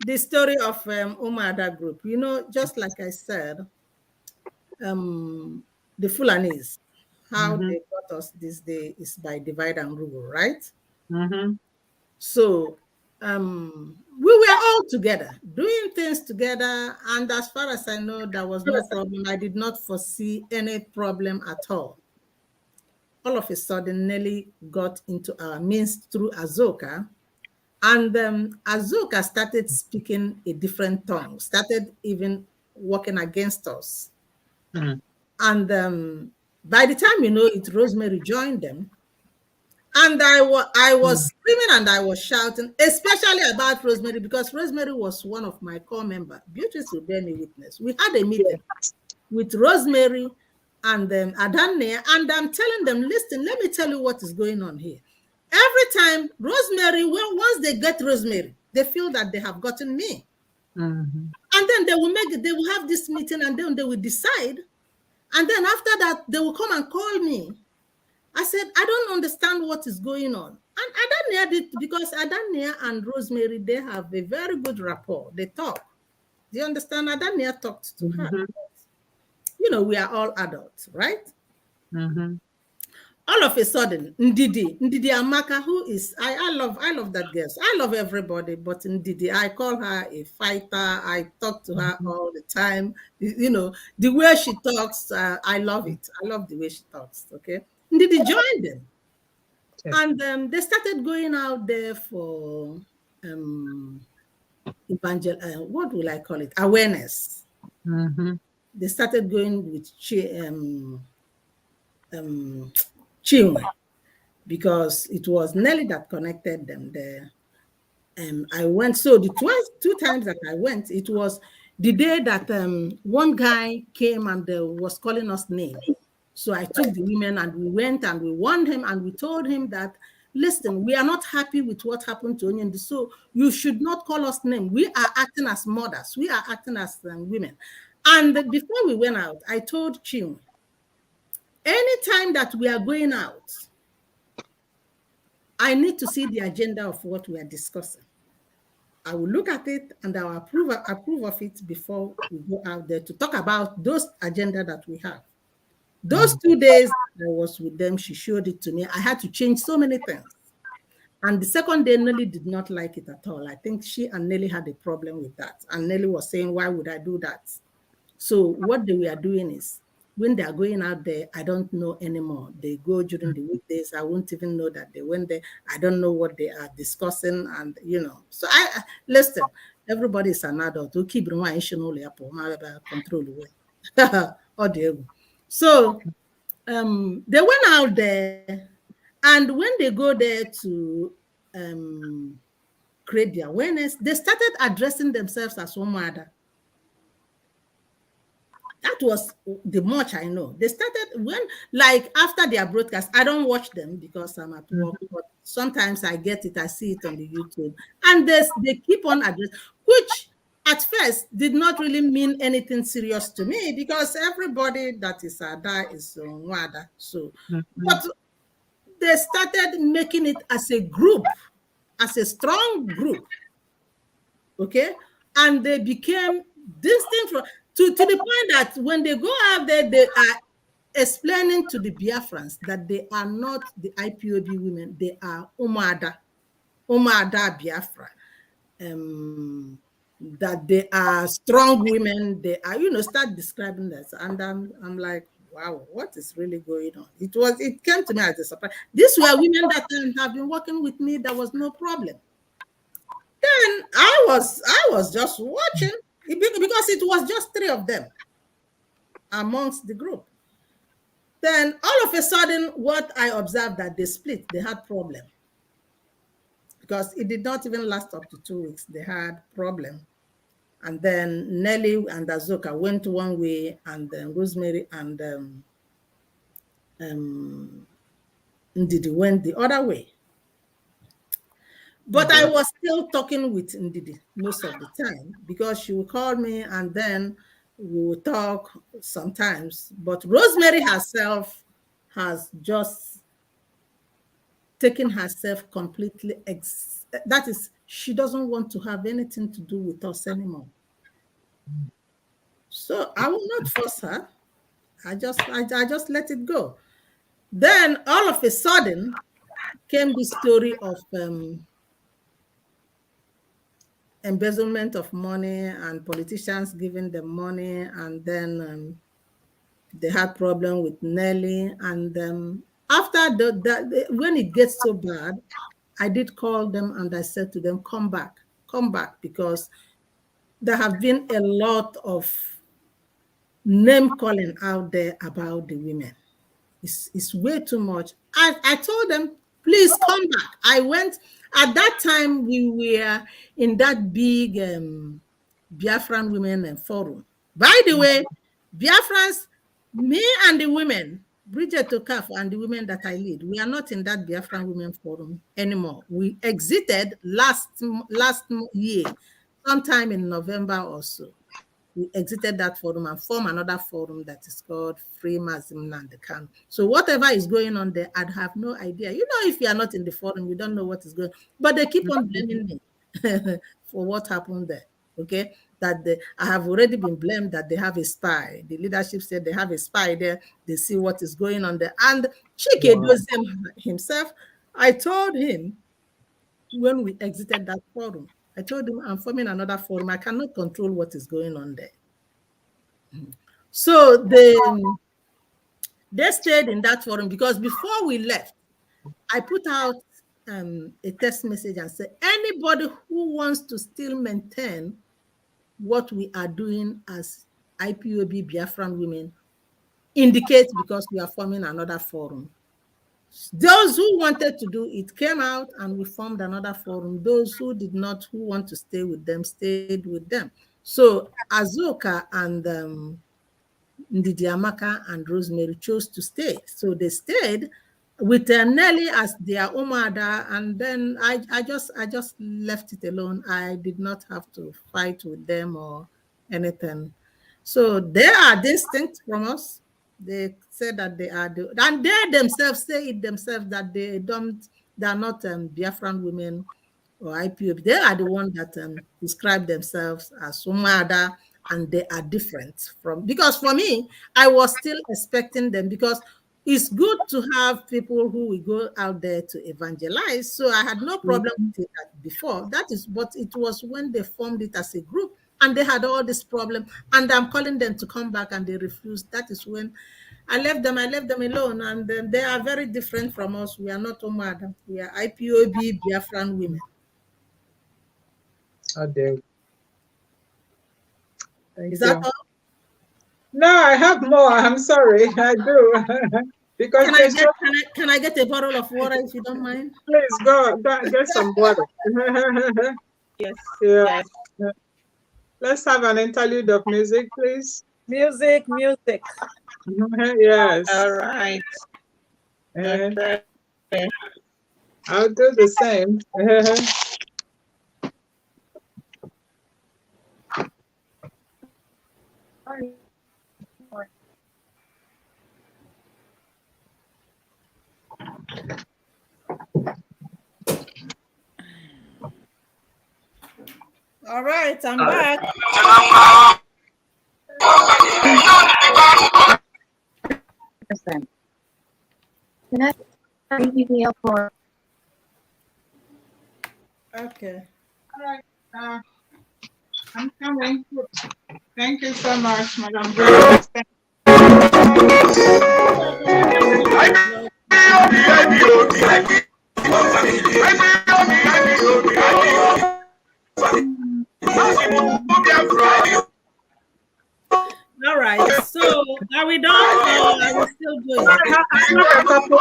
E: The story of Umuada group. You know, just like I said, the Fulanis, how they got us this day is by divide and rule, right? So we were all together, doing things together. And as far as I know, there was no problem. I did not foresee any problem at all. All of a sudden, Nelly got into our midst through Azoka. And Azoka started speaking a different tongue, started even working against us. And by the time you know it, Rosemary joined them. And I was screaming and I was shouting, especially about Rosemary, because Rosemary was one of my core members. Beatrice will bear me witness. We had a meeting with Rosemary and Adane, and I'm telling them, listen, let me tell you what is going on here. Every time Rosemary, once they get Rosemary, they feel that they have gotten me. And then they will have this meeting and then they will decide. And then after that, they will come and call me. I said, I don't understand what is going on. And Adania did, because Adania and Rosemary, they have a very good rapport. They talk. Do you understand? Adania talked to her. You know, we are all adults, right? All of a sudden, Ndidi Amaka, who is, I love that girl. I love everybody, but Ndidi, I call her a fighter. I talk to her all the time. You know, the way she talks, I love it. I love the way she talks, okay? Ndidi joined them. And they started going out there for what will I call it? Awareness. They started going with Chinwe, because it was Nelly that connected them there. I went. So the two times that I went, it was the day that one guy came and was calling us name. So I took the women and we went and we warned him and we told him that, listen, we are not happy with what happened to Onyendi. So you should not call us name. We are acting as mothers. We are acting as women. And before we went out, I told Chinwe, anytime that we are going out, I need to see the agenda of what we are discussing. I will look at it and I will approve of it before we go out there to talk about those agenda that we have. Those 2 days I was with them, she showed it to me. I had to change so many things. And the second day, Nelly did not like it at all. I think she and Nelly had a problem with that. And Nelly was saying, why would I do that? So what we are doing is, when they are going out there, I don't know anymore. They go during the weekdays. I won't even know that they went there. I don't know what they are discussing. And, so listen, everybody is an adult. To keep control. So they went out there, and when they go there to create the awareness, they started addressing themselves as one mother. That was the much I know. They started like after their broadcast, I don't watch them because I'm at work, but sometimes I get it, I see it on the YouTube. And they keep on addressing, which at first did not really mean anything serious to me because everybody that is Ada is Wada. So, but they started making it as a group, as a strong group. Okay. And they became distinct from, to the point that when they go out there, they are explaining to the Biafrans that they are not the IPOB women, they are Umada Biafra. That they are strong women, they are, start describing this. And I'm like, wow, what is really going on? It came to me as a surprise. These were women that have been working with me, there was no problem. Then I was just watching because it was just 3 of them amongst the group. Then all of a sudden, what I observed that they split, they had problem. Because it did not even last up to 2 weeks. They had problem. And then Nelly and Azuka went one way, and then Rosemary and Ndidi went the other way. But I was still talking with Ndidi most of the time because she would call me and then we would talk sometimes. But Rosemary herself has just taken herself completely, that is, she doesn't want to have anything to do with us anymore. So I will not force her. I just let it go. Then all of a sudden came the story of embezzlement of money and politicians giving them money, and then they had problem with Nelly. And after when it gets so bad, I did call them and I said to them, come back, because there have been a lot of name calling out there about the women. It's way too much. I told them, please come back. I went, at that time, we were in that big Biafran Women Forum. By the way, Biafrans, me and the women, Bridget Okaf and the women that I lead, we are not in that Biafran Women Forum anymore. We exited last year, sometime in November or so. We exited that forum and formed another forum that is called Free Mazim Nandekan. So whatever is going on there, I'd have no idea. If you are not in the forum, you don't know what is going on. But they keep on blaming me for what happened there. Okay, I have already been blamed that they have a spy. The leadership said they have a spy there. They see what is going on there. And Chike does himself. I told him when we exited that forum, I told him I'm forming another forum. I cannot control what is going on there. So they stayed in that forum because before we left, I put out a text message and said, anybody who wants to still maintain what we are doing as IPOB Biafran women indicates, because we are forming another forum. Those who wanted to do it came out and we formed another forum. Those who did not, who want to stay with them, stayed with them. So Azuka and Ndidi Amaka and Rosemary chose to stay. So they stayed with Nelly as their Umada, and then I just left it alone. I did not have to fight with them or anything. So they are distinct from us. They say that they are and they themselves say it themselves that they are not Biafran women or IPOB. They are the ones that describe themselves as Umada, and they are different from, because for me, I was still expecting them, because it's good to have people who will go out there to evangelize. So I had no problem with it before. That is, but it was when they formed it as a group and they had all this problem, and I'm calling them to come back and they refused. That is when I left them alone, and they are very different from us. We are not Omada. We are IPOB Biafran women.
A: Oh, dear. Thank
E: Is that
A: you.
E: all?
A: No, I have more. I'm sorry. I do. Because
E: Can I
A: there's
E: get
A: so,
E: can I get a bottle of water if you don't mind?
A: please go get some water.
B: Yes.
A: Yeah.
B: Yes.
A: Let's have an interlude of music, please.
D: Music, music.
A: Yes.
B: All right.
A: Uh,
B: Okay.
A: I'll do the same.
E: All right, I'm
B: All right.
E: back.
F: Percent. The next BBL for
E: Okay.
A: All right. I'm coming. Thank you so much, Madam Grace.
E: All right. So are we done or are we still going?
A: I have a couple.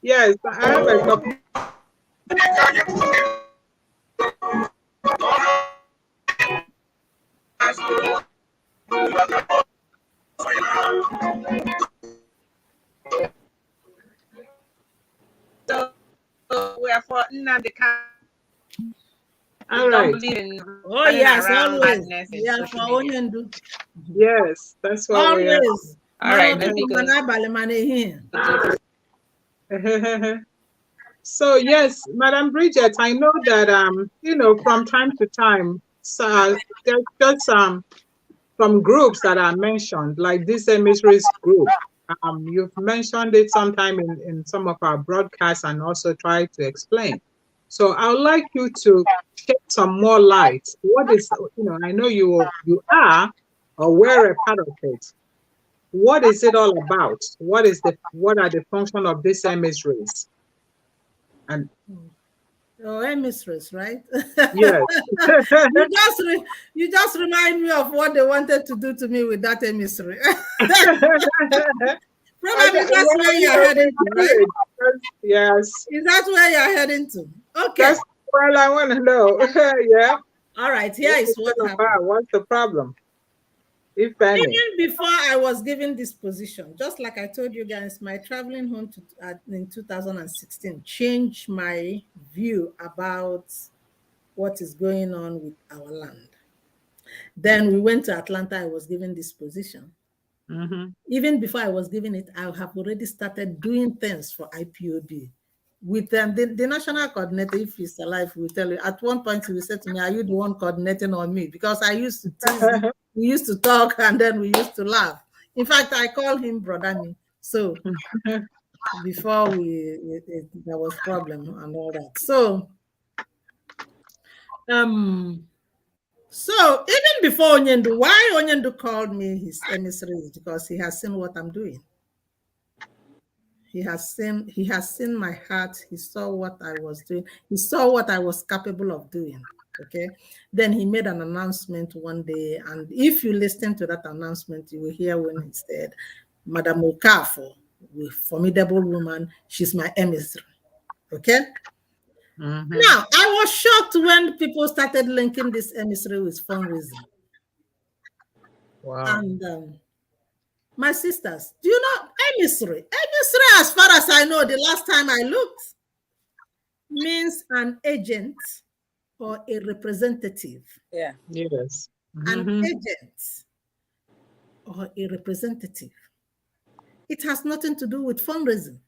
A: Yes, I have a couple.
B: So we are for Nnamdi Kanu.
A: All
B: We don't
A: right.
B: believe in
E: Oh
B: running
E: yes,
B: around
E: always.
B: madness in
E: Yeah, for
B: social media.
E: Onyendu.
A: Yes, that's what we are.
E: Always.
B: All right,
E: Mano
B: let me
E: tutu
B: go
E: mana bale mane here.
B: do this.
A: So yes, Madam Bridget, I know that from time to time, so there's just some groups that are mentioned, like this emissaries group. You've mentioned it sometime in some of our broadcasts and also tried to explain. So I would like you to shed some more light. What is, I know you are or were a part of it. What is it all about? What are the function of these emissaries? And
E: Oh, mistress, right?
A: yes.
E: You just remind me of what they wanted to do to me with that emissary. Probably that's where you're heading to, right?
A: Yes.
E: Is that where you're heading to? Okay.
A: That's what I want to know. Yeah.
E: All right. Here
A: What
E: is
A: is
E: what
A: it
E: happened.
A: about? What's the problem, if any?
E: Even before I was given this position, just like I told you guys, my traveling home in 2016 changed my view about what is going on with our land. Then we went to Atlanta. I was given this position.
A: Mm-hmm.
E: Even before I was given it, I have already started doing things for IPOB. With the national coordinator, if he's alive, will tell you. At one point, he will say to me, "Are you the one coordinating on me?" Because I used to tease him. We used to talk, and then we used to laugh. In fact, I call him brother me. So before there was problem and all that. So even before Onyendu, why Onyendu called me his emissary is because he has seen what I'm doing. He has seen my heart. He saw what I was doing. He saw what I was capable of doing. Okay. Then he made an announcement one day. And if you listen to that announcement, you will hear when he said, Madam Okafo a formidable woman. She's my emissary. Okay.
A: Mm-hmm.
E: Now, I was shocked when people started linking this emissary with fundraising.
A: Wow.
E: And my sisters, do you know emissary? Emissary, as far as I know, the last time I looked, means an agent or a representative.
D: Yeah.
A: Yes.
E: An
A: Mm-hmm.
E: agent or a representative. It has nothing to do with fundraising.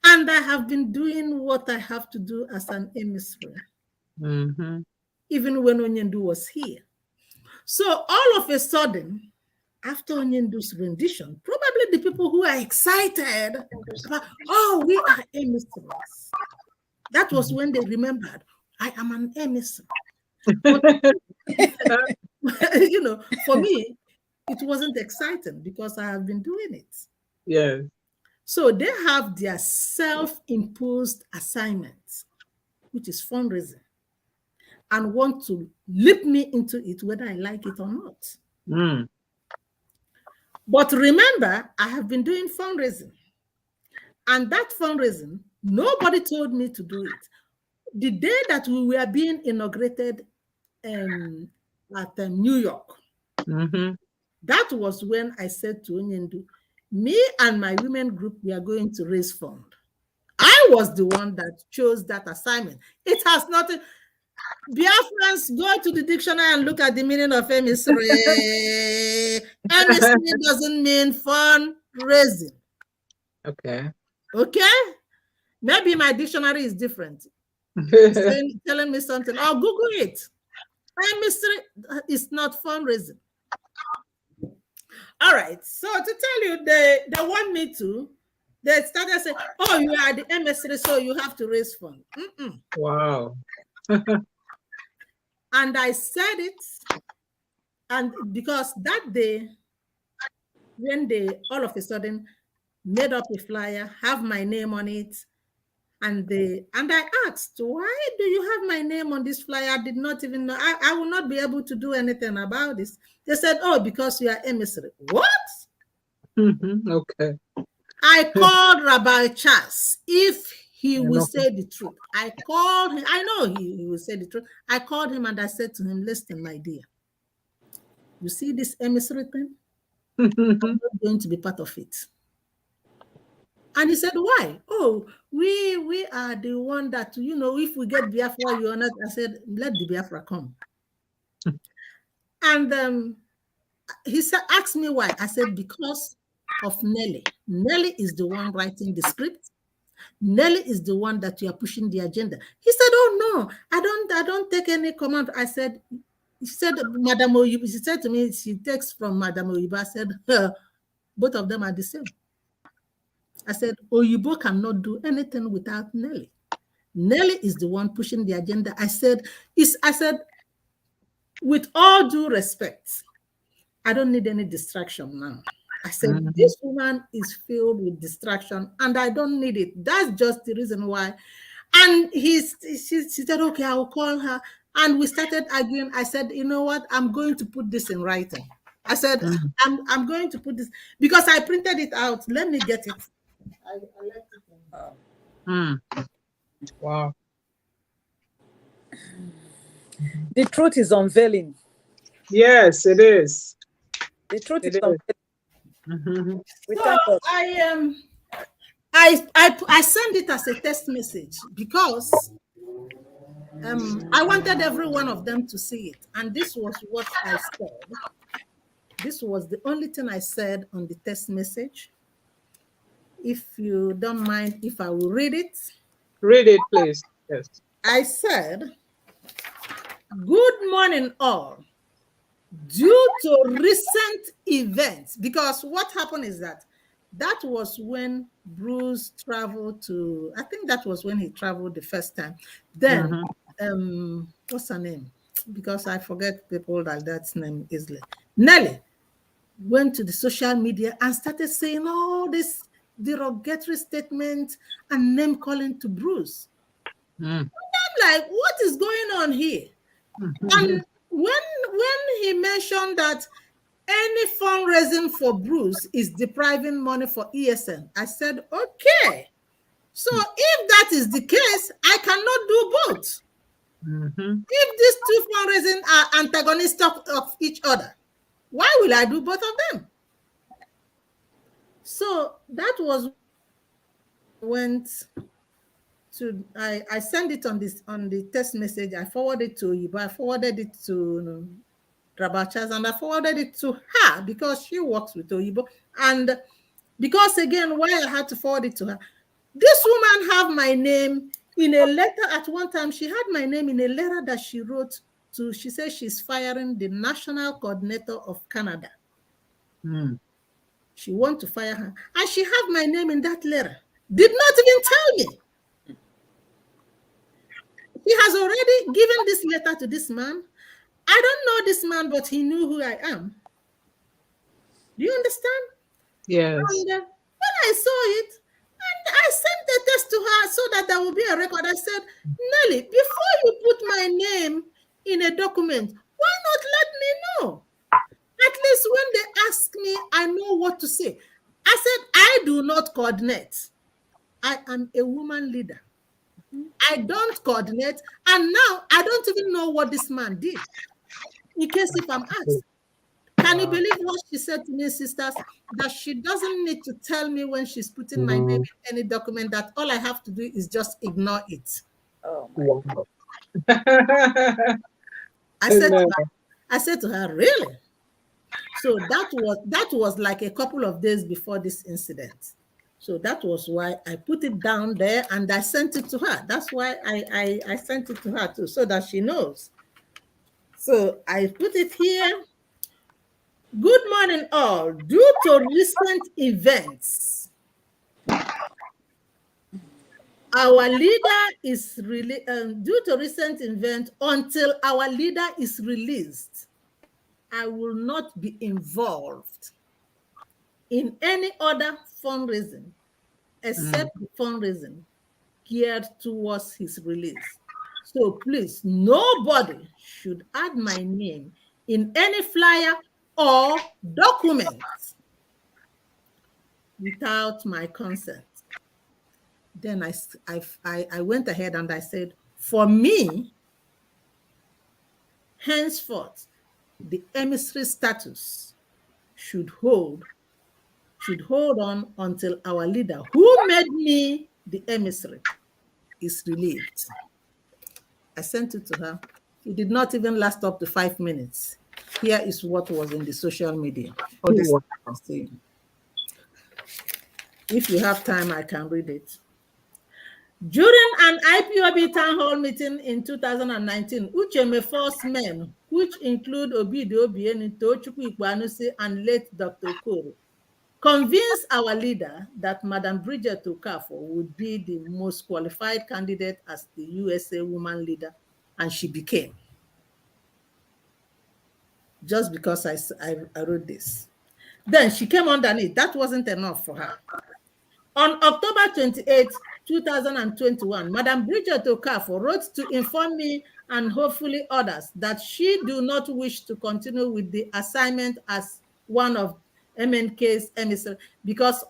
E: And I have been doing what I have to do as an emissary,
A: Mm-hmm.
E: even when Onyendu was here. So all of a sudden, after Onyendu's rendition, probably the people who are excited about, oh, we are emissaries. That was when they remembered, I am an emissary. But, you know, for me, it wasn't exciting because I have been doing it.
A: Yes.
E: So they have their self-imposed assignments, which is fundraising, and want to leap me into it whether I like it or not.
A: Mm.
E: But remember, I have been doing fundraising. And that fundraising, nobody told me to do it. The day that we were being inaugurated at New York,
A: Mm-hmm.
E: that was when I said to Onyendu, me and my women group, we are going to raise fund. I was the one that chose that assignment. It has nothing. Biafrans, go to the dictionary and look at the meaning of emissary. Emissary doesn't mean fundraising.
A: Okay.
E: Okay? Maybe my dictionary is different. Telling me something. I'll Google it. Emissary is not fundraising. All right. So to tell you, they want me to. They started saying, "Oh, you are the emissary, so you have to raise funds."
A: Wow.
E: And I said it, and because that day, when they all of a sudden made up a flyer, have my name on it, and I asked, why do you have my name on this flyer? I did not even know. I will not be able to do anything about this. They said, oh, because you are emissary. What?
A: Mm-hmm. Okay.
E: I called Rabbi Charles if he will
A: Okay.
E: say the truth. I called him. I know he will say the truth. I called him and I said to him, listen, my dear, you see this emissary thing? I'm not going to be part of it. And he said, why? Oh, we are the one that, you know, if we get Biafra, you are not. I said, let the Biafra come. And he said, asked me why. I said, because of Nelly. Nelly is the one writing the script. Nelly is the one that you are pushing the agenda. He said, oh no, I don't take any command. I said, he said, Madam Oyibo, she said to me, she takes from Madam Oyibo. I said, both of them are the same. I said, Oyibo cannot do anything without Nelly. Nelly is the one pushing the agenda. I said, with all due respect, I don't need any distraction now. I said, this woman is filled with distraction and I don't need it. That's just the reason why. And she said, okay, I'll call her. And we started arguing. I said, you know what? I'm going to put this in writing. I said, I'm going to put this because I printed it out. Let me get it. I left it in.
A: Wow.
D: The truth is unveiling.
A: Yes, it is.
D: The truth
A: It
D: is unveiling.
A: Mm-hmm.
D: We
E: So
D: thank God.
E: I send it as a text message because I wanted every one of them to see it. And this was what I said. This was the only thing I said on the text message. If you don't mind, if I will read it.
A: Read it, please. Yes.
E: I said, good morning all. Due to recent events, because what happened is that was when Bruce traveled to, I think that was when he traveled the first time. Then, what's her name? Because I forget people like that's name easily. Nelly went to the social media and started saying all this derogatory statements and name calling to Bruce. I'm like, what is going on here? And when he mentioned that any fundraising for Bruce is depriving money for ESN. I said, okay. So if that is the case, I cannot do both. If these two fundraising are antagonistic of each other, why will I do both of them? So that was went to I sent it on the text message. I forwarded it to Ipob. I forwarded it to Rabachas, and I forwarded it to her because she works with Oyibo. And because again, why I had to forward it to her, this woman have my name in a letter at one time. She had my name in a letter that she wrote to, she says she's firing the national coordinator of Canada. She want to fire her. And she have my name in that letter. Did not even tell me. He has already given this letter to this man. I don't know this man, but he knew who I am. Do you understand?
A: Yes.
E: And when I saw it, and I sent the text to her so that there will be a record. I said, Nelly, before you put my name in a document, why not let me know? At least when they ask me, I know what to say. I said, I do not coordinate. I am a woman leader. I don't coordinate. And now I don't even know what this man did. In case if I'm asked. Can you believe what she said to me, sisters? That she doesn't need to tell me when she's putting my name in any document, that all I have to do is just ignore it.
D: Oh my God.
E: I said to her, really? So that was like a couple of days before this incident. So that was why I put it down there and I sent it to her. That's why I sent it to her too, so that she knows. So I put it here. Good morning, all. Due to recent events, our leader is really due to recent event, until our leader is released, I will not be involved in any other fundraising except the fundraising geared towards his release. So please, nobody should add my name in any flyer or documents without my consent. Then I went ahead and I said, for me, henceforth, the emissary status should hold on until our leader, who made me the emissary, is relieved. I sent it to her. It did not even last up to 5 minutes. Here is what was in the social media. All this I'm saying. If you have time, I can read it. During an IPOB town hall meeting in 2019, Ucheme force men, which include Obidio Obieni, Tochukwu Ikwanusi, and late Dr. Okoro, convinced our leader that Madam Bridget Okafor would be the most qualified candidate as the USA woman leader, and she became. Just because I wrote this. Then she came underneath. That wasn't enough for her. On October 28, 2021, Madam Bridget Okafor wrote to inform me and hopefully others that she do not wish to continue with the assignment as one of MNK's emissary because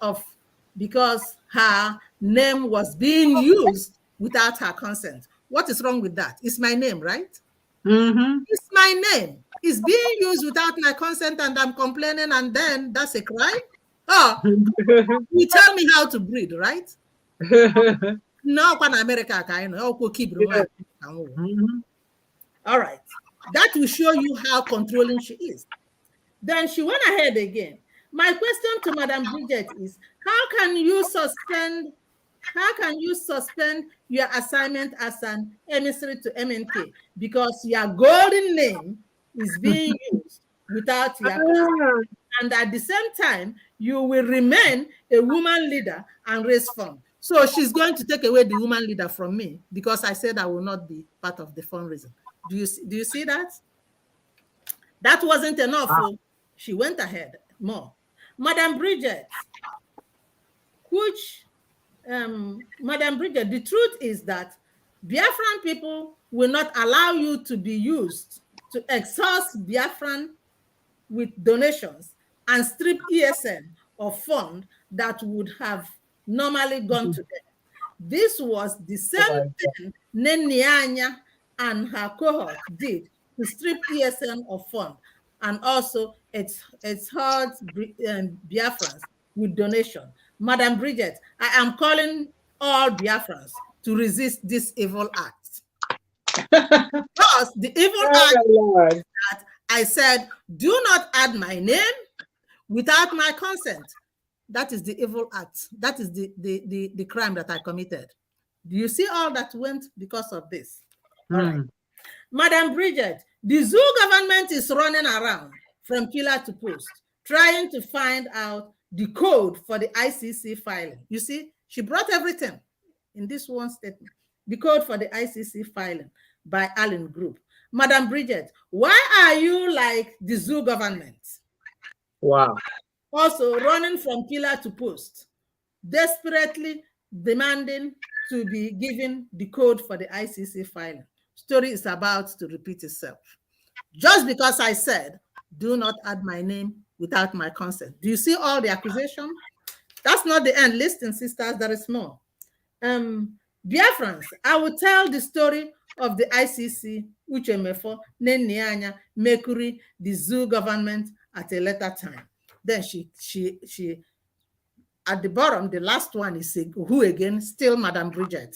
E: her name was being used without her consent. What is wrong with that? It's my name, right? It's my name. It's being used without my consent and I'm complaining, and then that's a crime? Oh, you tell me how to breed, right? No, in America, all right. That will show you how controlling she is. Then she went ahead again. My question to Madam Bridget is, how can you suspend your assignment as an emissary to MNK because your golden name is being used without your consent, and at the same time you will remain a woman leader and raise funds? So she's going to take away the woman leader from me because I said I will not be part of the fundraising. Do you see that? That wasn't enough. She went ahead more. Madam Bridget, Madam Bridget, the truth is that Biafran people will not allow you to be used to exhaust Biafran with donations and strip ESN of funds that would have normally gone to them. This was the same thing Nenianya and her cohort did to strip ESN of funds, and also it's hurt Biafrans with donation. Madam Bridget, I am calling all Biafrans to resist this evil act. Because the evil act is that I said, do not add my name without my consent. That is the evil act. That is the crime that I committed. Do you see all that went because of this? All right. Madam Bridget, the zoo government is running around from pillar to post, trying to find out the code for the ICC filing. You see, she brought everything in this one statement. The code for the ICC filing by Allen Group. Madam Bridget, why are you like the zoo government?
A: Wow.
E: Also running from pillar to post, desperately demanding to be given the code for the ICC filing. Story is about to repeat itself. Just because I said, do not add my name without my consent. Do you see all the accusation? That's not the end. Listen, sisters, there is more. Biafrans, I will tell the story of the ICC, Uchemefo, Nenianya, Mekuri, the zoo government at a later time. Then she at the bottom, the last one is who again? Still Madam Bridget.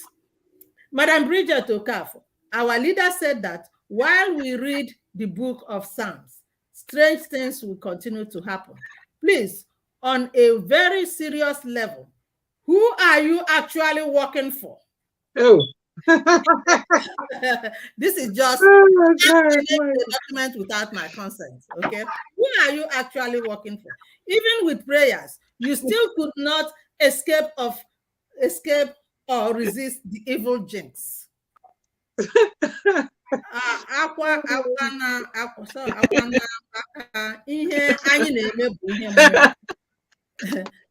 E: Madam Bridget Okafor, our leader said that while we read the book of Psalms, strange things will continue to happen. Please, on a very serious level, who are you actually working for?
A: Oh.
E: This is just the document without my consent, okay? Who are you actually working for? Even with prayers, you still could not escape or resist the evil jinx.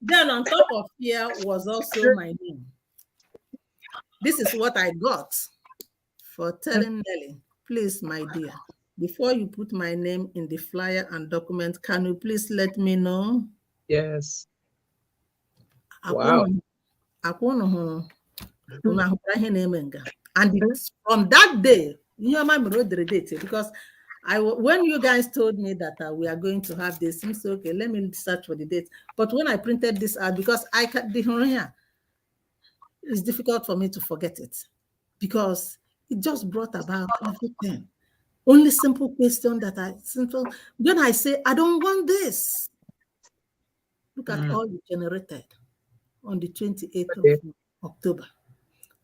E: Then on top of here was also my name. This is what I got for telling Nelly, please, my dear, before you put my name in the flyer and document, can you please let me know?
A: Yes. Wow.
E: And from that day, because when you guys told me that we are going to have this, I said, okay, let me search for the date. But when I printed this out, because I can't here, it's difficult for me to forget it, because it just brought about everything. Only simple question when I say, I don't want this. Look at all you generated on the 28th of October.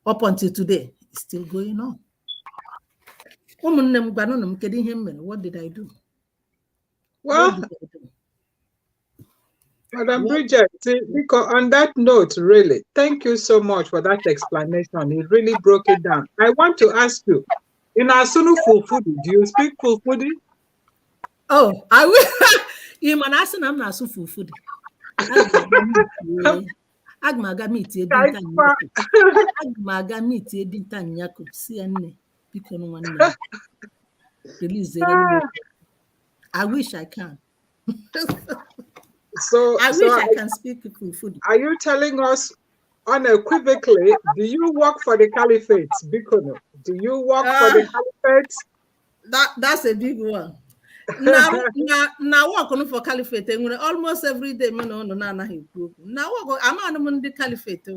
E: Up until today, it's still going on. What did I do?
A: Well, Madam Bridget, because on that note, really, thank you so much for that explanation. It really broke it down. I want to ask you, in Asunu Fulfudi, do you speak Fulfudi?
E: Oh, I will. In Manasan, I'm not so Fulfudi. Agmaga meet a dintan Yakub, CNA, pick on one name. Release the I wish I can. I wish I can speak Fulfudi.
A: Are you telling us unequivocally, do you work for the caliphate, Bikono? Do you work for the caliphate?
E: That's a big one. Now work for caliphate almost every day. Now work I'm the caliphate,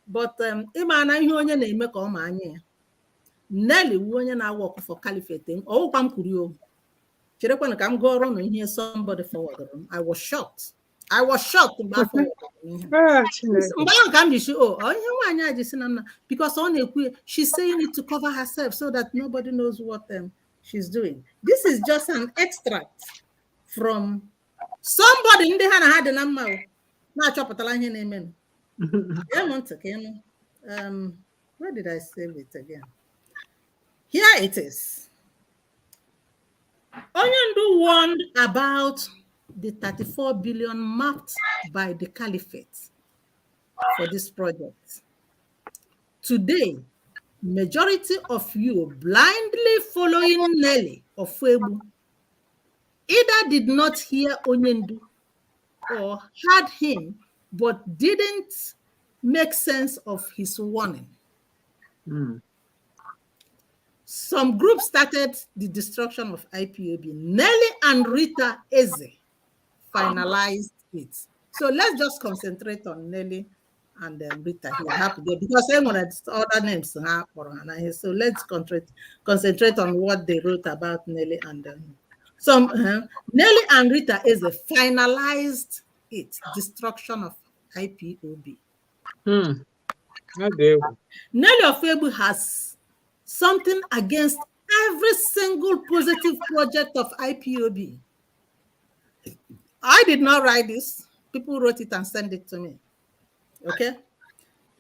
E: but onye na-eme ka ọ ma anya. Nelly onye na-work for caliphate. Oh, kwam kurio. Cherekwana ka m go run here somebody forward. I was shocked. Because she's saying it to cover herself so that nobody knows what she's doing. This is just an extract from somebody in the hand had number. Where did I save it again? Here it is. Onyendu warned about the 34 billion marked by the caliphate for this project. Today, majority of you blindly following Nelly of Fuebu either did not hear Onyendu or heard him but didn't make sense of his warning. Some groups started the destruction of IPOB. Nelly and Rita Eze finalized it. So let's just concentrate on Nelly and Rita here, because everyone had other names. So let's concentrate on what they wrote about Nelly and Nelly and Rita Eze finalized it, destruction of IPOB. Nelly Ofebu has something against every single positive project of IPOB. I did not write this. People wrote it and sent it to me. Okay?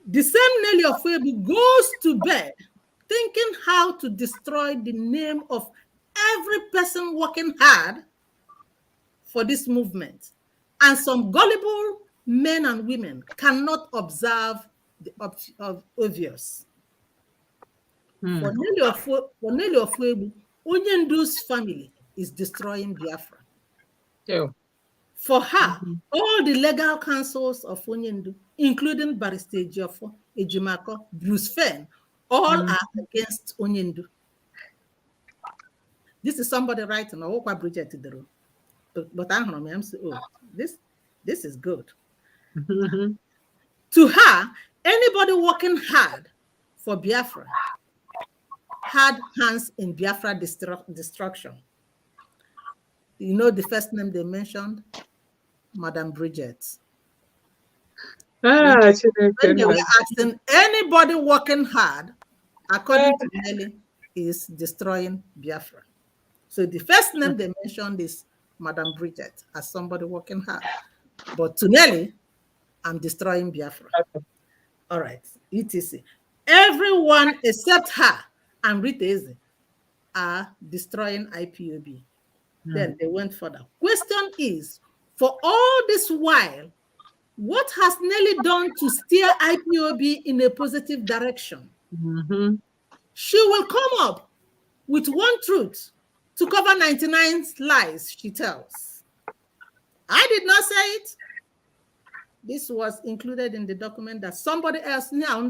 E: The same Nelly Ofebu goes to bed thinking how to destroy the name of every person working hard for this movement. And some gullible men and women cannot observe the obvious. For Nelly Ofebu, Onyendu's family is destroying Biafra. For her, all the legal counsels of Onyendu, including Barrister Ejiofor, Ejimako, Bruce Fenn, all are against Onyendu. This is somebody writing, Okwa Bridget to the room. But I'm saying, oh, this is good. To her, anybody working hard for Biafra had hands in Biafra destruction. You know the first name they mentioned? Madam Bridget. When they were asking anybody working hard, according to Nelly, is destroying Biafra. So the first name they mentioned is Madam Bridget as somebody working hard. But to Nelly, I'm destroying Biafra. All right, etc. Everyone except her and Rita Eze are destroying IPOB. Then they went further. Question is, for all this while, what has Nelly done to steer IPOB in a positive direction? She will come up with one truth to cover 99 lies she tells. I did not say it. This was included in the document that somebody else now.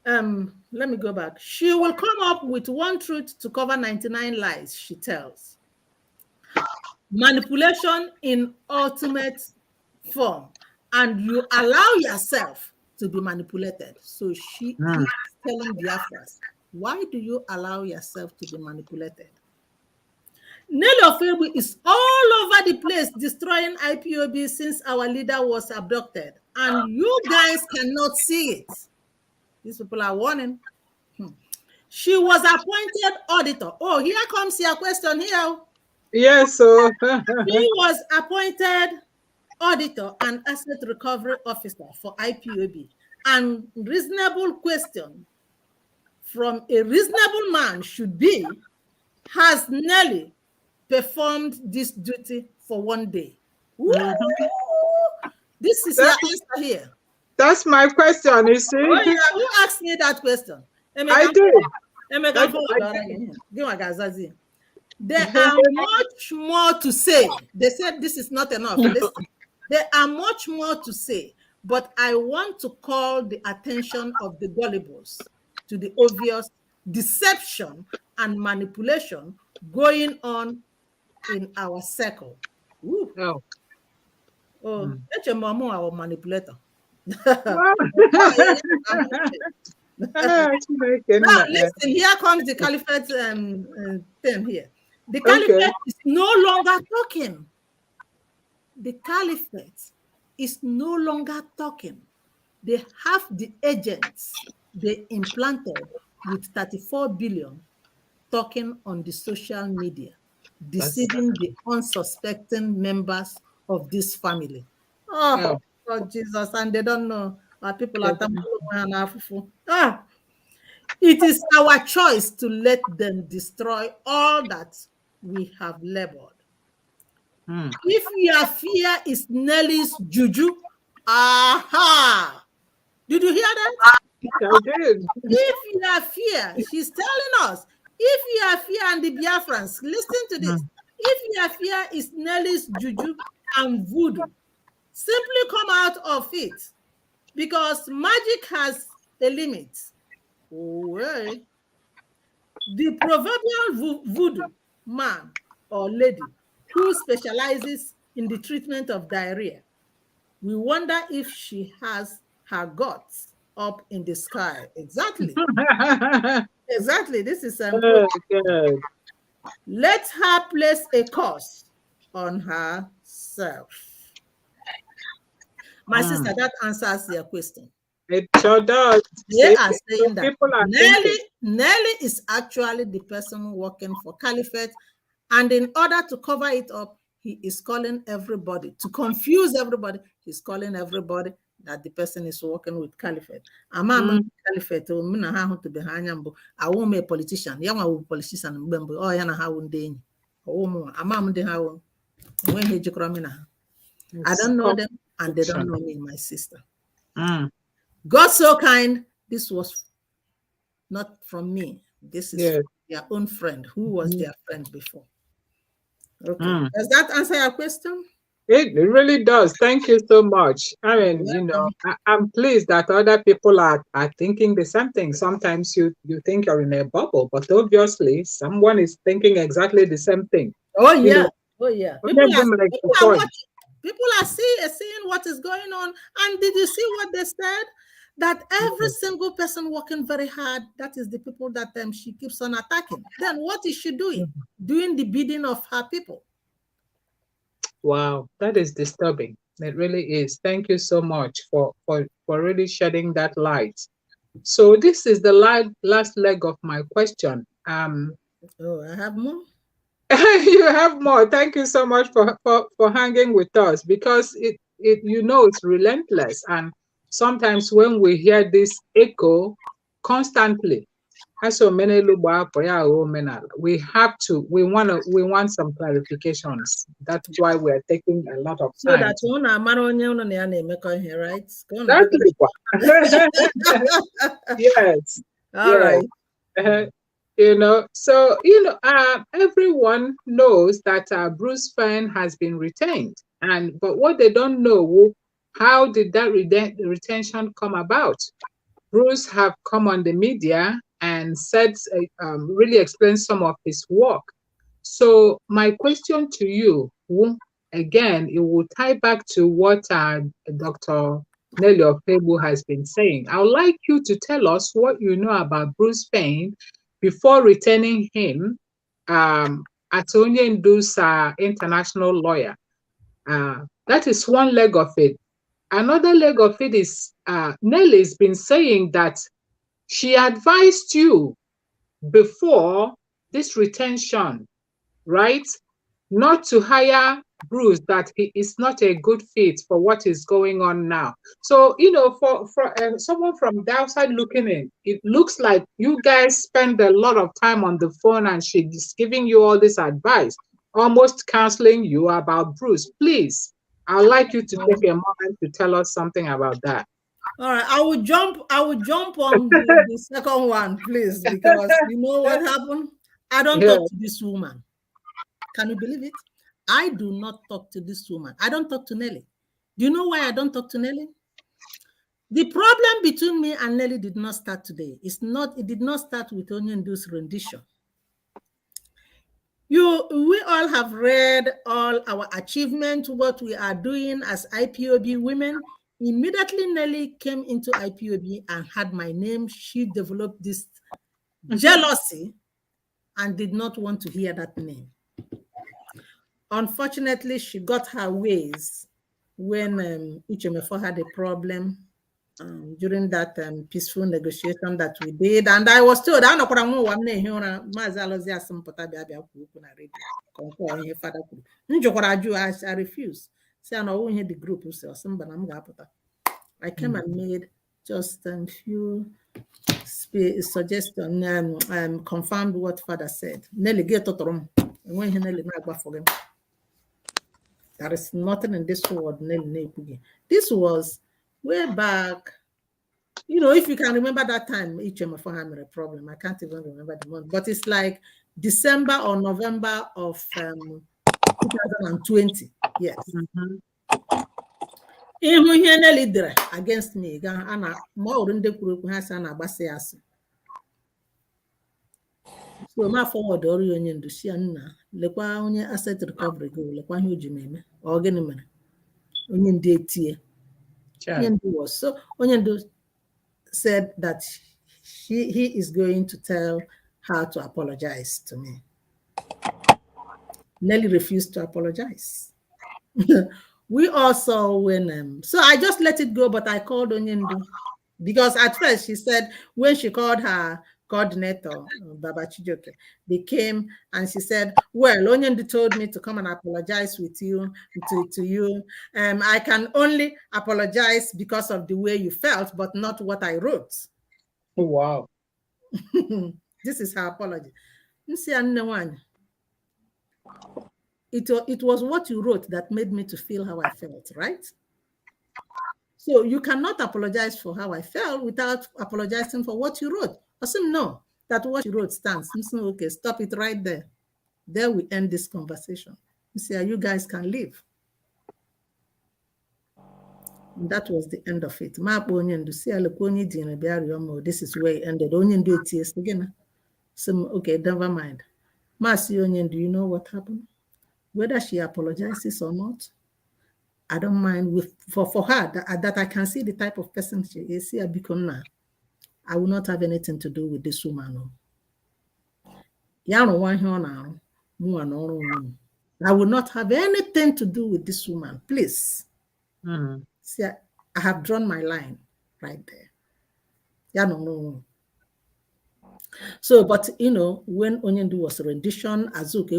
E: Let me go back. She will come up with one truth to cover 99 lies she tells. Manipulation in ultimate form, and you allow yourself to be manipulated. So she is telling Biafras, why do you allow yourself to be manipulated? Nelly Ofebu is all over the place destroying IPOB since our leader was abducted, and you guys cannot see it. These people are warning. She was appointed auditor. Oh, here comes your question here.
A: Yes, so
E: she was appointed auditor and asset recovery officer for IPOB. And reasonable question from a reasonable man should be, has Nelly performed this duty for one day? This is your answer here.
A: That's my question, you see.
E: Oh, yeah. Who asked me that question?
A: I did.
E: There are much more to say. They said this is not enough. Listen, there are much more to say, but I want to call the attention of the gullibles to the obvious deception and manipulation going on in our circle. That's your mom, our manipulator. Now, listen, here comes the caliphate thing here. The caliphate is no longer talking. The caliphate is no longer talking. They have the agents they implanted with 34 billion talking on the social media, deceiving the unsuspecting members of this family. Oh, Jesus, and they don't know. Our people are it is our choice to let them destroy all that we have labored. If your fear is Nelly's juju, aha! Did you hear that?
A: I did.
E: If your fear, she's telling us, If Yafia and the Biafrans, listen to this. If Yafia is Nelly's juju and voodoo, simply come out of it, because magic has a limit. Oh, hey. The proverbial voodoo man or lady who specializes in the treatment of diarrhea, we wonder if she has her guts up in the sky. Exactly. Exactly. This is
A: Oh, good.
E: Let her place a curse on herself. My sister, that answers your question.
A: It sure does.
E: They
A: See,
E: are
A: so
E: saying that
A: people are thinking.
E: Nelly is actually the person working for Caliphate, and in order to cover it up, he is calling everybody, to confuse everybody, he's calling everybody that the person is working with Caliphate. Caliphate, I won't be a politician. Young a politician, oh, yana ha wunde. I don't know them, and they don't know me, my sister. God so kind, this was not from me. This is from their own friend. Who was their friend before? Okay. Does that answer your question?
A: It really does. Thank you so much. I mean, you know, I'm pleased that other people are thinking the same thing. Sometimes you think you're in a bubble, but obviously someone is thinking exactly the same thing.
E: Oh, yeah.
A: You know,
E: Oh, yeah. People are seeing what is going on. And did you see what they said? That every single person working very hard, that is the people that she keeps on attacking. Then what is she doing? Doing the bidding of her people.
A: Wow, that is disturbing. It really is. Thank you so much for really shedding that light. So this is the last leg of my question.
E: Oh, I have more.
A: You have more. Thank you so much for hanging with us, because it you know it's relentless, and sometimes when we hear this echo constantly, we want some clarifications. That's why we are taking a lot of
E: so
A: time.
E: That one right?
A: Yes.
E: All right.
A: You know, so everyone knows that Bruce Fern has been retained, but what they don't know, how did that retention come about? Bruce have come on the media and said, really explained some of his work. So my question to you, again, it will tie back to what Dr. Nelly Ofebu has been saying. I would like you to tell us what you know about Bruce Payne before returning him as Onyendu's international lawyer. That is one leg of it. Another leg of it is Nelly's been saying that she advised you before this retention, right? Not to hire Bruce, that he is not a good fit for what is going on now. So, for someone from the outside looking in, it looks like you guys spend a lot of time on the phone and she's giving you all this advice, almost counseling you about Bruce. Please, I'd like you to take a moment to tell us something about that.
E: All right, I will jump on the second one, please, because you know what happened? I don't talk to this woman. Can you believe it? I do not talk to this woman. I don't talk to Nelly. Do you know why I don't talk to Nelly? The problem between me and Nelly did not start today. It did not start with Onyendu's rendition. We all have read all our achievements, what we are doing as IPOB women. Immediately Nelly came into IPOB and had my name, she developed this jealousy and did not want to hear that name. Unfortunately, she got her ways when Uchemefo had a problem during that peaceful negotiation that we did. And I was told, I refused. Say, I know the group, I came and made just a few suggestions, confirmed what father said. Nelly get to room. When he Nelly for him. There is nothing in this world. This was way back You know, if you can remember that time, each of had a problem. I can't even remember the month, but it's like December or November of 2020. Yes. Ihu ihe Nelly dere against me ga ana ma ọrụ ndị kwuru okwu ha sị a na-agbasa ya asị. So ma forward ọrụ ya onye ndu si ya nna lekwa onye asset recovery go lekwa ihe o ji na-eme ọ gịnị mere onye ndu etie. Onye ndu was so onye ndu said that he is going to tell her to apologize to me. Nelly refused to apologize. We also when so I just let it go, but I called Onyendu because at first she said when she called her coordinator Baba Chijoke, they came and she said, well, Onyendu told me to come and apologize with you to you. I can only apologize because of the way you felt, but not what I wrote.
A: Oh, wow.
E: This is her apology. It was what you wrote that made me to feel how I felt, right? So you cannot apologize for how I felt without apologizing for what you wrote. I said, no, that what you wrote stands. I said, okay, stop it right there. There we end this conversation. You see, you guys can leave. And that was the end of it. This is where it ended. Again. So, okay, never mind. Masi, do you know what happened? Whether she apologizes or not, I don't mind. For her, that I can see the type of person she is. I will not have anything to do with this woman. I will not have anything to do with this woman. Please. See, I have drawn my line right there. So, but when Onyendu was rendition, Azuke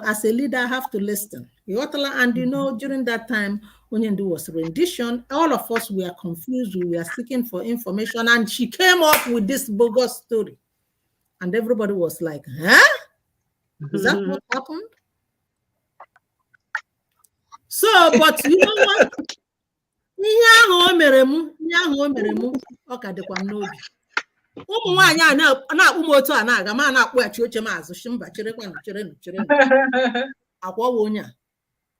E: as a leader, I have to listen. And during that time, Onyendu was rendition, all of us were confused, we were seeking for information, and she came up with this bogus story. And everybody was like, huh? Is that what happened? So, but you know what? Ụmụ nwaanyị a na-akpụ m otu a na-aga ma na-akpụghachi oche m azụ shi mba cherekwanụ chere akwawa onye a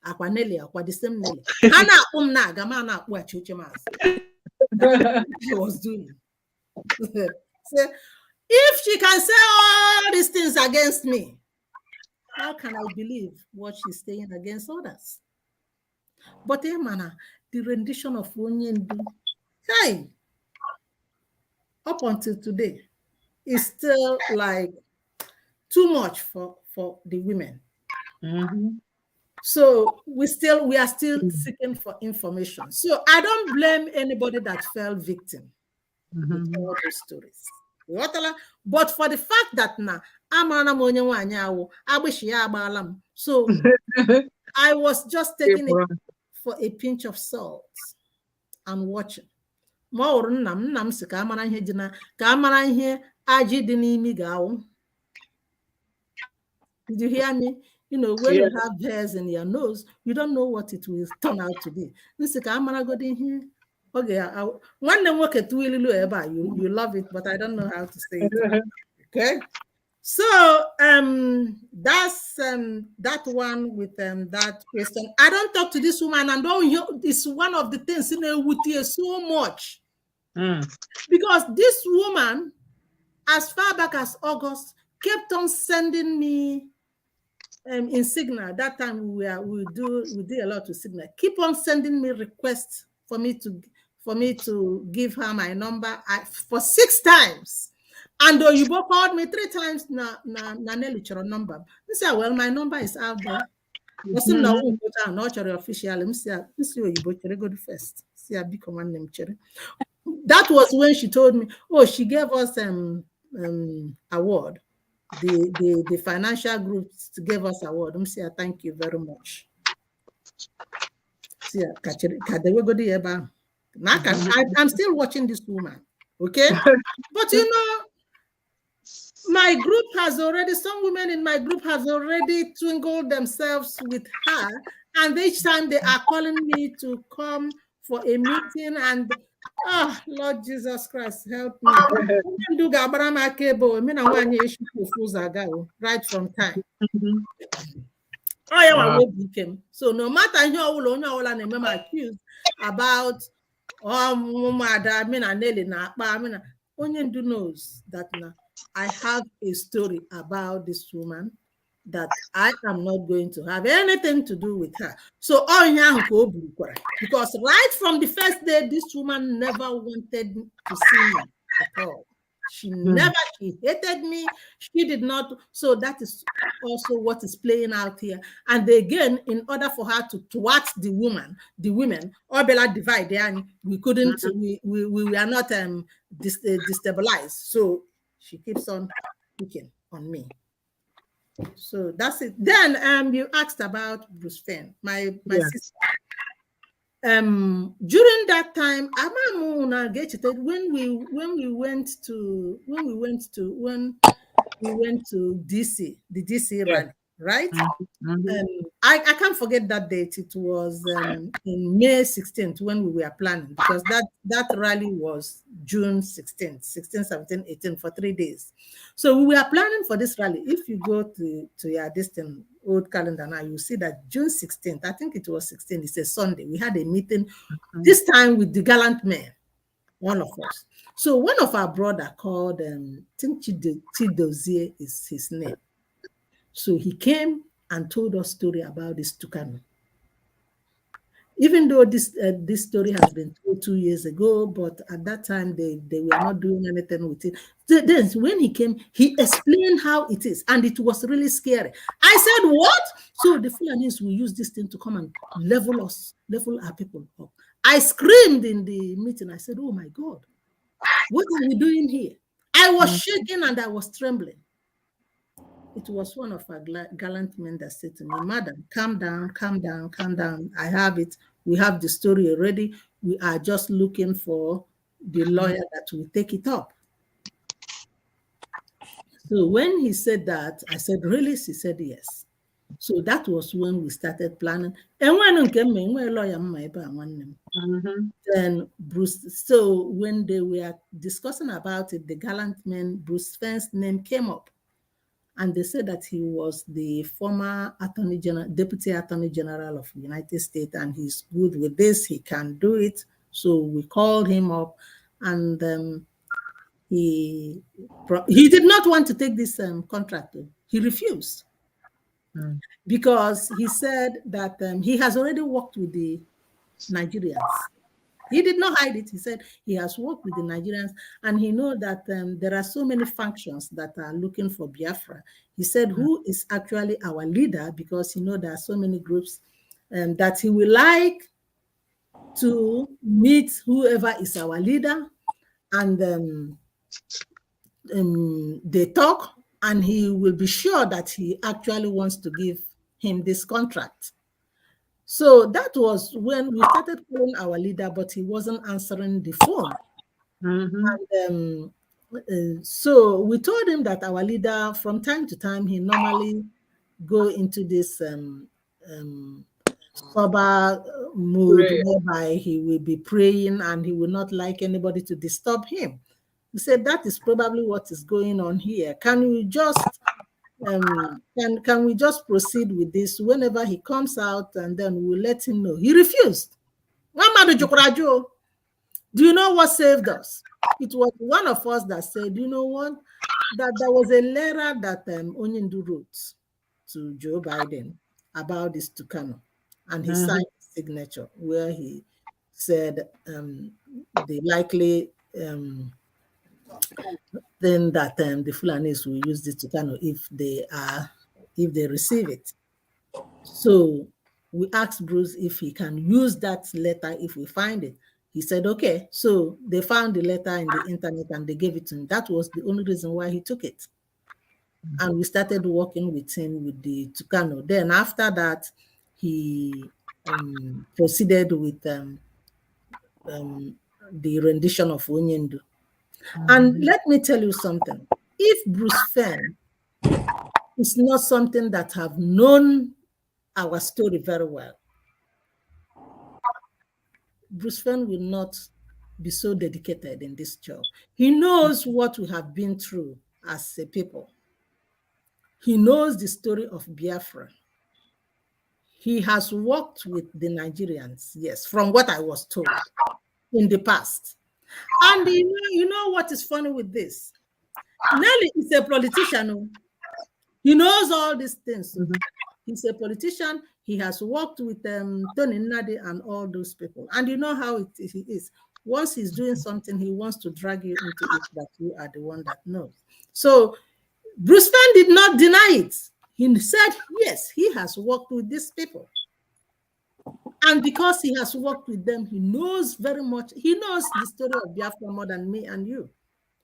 E: akwa Nelly akwa the same Nelly ha na-akpụ m na-aga ma na-akpụghachi oche m azụ. She was doing. So, if she can say all these things against me, how can I believe what she's saying against others? But the rendition of Onyendu, hey, up until today, is still like too much for the women. So we are still seeking for information. So I don't blame anybody that fell victim with all those stories. But for the fact that so I was just taking it for a pinch of salt and watching. Did you hear me? When you have hairs in your nose, you don't know what it will turn out to be. You love it, but I don't know how to say it. Okay. So that's that one with that question. I don't talk to this woman, and it's one of the things with you so much. Because this woman, as far back as August, kept on sending me in Signal. That time we did a lot with Signal. Keep on sending me requests for me to give her my number for 6 times. And though you both called me 3 times, na Nelly your number. I said, well, my number is out there. Not your official. You go first. See, I become one name. That was when she told me, oh, she gave us award. The financial groups gave us award. I'm saying thank you very much. See, I'm still watching this woman. Okay, but my group has already, some women in my group have already twinkled themselves with her, and each time they are calling me to come for a meeting, and Ah, Lord Jesus Christ, help me. Do gabara m aka ebe o, me na nwaanyị eshipụ ofu ụzọ aga o, right from time. Oh, yeah,
A: Wow.
E: I became. So no matter onye I'm accused about I mean onye ndu knows that now I have a story about this woman that I am not going to have anything to do with her. So because right from the first day, this woman never wanted to see me at all. She hated me. She did not. So that is also what is playing out here. And again, in order for her to thwart the women, or Bella divide, and we couldn't, we were not destabilized. So she keeps on picking on me. So that's it. Then you asked about Bruce Fenn, my sister. During that time, when we went to DC, the DC rally, right? I can't forget that date. It was in May 16th when we were planning, because that rally was June 16th, 16, 17, 18 for 3 days. So we were planning for this rally. If you go to your distant old calendar now, you see that June 16th, I think it was 16, it's a Sunday. We had a meeting this time with the gallant men, one of us. So one of our brother called, I think Chidozie is his name. So he came and told us story about this Tukano. Even though this story has been told 2 years ago, but at that time they were not doing anything with it. Then when he came, he explained how it is, and it was really scary. I said, what? So the Fulanis will use this thing to come and level our people up. I screamed in the meeting. I said, oh my God, what are we doing here? I was shaking and I was trembling. It was one of our gallant men that said to me, madam, calm down, calm down, calm down. I have it. We have the story already. We are just looking for the lawyer that will take it up. So when he said that, I said, really? He said, yes. So that was when we started planning. And then Bruce, so when they were discussing about it, the gallant man, Bruce Fenn's name came up. And they said that he was the former Deputy Attorney General of the United States, and he's good with this, he can do it. So we called him up, and he did not want to take this contract. He refused because he said that he has already worked with the Nigerians. He did not hide it. He said he has worked with the Nigerians, and he knows that there are so many factions that are looking for Biafra. He said, who is actually our leader? Because he knows there are so many groups that he would like to meet whoever is our leader, and they talk, and he will be sure that he actually wants to give him this contract. So that was when we started calling our leader, but he wasn't answering the phone. And so we told him that our leader, from time to time, he normally go into this sober mood whereby he will be praying and he will not like anybody to disturb him. He said that is probably what is going on here. Can we just can we just proceed with this whenever he comes out, and then we'll let him know? He refused. Do you know what saved us? It was one of us that said, you know what, that there was a letter that Onyendu wrote to Joe Biden about this Tukano, and he signed his signature where he said the likely then that the Fulanis will use this Tukano if they receive it. So we asked Bruce if he can use that letter if we find it. He said, okay. So they found the letter in the internet and they gave it to him. That was the only reason why he took it. And we started working with him with the Tukano. Then after that, he proceeded with the rendition of Onyendu. And let me tell you something. If Bruce Fenn is not something that have known our story very well, Bruce Fenn will not be so dedicated in this job. He knows what we have been through as a people. He knows the story of Biafra. He has worked with the Nigerians, yes, from what I was told in the past. And you know what is funny with this? Nelly is a politician. Oh. He knows all these things. Oh. He's a politician. He has worked with Tony Nadi and all those people. And you know how he is. Once he's doing something, he wants to drag you into it, that you are the one that knows. So Bruce Fan did not deny it. He said, yes, he has worked with these people. And because he has worked with them, he knows very much. He knows the story of Biafra more than me and you.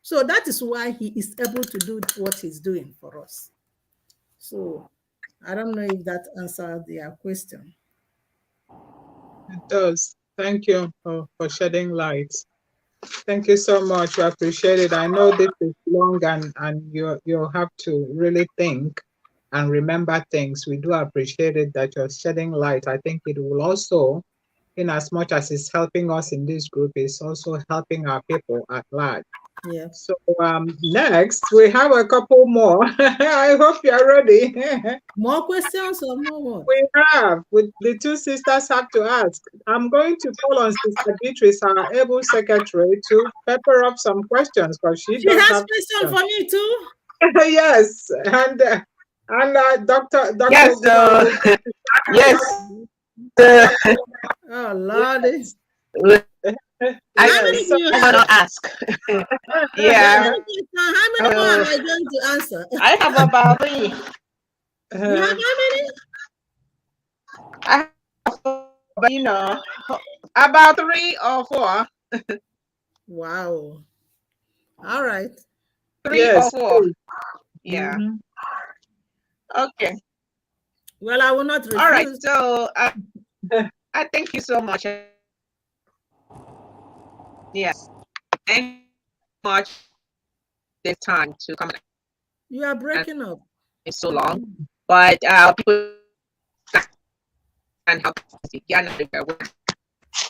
E: So that is why he is able to do what he's doing for us. So I don't know if that answered your question.
A: It does. Thank you for shedding light. Thank you so much. We appreciate it. I know this is long and you have to really think and remember things. We do appreciate it that you're shedding light. I think it will also, in as much as it's helping us in this group, it's also helping our people at large.
E: Yeah.
A: So next we have a couple more. I hope you're ready.
E: More questions or more?
A: We have. The two sisters have to ask. I'm going to call on Sister Beatrice, our able secretary, to pepper up some questions because she does
E: has
A: have
E: questions for me too.
A: Yes, and Dr.
B: Yes, yes.
E: Oh Lordy.
B: I
E: Yes.
B: want to ask. Yeah.
E: How many more am I going to answer?
B: I have about 3.
E: You have how many?
B: I have, about 3 or 4.
E: Wow. All right.
B: 3 or 4. Yeah. Okay.
E: Well, I will not refuse.
B: All right. So I thank you so much. Yes. Thank you so much this time to come.
E: You are breaking up.
B: It's so long, but people can help.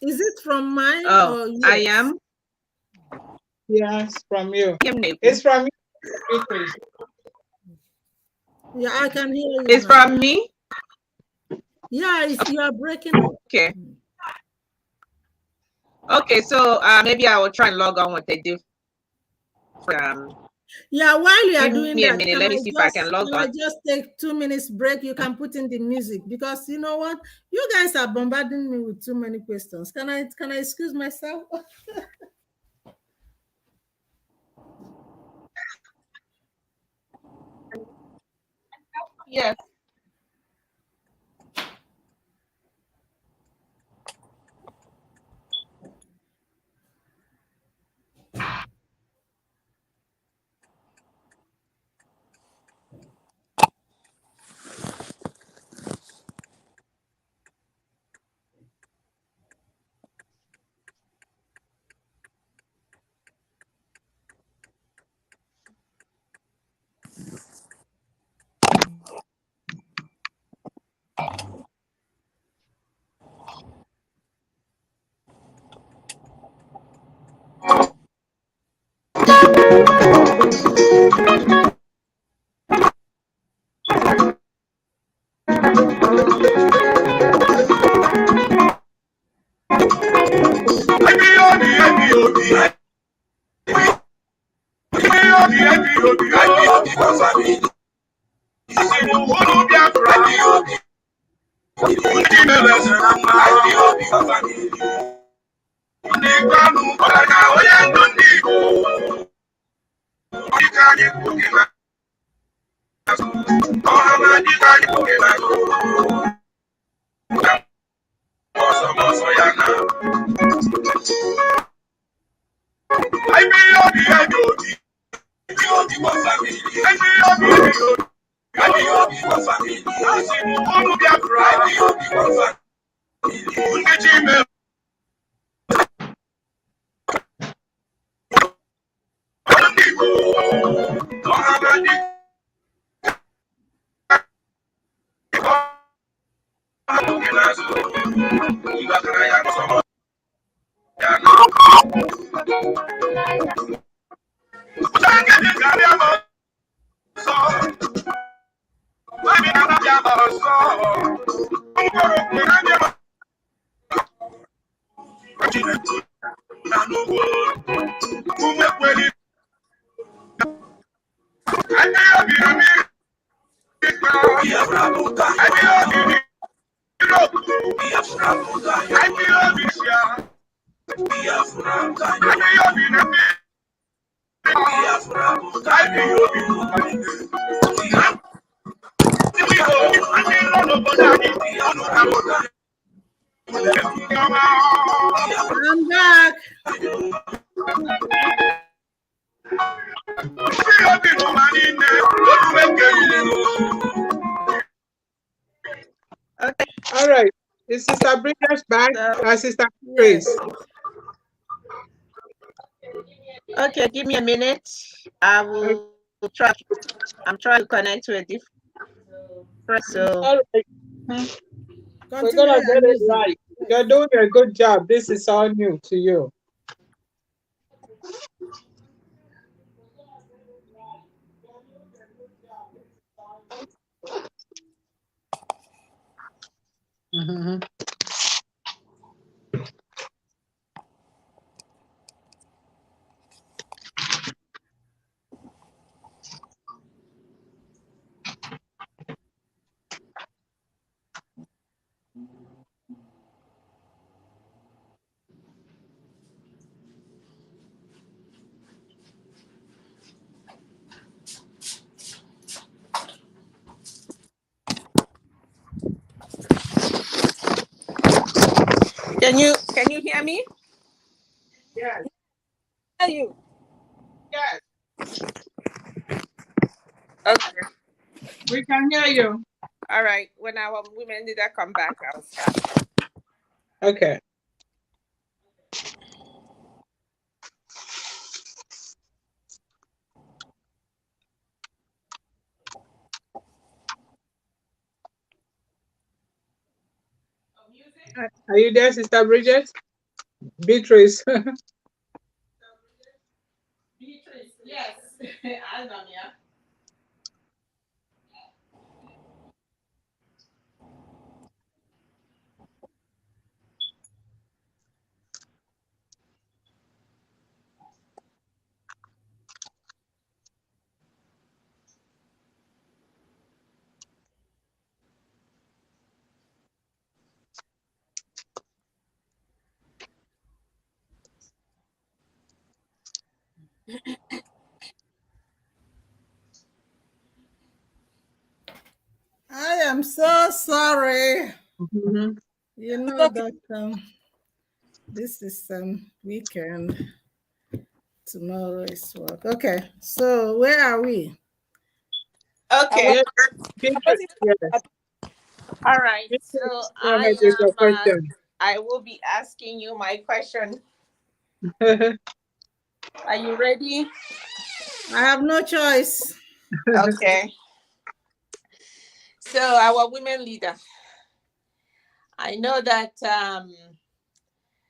E: Is it from mine?
B: Oh,
E: or yours?
B: I am.
A: Yes, from you.
B: It's
A: It's from you.
E: Yeah, I can hear you.
B: It's
E: now.
B: from me.
E: Yeah, you are breaking up.
B: Okay. Okay, so maybe I will try and log on with a different.
E: Yeah, while you are
B: Give
E: doing
B: me a
E: that,
B: minute. Let me see if I can log
E: I
B: on.
E: just take 2 minutes break? You can put in the music because you know what? You guys are bombarding me with too many questions. Can I excuse myself?
B: Yes.
E: I'm back.
B: Okay.
A: All right. Is Sister Bridget back?
B: So,
A: Sister
E: Yes.
A: Grace.
B: okay, give me a minute. I will try. I'm trying to connect to a different. So,
A: All right. We're
E: Continue
A: gonna
E: your
A: get it
E: music.
A: right. You're doing a good job. This is all new to you. Mhm.
B: can you hear me?
A: Yes,
B: Hear you.
A: yes,
B: Okay.
A: we can hear you.
B: All right. When our women leader come back, I'll start.
A: Okay. Are you there, Sister Bridget? Beatrice.
D: Beatrice, yes. I know, yeah.
E: I am so sorry.
A: Mhm.
E: You
D: It's
E: know
D: okay.
E: that this is weekend. Tomorrow is work. Okay, so where are we?
B: Okay.
A: Yes, Beatrice. Yes.
B: All right. So
A: Beatrice, go ahead with your question.
B: I will be asking you my question. Are you ready?
E: I have no choice.
B: Okay. So our women leader, I know that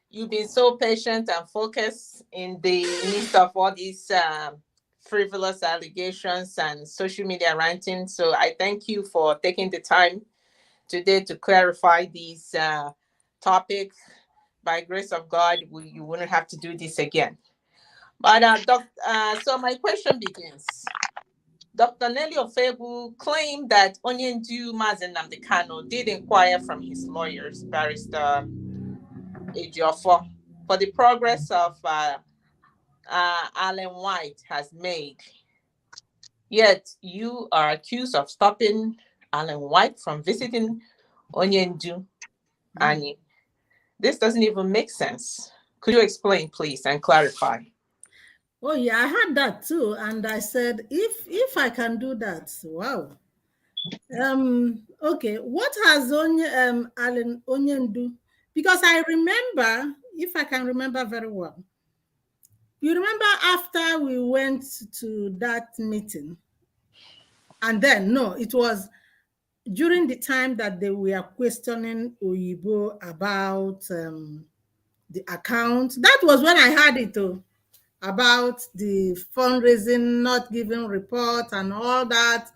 B: you've been so patient and focused in the midst of all these frivolous allegations and social media ranting. So I thank you for taking the time today to clarify these topics. By grace of God, you wouldn't have to do this again. But so my question begins. Dr. Nelly Ofebu claimed that Onyendu Mazen Namdekano did inquire from his lawyers, Barrister Ejiofor, for the progress of Alan White has made. Yet you are accused of stopping Alan White from visiting Onyendu Anyi. This doesn't even make sense. Could you explain, please, and clarify?
E: Oh yeah, I had that too, and I said, if I can do that, wow. Okay, what has Alan Onyen do? Because I remember, if I can remember very well, you remember after we went to that meeting, and then no, it was during the time that they were questioning Oyibo about the account. That was when I had it. Oh. about the fundraising, not giving report and all that.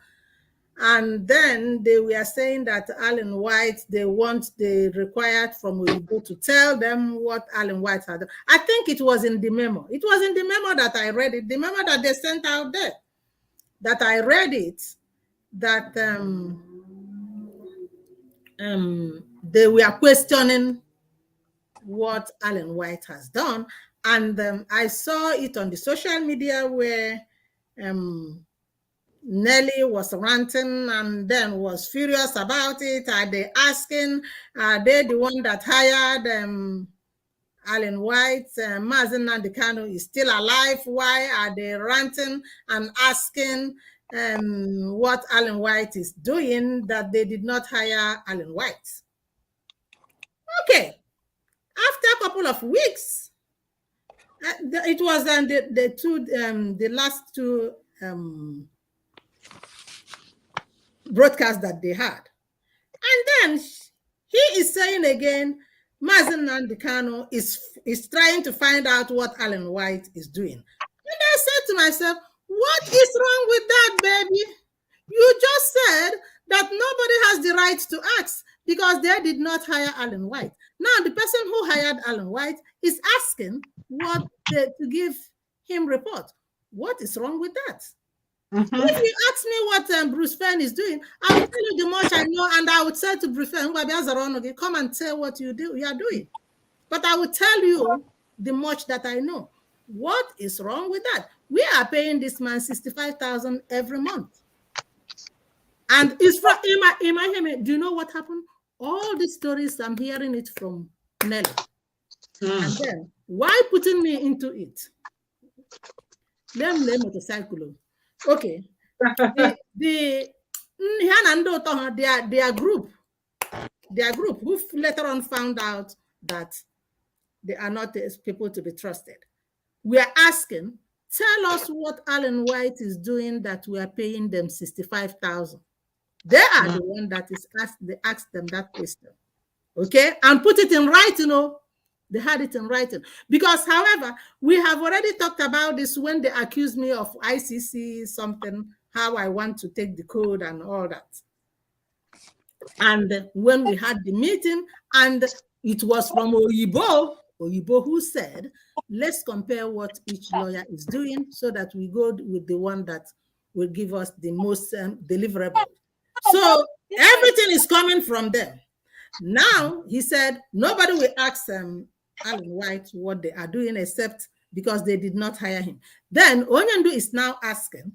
E: And then they were saying that Alan White, they required from Oyibo to tell them what Alan White had done. I think it was in the memo. It was in the memo that I read it, the memo that they sent out there, that I read it, that they were questioning what Alan White has done. And I saw it on the social media where Nelly was ranting and then was furious about it. Are they asking, are they the one that hired Alan White? Mazen Nandekano is still alive. Why are they ranting and asking what Alan White is doing, that they did not hire Alan White? Okay. After a couple of weeks, it was the last two broadcasts that they had. And then he is saying again, Mazen Nandekano is trying to find out what Alan White is doing. And I said to myself, what is wrong with that, baby? You just said that nobody has the right to ask because they did not hire Alan White. Now, the person who hired Alan White is asking to give him report. What is wrong with that? If you ask me what Bruce Fenn is doing, I will tell you the much I know, and I would say to Bruce Fenn, come and tell what you are doing. But I will tell you the much that I know. What is wrong with that? We are paying this man $65,000 every month. And it's from do you know what happened? All the stories, I'm hearing it from Nelly. And then, why putting me into it? Let me motorcycle. Okay. Their group, who later on found out that they are not people to be trusted. We are asking, tell us what Alan White is doing that we are paying them $65,000. They are the one that is asked. They asked them that question, okay, and put it in writing. They had it in writing because, however, we have already talked about this when they accused me of ICC something, how I want to take the code and all that. And when we had the meeting, and it was from Oyibo who said, let's compare what each lawyer is doing so that we go with the one that will give us the most deliverable. So everything is coming from them. Now, he said, nobody will ask Alan White what they are doing except because they did not hire him. Then Onyendu is now asking,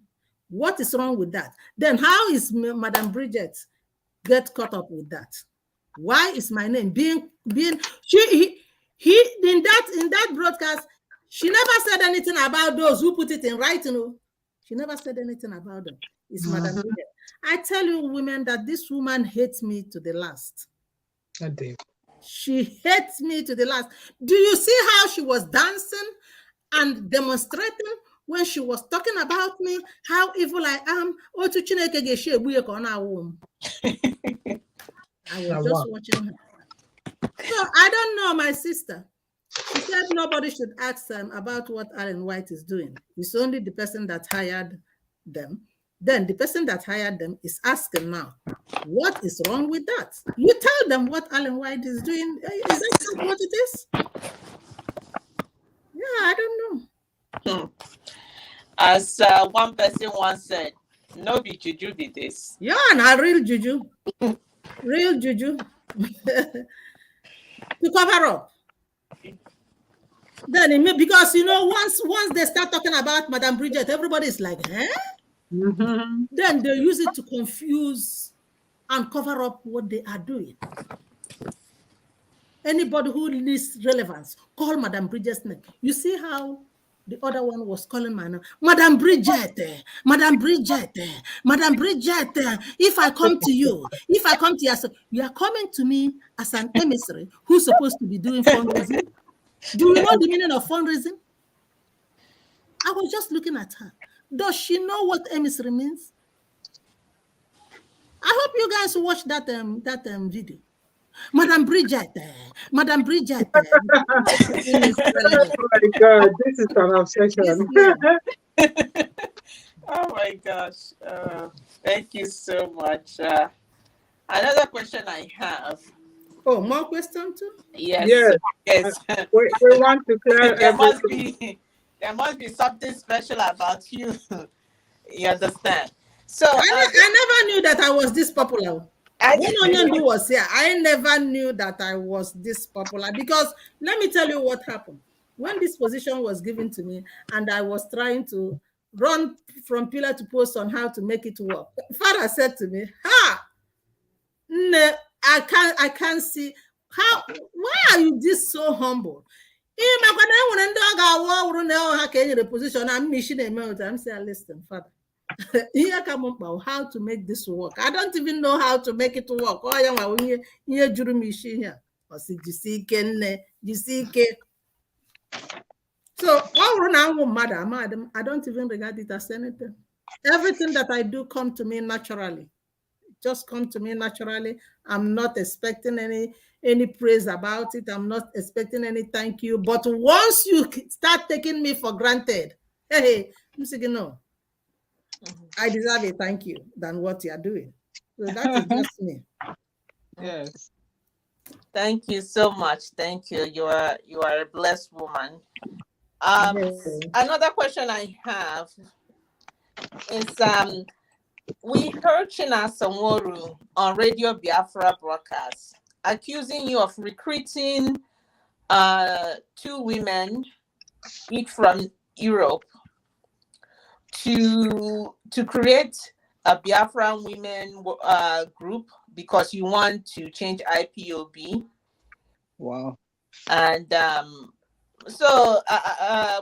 E: what is wrong with that? Then how is Madam Bridget get caught up with that? Why is my name being he in that broadcast, she never said anything about those who put it in writing. She never said anything about them. It's Madam Bridget. I tell you, women, that this woman hates me to the last. She hates me to the last. Do you see how she was dancing and demonstrating when she was talking about me, how evil I am? I was just watching her. So I don't know, my sister. She said nobody should ask them about what Alan White is doing. It's only the person that hired them. Then the person that hired them is asking now, what is wrong with that? You tell them what Alan White is doing. Is that what it is? Yeah, I don't know.
B: As one person once said, no be juju be this.
E: Yeah, not real juju. Real juju. To cover up. Then because once they start talking about Madam Bridget, everybody is like, eh? Then they use it to confuse and cover up what they are doing. Anybody who needs relevance, call Madam Bridget's name. You see how the other one was calling my name, Madam Bridget, Madam Bridget, Madam Bridget. If I come to you, you are coming to me as an emissary who's supposed to be doing fundraising. Do you know the meaning of fundraising? I was just looking at her. Does she know what emissary means? I hope you guys watch that video. Madam Bridget, Madam Bridget.
A: Oh my God, this is an
E: Yes,
A: obsession.
E: ma'am.
D: Oh my gosh. Thank you so much. Another question I have.
E: Oh, more question too?
D: Yes,
A: Yes, uh,
D: yes.
A: we want to clear
D: there must
A: everything.
D: be there must be something special about you. You understand? So
E: I never knew that I was this popular.
D: I
E: When Onyendu was here, I never knew that I was this popular because let me tell you what happened. When this position was given to me and I was trying to run from pillar to post on how to make it work, Father said to me, "Ha, no, I can't see how. Why are you this so humble? Position. I'm saying, listen, Father. Here come about how to make this work. I don't even know how to make it work. Oh, yeah, here juru me here. I said, you see, so madam, I don't even regard it as anything. Everything that I do come to me naturally. Just come to me naturally. I'm not expecting any praise about it. I'm not expecting any thank you. But once you start taking me for granted, hey, I'm saying no. I deserve a thank you than what you are doing. So that is just me.
A: Yes.
D: thank you so much. Thank you. You are a blessed woman. Um,
E: Yeah.
D: Another question I have is we heard China Samoru on Radio Biafra broadcast accusing you of recruiting two women, each from Europe, to create a Biafran women group because you want to change IPOB.
A: Wow.
D: And so,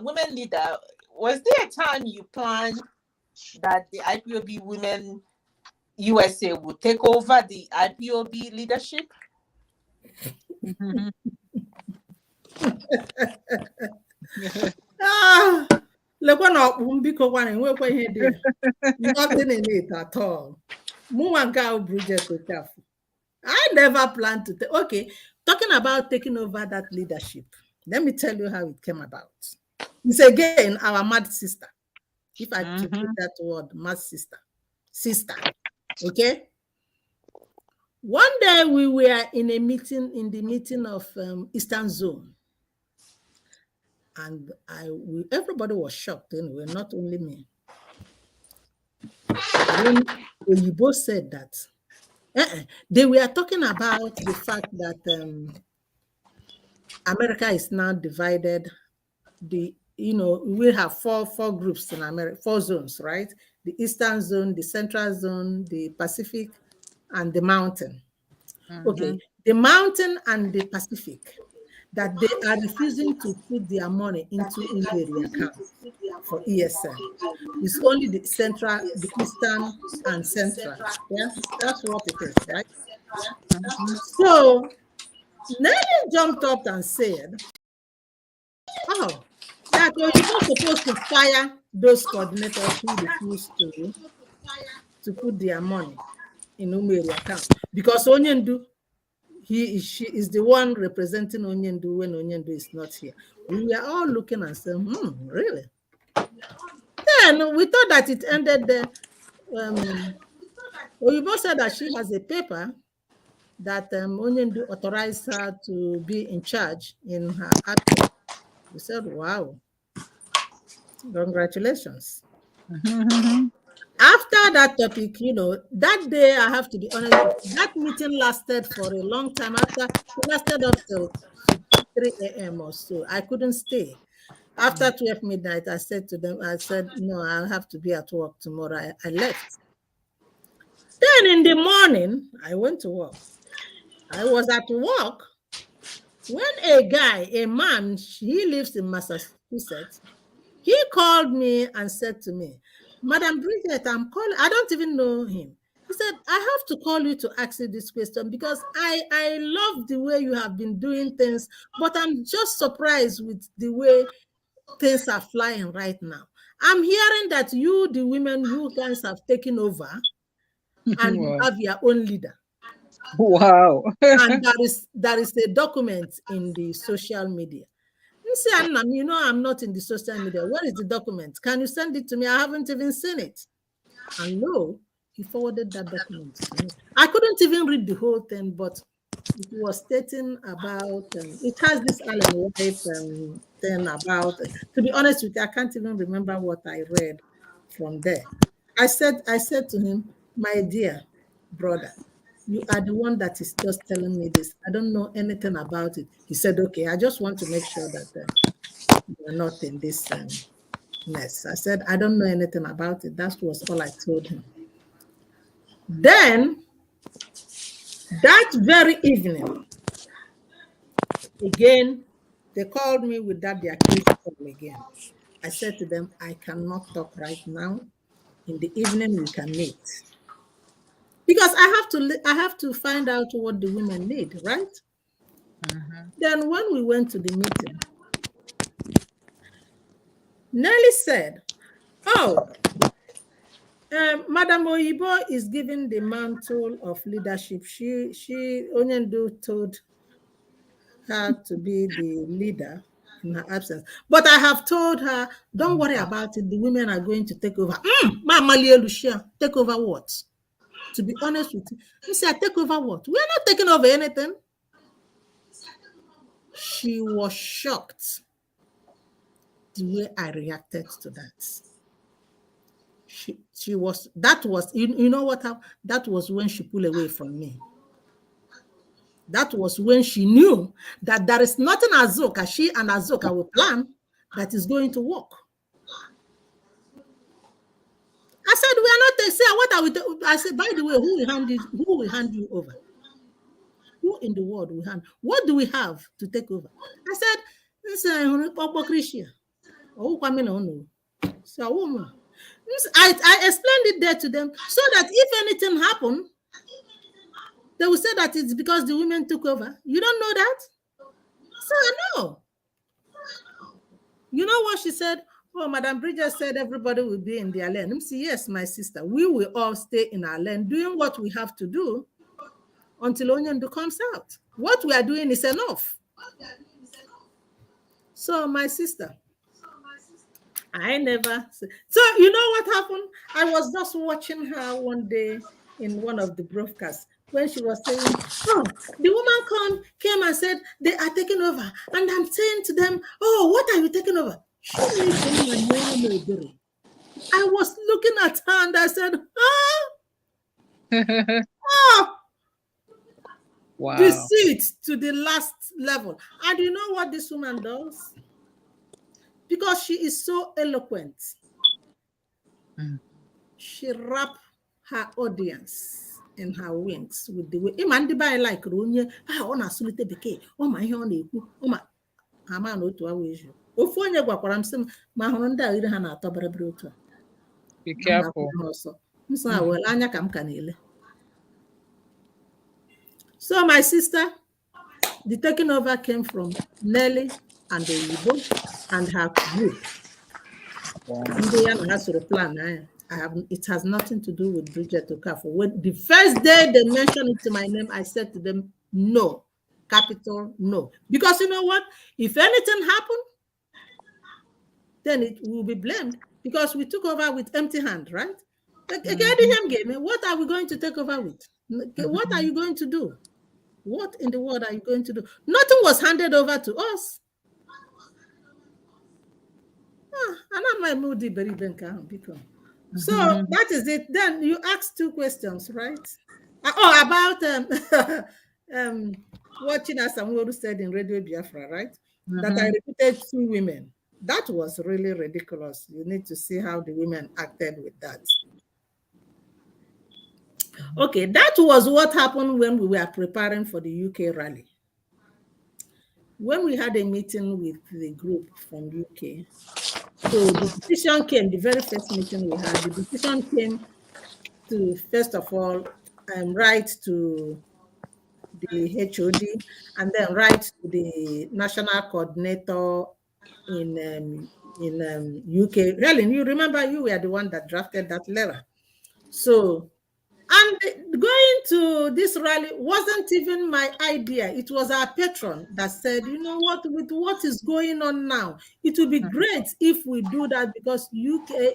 D: women leader, was there a time you planned that the IPOB women USA would take over the IPOB leadership?
E: Ah, lekwa na ọkpụ m biko gwana enwekwa ihe dị ya. Nothing in it at all. Mụnwa nke ahụ Bridget Okafor. I never planned to take. Okay, talking about taking over that leadership. Let me tell you how it came about. It's again our mad sister. If I should put that word, mad sister. Sister. Okay. One day we were in a meeting, in the meeting of Eastern Zone. And everybody was shocked anyway, not only me. When Oyibo said that, they were talking about the fact that America is now divided. We have four groups in America, 4 zones, right? The Eastern Zone, the Central Zone, the Pacific, and the Mountain. Okay, the Mountain and the Pacific, that they are refusing to put their money into Umeri account for ESN. It's only the Central, the Eastern, and Central. Yeah, that's what it is, right? So Nelly jumped up and said, "Oh, that you're supposed to fire those coordinators who refuse to put their money in Umeri account because Onyendu, she is the one representing Onyendu when Onyendu is not here." We were all looking and saying, really? Then we thought that it ended there. Oyibo said that she has a paper that Onyendu authorized her to be in charge in her APO. We said, wow, congratulations. After that topic, that day, I have to be honest, that meeting lasted for a long time. It lasted up till 3 a.m. or so. I couldn't stay. After 12 midnight, I said to them, no, I'll have to be at work tomorrow. I left. Then in the morning, I went to work. I was at work when a man, he lives in Massachusetts, he called me and said to me, "Madam Bridget, I'm calling." I don't even know him. He said, "I have to call you to ask you this question because I love the way you have been doing things, but I'm just surprised with the way things are flying right now. I'm hearing that the women, you guys have taken over and you have your own leader."
A: Wow.
E: And there is a document in the social media. You say, Annam, you know I'm not in the social media. Where is the document? Can you send it to me? I haven't even seen it. And lo, he forwarded that document to me. I couldn't even read the whole thing, but it was stating about, it has this Alan White thing about, to be honest with you, I can't even remember what I read from there. I said to him, my dear brother, you are the one that is just telling me this. I don't know anything about it. He said, okay, I just want to make sure that you're not in this mess. I said, I don't know anything about it. That was all I told him. Then, that very evening, again, they called me with that their case form again. I said to them, I cannot talk right now. In the evening, we can meet. Because I have to find out what the women need, right? Then when we went to the meeting, Nelly said, oh, Madam Oyibo is given the mantle of leadership. Onyendu told her to be the leader in her absence. But I have told her, don't worry about it. The women are going to take over. Mama Lucia, take over what? To be honest with you, he said, take over what? We are not taking over anything. She was shocked the way I reacted to that. She was, that was, you know what, that was when she pulled away from me. That was when she knew that there is nothing Azoka, she and Azoka will plan that is going to work. I said, we are not, say, what are we, I said, by the way, who will hand you over? Who in the world will hand? What do we have to take over? I said, this is so I explained it there to them so that if anything happened, they will say that it's because the women took over. You don't know that? So I know. You know what she said? Oh, Madam Bridget said everybody will be in their lane. Say, yes, my sister, we will all stay in our lane doing what we have to do until Onyendu comes out. What we are doing is enough. So my sister, I never. So you know what happened? I was just watching her one day in one of the broadcasts when she was saying, "Oh, the woman came and said they are taking over," and I'm saying to them, "Oh, what are you taking over?" I was looking at her and I said, "Ah,
A: Wow.
E: deceit to the last level." And you know what this woman does? Because she is so eloquent. She wrapped her audience in her wings with the way Imandi by like Runye, on a solite beke, oh my honey, oh my Haman to our issue. Ofonye Guaparam sim, Mahonda, Irihana, Tobrebruto.
A: Be careful.
E: Miss well, Anya Kam Canele. So my sister, the taking over came from Nelly and the Yibo and her group. Indiana has to plan. It has nothing to do with Bridget Okafor. When the first day they mentioned it to my name, I said to them, no, capital no. Because you know what? If anything happened, then it will be blamed because we took over with empty hand, right? What are we going to take over with? What are you going to do? What in the world are you going to do? Nothing was handed over to us. I'm not my moody berry banker because. So that is it. Then you asked two questions, right? About watching as Samuel said in Radio Biafra, right? That I repeated two women. That was really ridiculous. You need to see how the women acted with that. Okay, that was what happened when we were preparing for the UK rally. When we had a meeting with the group from UK, so the decision came, the very first meeting we had, the decision came to, first of all, write to the HOD and then write to the national coordinator in UK. Helen, you remember you were the one that drafted that letter. So And going to this rally wasn't even my idea. It was our patron that said, you know what, with what is going on now, it would be great if we do that because UK,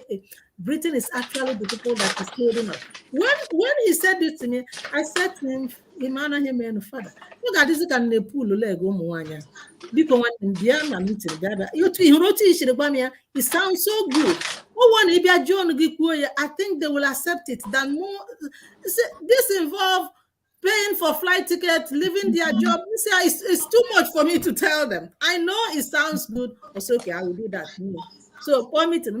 E: Britain is actually the people that is holding us. When he said this to me, I said to him, Imana him and father, look at this can pull leg because when the meeting gather, you wrote it sounds so good. Oh, one if you John Gikuya, I think they will accept it. Than more, this involve paying for flight tickets, leaving their job. See, it's too much for me to tell them. I know it sounds good. Also, okay, I will do that. So, father, so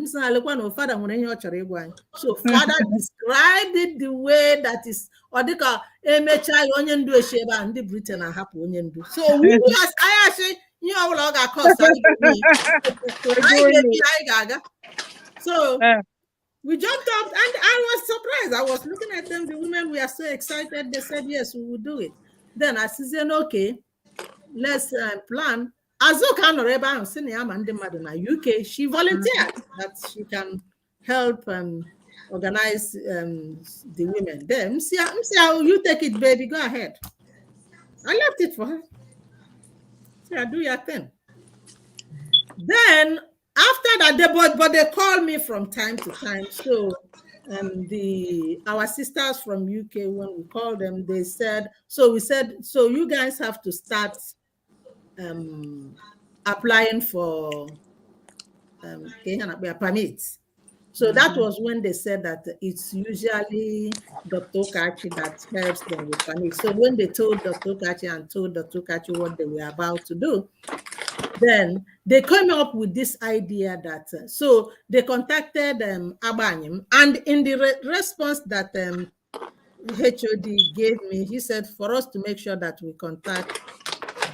E: father described it the way that is odika emecha onye ndu esheba ndị Britain ahapụ onye ndu. So we as I actually you know all got cost I gaga. So we jumped up and I was surprised. I was looking at them, the women were so excited. They said, yes, we will do it. Then I said, okay, let's plan. Azuka Noreba and Senior Mandemad in UK, she volunteered that she can help organize the women. Then, see how you take it, baby, go ahead. I left it for her. Say, do your thing. Then, after that, but they call me from time to time. So our sisters from UK, when we called them, they said, so you guys have to start applying for permits. So that was when they said that it's usually Dr. Kachi that helps them with permits. So when they told Dr. Kachi and told Dr. Kachi what they were about to do, then they came up with this idea that so they contacted Abanyim, and in the response that HOD gave me, he said for us to make sure that we contact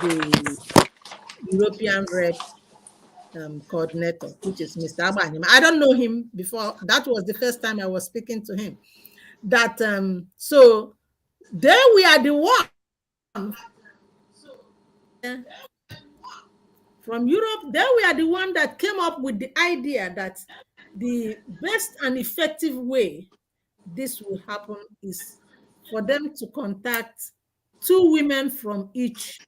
E: the European rep coordinator, which is Mr. Abanyim. I don't know him before. That was the first time I was speaking to him. That so there we are the one from Europe, then we are the one that came up with the idea that the best and effective way this will happen is for them to contact 2 women from each,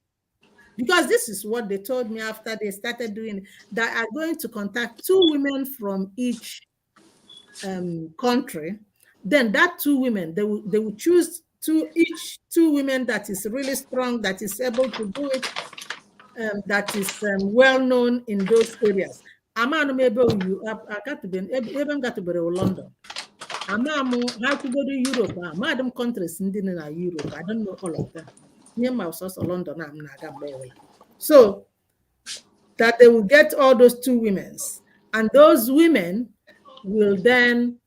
E: because this is what they told me after they started doing, that are going to contact 2 women from each country. Then that 2 women, they will choose 2 women that is really strong, that is able to do it, that is well known in those areas. Amano maybe you I got to be even got to be London. Amamo how to go to Europe. Madam countries in Europe. I don't know all of them. Near my source of London, I'm not. So that they will get all those 2 women, and those women will then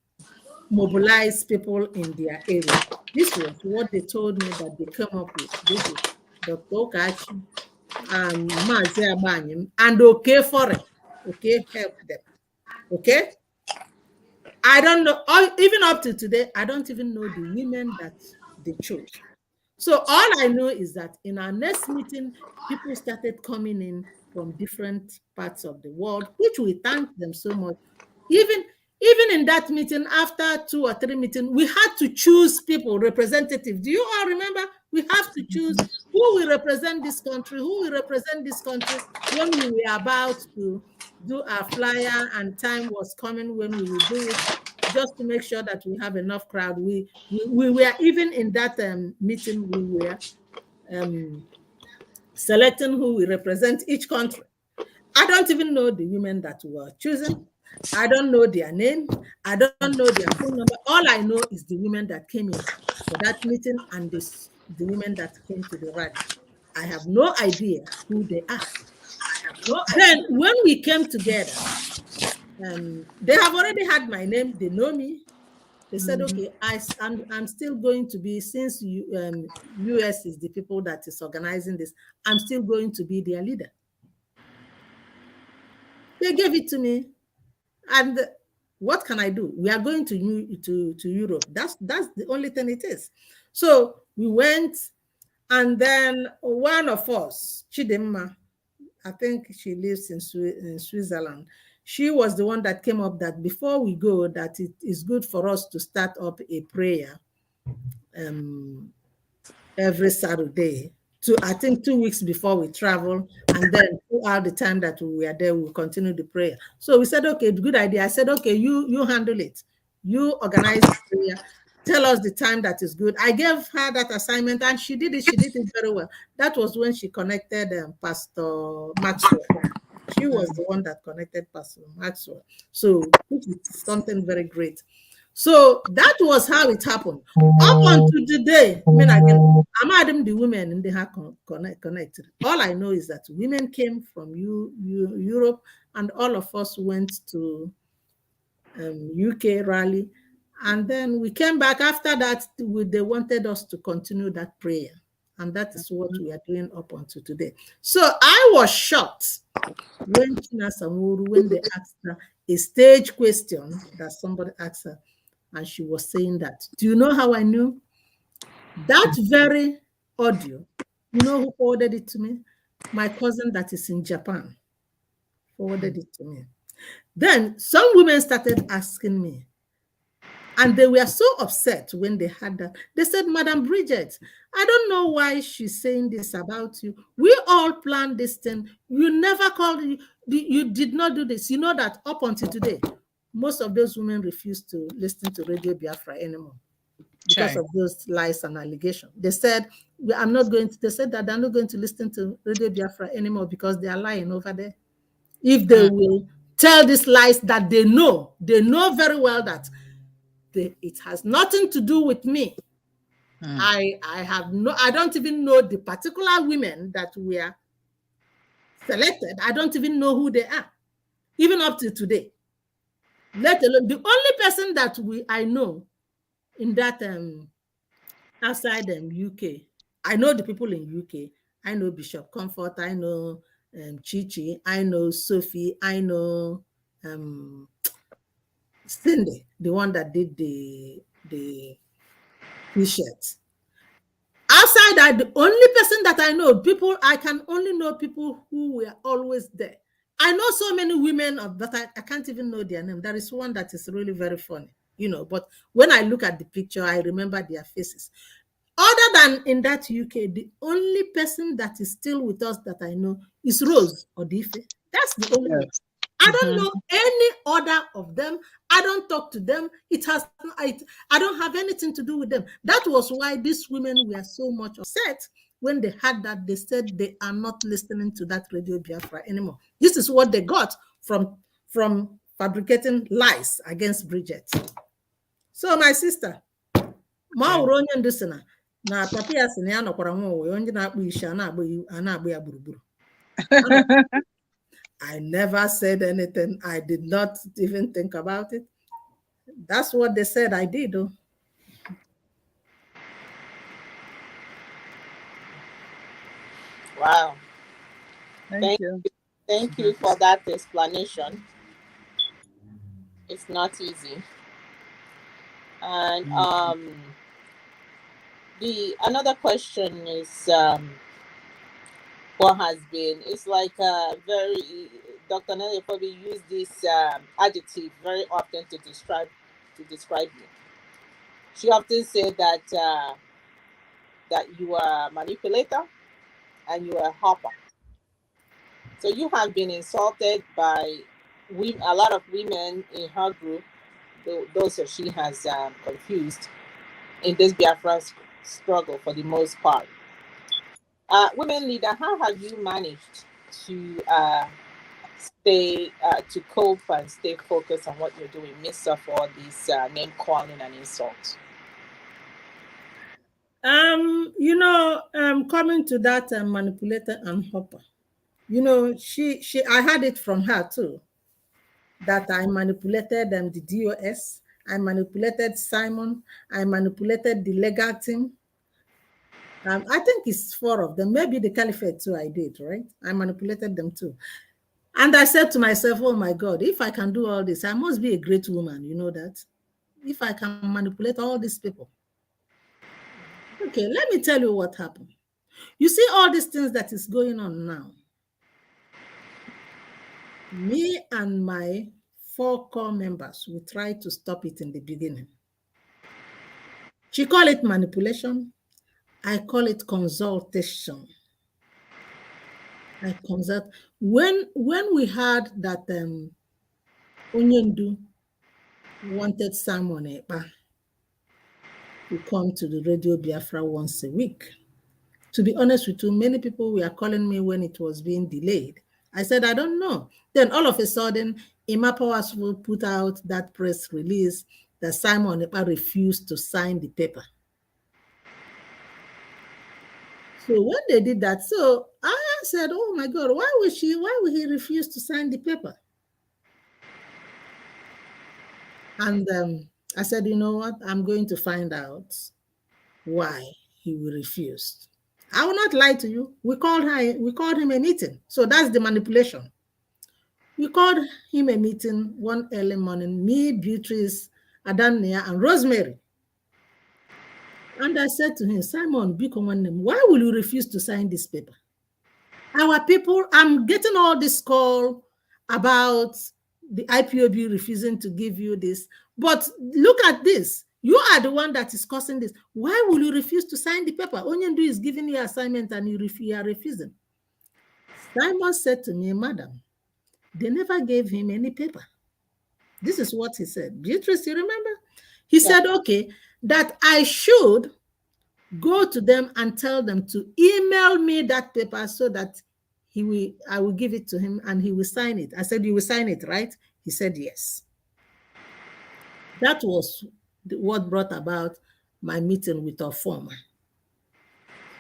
E: mobilize people in their area. This was what they told me that they came up with. This is Dr. Okachi and okay for it. Okay, help them. Okay. I don't know, even up to today, I don't even know the women that they chose. So all I know is that in our next meeting, people started coming in from different parts of the world, which we thank them so much. Even in that meeting, after 2 or 3 meetings, we had to choose people, representatives. Do you all remember? We have to choose who will represent this country, who will represent this country when we were about to do our flyer and time was coming when we will do it, just to make sure that we have enough crowd. We were even in that meeting, we were selecting who will represent each country. I don't even know the women that were chosen. I don't know their name. I don't know their phone number. All I know is the women that came in for that meeting and the women that came to the rally. I have no idea who they are. Then when we came together, they have already had my name. They know me. They said, okay, I'm still going to be, since US is the people that is organizing this, I'm still going to be their leader. They gave it to me. And what can I do? We are going to Europe. That's the only thing it is. So we went, and then one of us, Chidimma, I think she lives in Switzerland. She was the one that came up that before we go, that it is good for us to start up a prayer um, every Saturday. I think 2 weeks before we travel, and then throughout the time that we were there, we'll continue the prayer. So we said, okay, good idea. I said, okay, you handle it. You organize the prayer. Tell us the time that is good. I gave her that assignment, and she did it. She did it very well. That was when she connected Pastor Maxwell. She was the one that connected Pastor Maxwell. So which is something very great. So that was how it happened. Up until today, I mean, again, I'm adding the women in the heart connected. All I know is that women came from Europe, and all of us went to UK rally. And then we came back after that. They wanted us to continue that prayer. And that is what we are doing up until today. So I was shocked when when they asked her a stage question that somebody asked her, and she was saying that. Do you know how I knew? That very audio, you know who forwarded it to me? My cousin that is in Japan forwarded it to me. Then some women started asking me, and they were so upset when they had that. They said, Madam Bridget, I don't know why she's saying this about you. We all planned this thing. You never called, you did not do this. You know that up until today, most of those women refused to listen to Radio Biafra anymore because
A: Sure.
E: of those lies and allegations. They said, I'm not going to, they said that they're not going to listen to Radio Biafra anymore because they are lying over there. If they will tell these lies that they know very well that it has nothing to do with me. I don't even know the particular women that were selected. I don't even know who they are, even up to today. Let alone the only person that I know in that outside UK. I know the people in UK. I know Bishop Comfort. I know Chichi. I know Sophie. I know Cindy, the one that did the t-shirts. Outside that, the only person that I know, I can only know people who were always there. I know so many women, but I can't even know their name. There is one that is really very funny, but when I look at the picture, I remember their faces. Other than in that UK, the only person that is still with us that I know is Rose Odife. That's the only one.
A: Yes.
E: I don't know any other of them. I don't talk to them. I don't have anything to do with them. That was why these women were so much upset when they had that. They said they are not listening to that Radio Biafra anymore. This is what they got from fabricating lies against Bridget. So my sister, ma wụrụ onye ndụ si na papa ya sị na ya nọkwara nwa ụwa onye na-akpụ isi a na-agba ya gburugburu. I never said anything. I did not even think about it. That's what they said I did. Though.
I: Wow.
A: Thank you.
I: Thank you for that explanation. It's not easy. And the another question is what has been, it's like very, Dr. Nelly probably use this adjective very often to describe you. She often said that you are a manipulator and you are a hopper. So you have been insulted by a lot of women in her group, those that she has confused in this Biafra struggle for the most part. Women leader, how have you managed to stay to cope and stay focused on what you're doing midst of all these name calling and insults?
E: Coming to that manipulator and hopper, I had it from her too, that I manipulated the DOS, I manipulated Simon, I manipulated the legal team. I think it's 4 of them, maybe the caliphate too. I did, right? I manipulated them too. And I said to myself, oh my God, if I can do all this, I must be a great woman. You know that? If I can manipulate all these people. Okay, let me tell you what happened. You see all these things that is going on now. Me and my 4 core members, we tried to stop it in the beginning. She call it manipulation. I call it consultation. I consult. When we heard that Onyendu wanted Simon Ekpa to come to the Radio Biafra once a week, to be honest with you, many people were calling me when it was being delayed. I said, I don't know. Then all of a sudden, Ipob will put out that press release that Simon Ekpa refused to sign the paper. So when they did that, so I said, oh my God, why would he refuse to sign the paper? And I said, you know what? I'm going to find out why he will refuse. I will not lie to you. We called him a meeting. So that's the manipulation. We called him a meeting one early morning, me, Beatrice, Adania, and Rosemary. And I said to him, Simon, why will you refuse to sign this paper? Our people, I'm getting all this call about the IPOB refusing to give you this. But look at this. You are the one that is causing this. Why will you refuse to sign the paper? Onyendu is giving you assignment and you are refusing. Simon said to me, Madam, they never gave him any paper. This is what he said. Beatrice, you remember? He said, okay, that I should go to them and tell them to email me that paper so that I will give it to him and he will sign it. I said, you will sign it, right? He said, yes. That was what brought about my meeting with our former.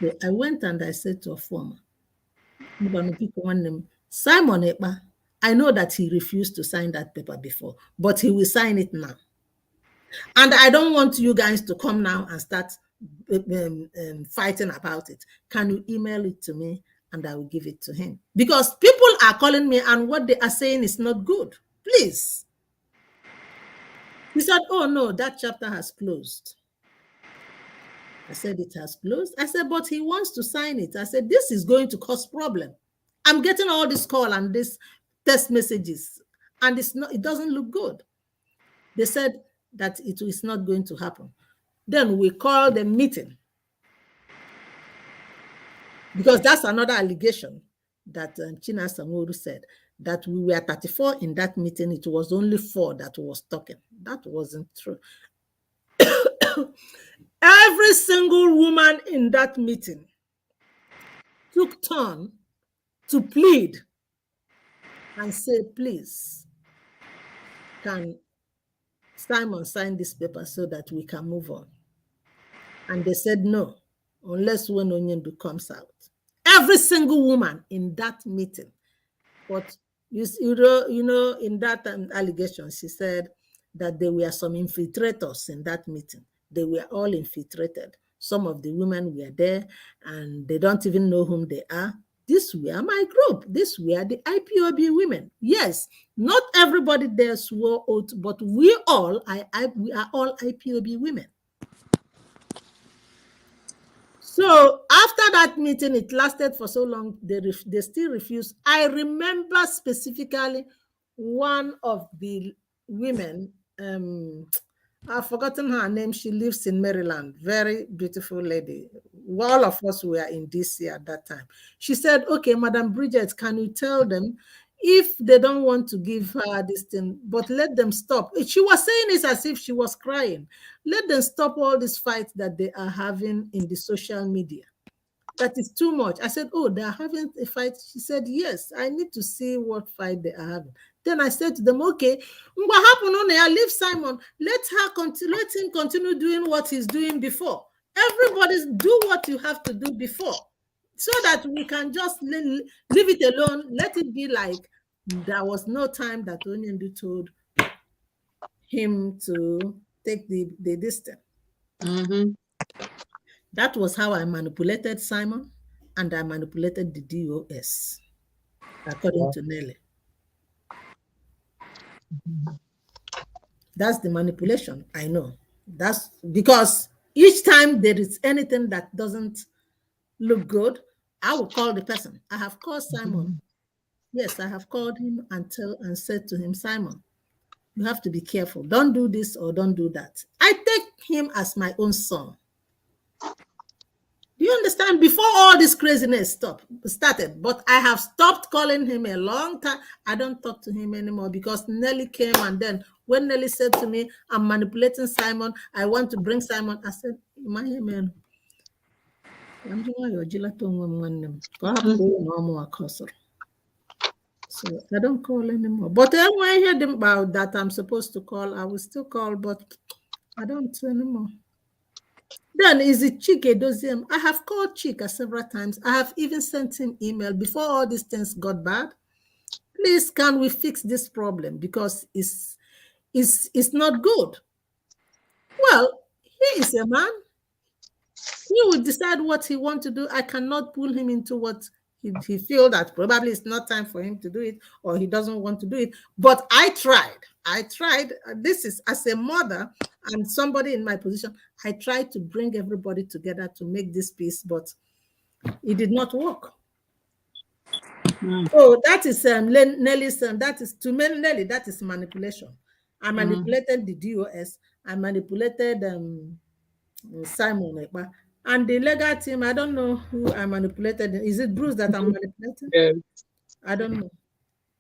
E: So I went and I said to our former, Simon Ekpa, I know that he refused to sign that paper before, but he will sign it now. And I don't want you guys to come now and start fighting about it. Can you email it to me and I will give it to him? Because people are calling me and what they are saying is not good. Please. He said, oh no, that chapter has closed. I said, it has closed. I said, but he wants to sign it. I said, this is going to cause problem. I'm getting all this call and this text messages and it doesn't look good. They said that it is not going to happen. Then we called the meeting because that's another allegation that China Samoru said, that we were 34 in that meeting. It was only 4 that was talking. That wasn't true. Every single woman in that meeting took turn to plead and say, please, can Simon sign this paper so that we can move on? And they said no, unless when Onyendu comes out. Every single woman in that meeting. But you know, in that allegation, she said that there were some infiltrators in that meeting. They were all infiltrated. Some of the women were there and they don't even know whom they are. This were my group. This were the IPOB women. Yes, not everybody there swore oath, but we are all IPOB women. So after that meeting, it lasted for so long, they still refused. I remember specifically one of the women, I've forgotten her name. She lives in Maryland, very beautiful lady. All of us were in DC at that time. She said, okay, Madam Bridget, can you tell them if they don't want to give her this thing, but let them stop. She was saying this as if she was crying. Let them stop all this fight that they are having in the social media. That is too much. I said, oh, they are having a fight. She said, yes, I need to see what fight they are having. Then I said to them, okay, what happened on there? Leave Simon. Let him continue doing what he's doing before. Everybody do what you have to do before, so that we can just leave it alone. Let it be like there was no time that Onyendu told him to take the distance.
A: Mm-hmm.
E: That was how I manipulated Simon, and I manipulated the DOS, according to Nelly. That's the manipulation, I know. That's because each time there is anything that doesn't look good, I will call the person. I have called Simon. Yes, I have called him and said to him, Simon, you have to be careful. Don't do this or don't do that. I take him as my own son. Do you understand? Before all this craziness started, but I have stopped calling him a long time. I don't talk to him anymore because Nelly came, and then when Nelly said to me, I'm manipulating Simon, I want to bring Simon, I said, my man, I'm doing your gelato. So I don't call anymore. But then when I hear them about that I'm supposed to call, I will still call, but I don't anymore. Then is it Chike Doziem? I have called Chika several times. I have even sent him email before all these things got bad. Please, can we fix this problem? Because it's not good. Well, he is a man. He will decide what he wants to do. I cannot pull him into what he feel that probably it's not time for him to do it, or he doesn't want to do it. But I tried. This is as a mother and somebody in my position. I tried to bring everybody together to make this peace, but it did not work. So that is Nelly's. That is to me, Nelly. That is manipulation. I manipulated the DOS. I manipulated Simon Ekpa. And the legal team, I don't know who I manipulated. Is it Bruce that I'm manipulating?
A: Yes.
E: I don't know.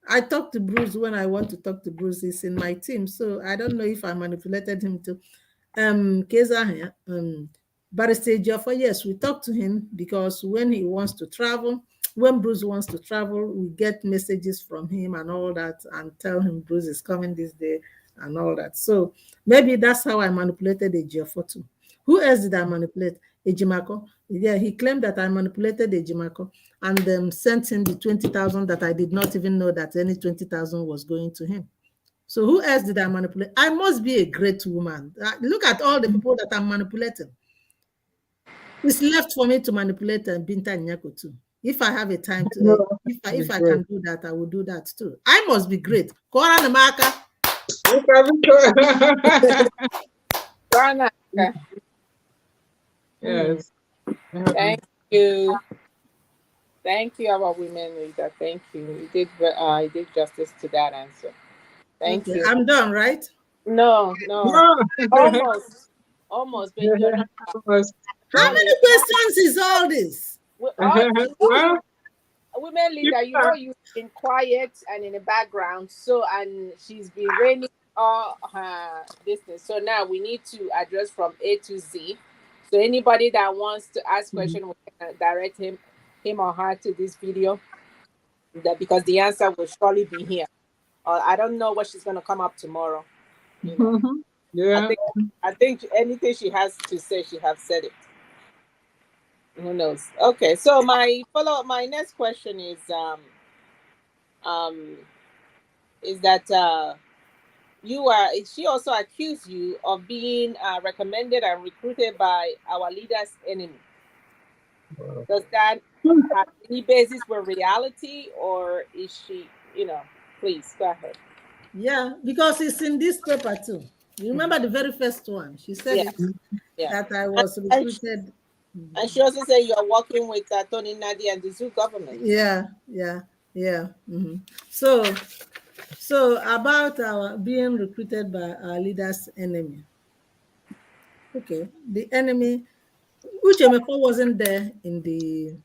E: I talk to Bruce when I want to talk to Bruce. He's in my team, so I don't know if I manipulated him to. Keza here, Barrister Jaffa, yes, we talk to him because when he wants to travel, when Bruce wants to travel, we get messages from him and all that, and tell him Bruce is coming this day and all that. So maybe that's how I manipulated Ejiofor too. Who else did I manipulate? Ejimako. Yeah, he claimed that I manipulated Ejimako and sent him the 20,000 that I did not even know that any 20,000 was going to him. So who else did I manipulate? I must be a great woman. Look at all the people that I'm manipulating. It's left for me to manipulate Binta Nyako too. If I have a time to, if I can do that, I will do that too. I must be great. Kora Namaka.
A: Yes.
I: Thank you. Thank you, our women leader. Thank you. You did justice to that answer. Thank you.
E: I'm done, right?
I: No. Almost, but you're not.
E: How many questions is all this?
A: Well,
I: Women leader, you've been quiet and in the background, and she's been reining all her business. So now we need to address from A to Z. So anybody that wants to ask question, we can direct him or her to this video, because the answer will surely be here. I don't know what she's going to come up tomorrow. You know?
A: Yeah.
I: I think anything she has to say, she have said it. Who knows? Okay, so my next question is that she also accused you of being recommended and recruited by our leader's enemy. Does that have any basis for reality, or is she, please go ahead.
E: Yeah, because it's in this paper too. You remember the very first one? She said that I was recruited.
I: And she also said you are working with Tony Nadi and the zoo government.
E: Yeah. So about our being recruited by our leader's enemy. Okay, the enemy, Uchemefo wasn't there in the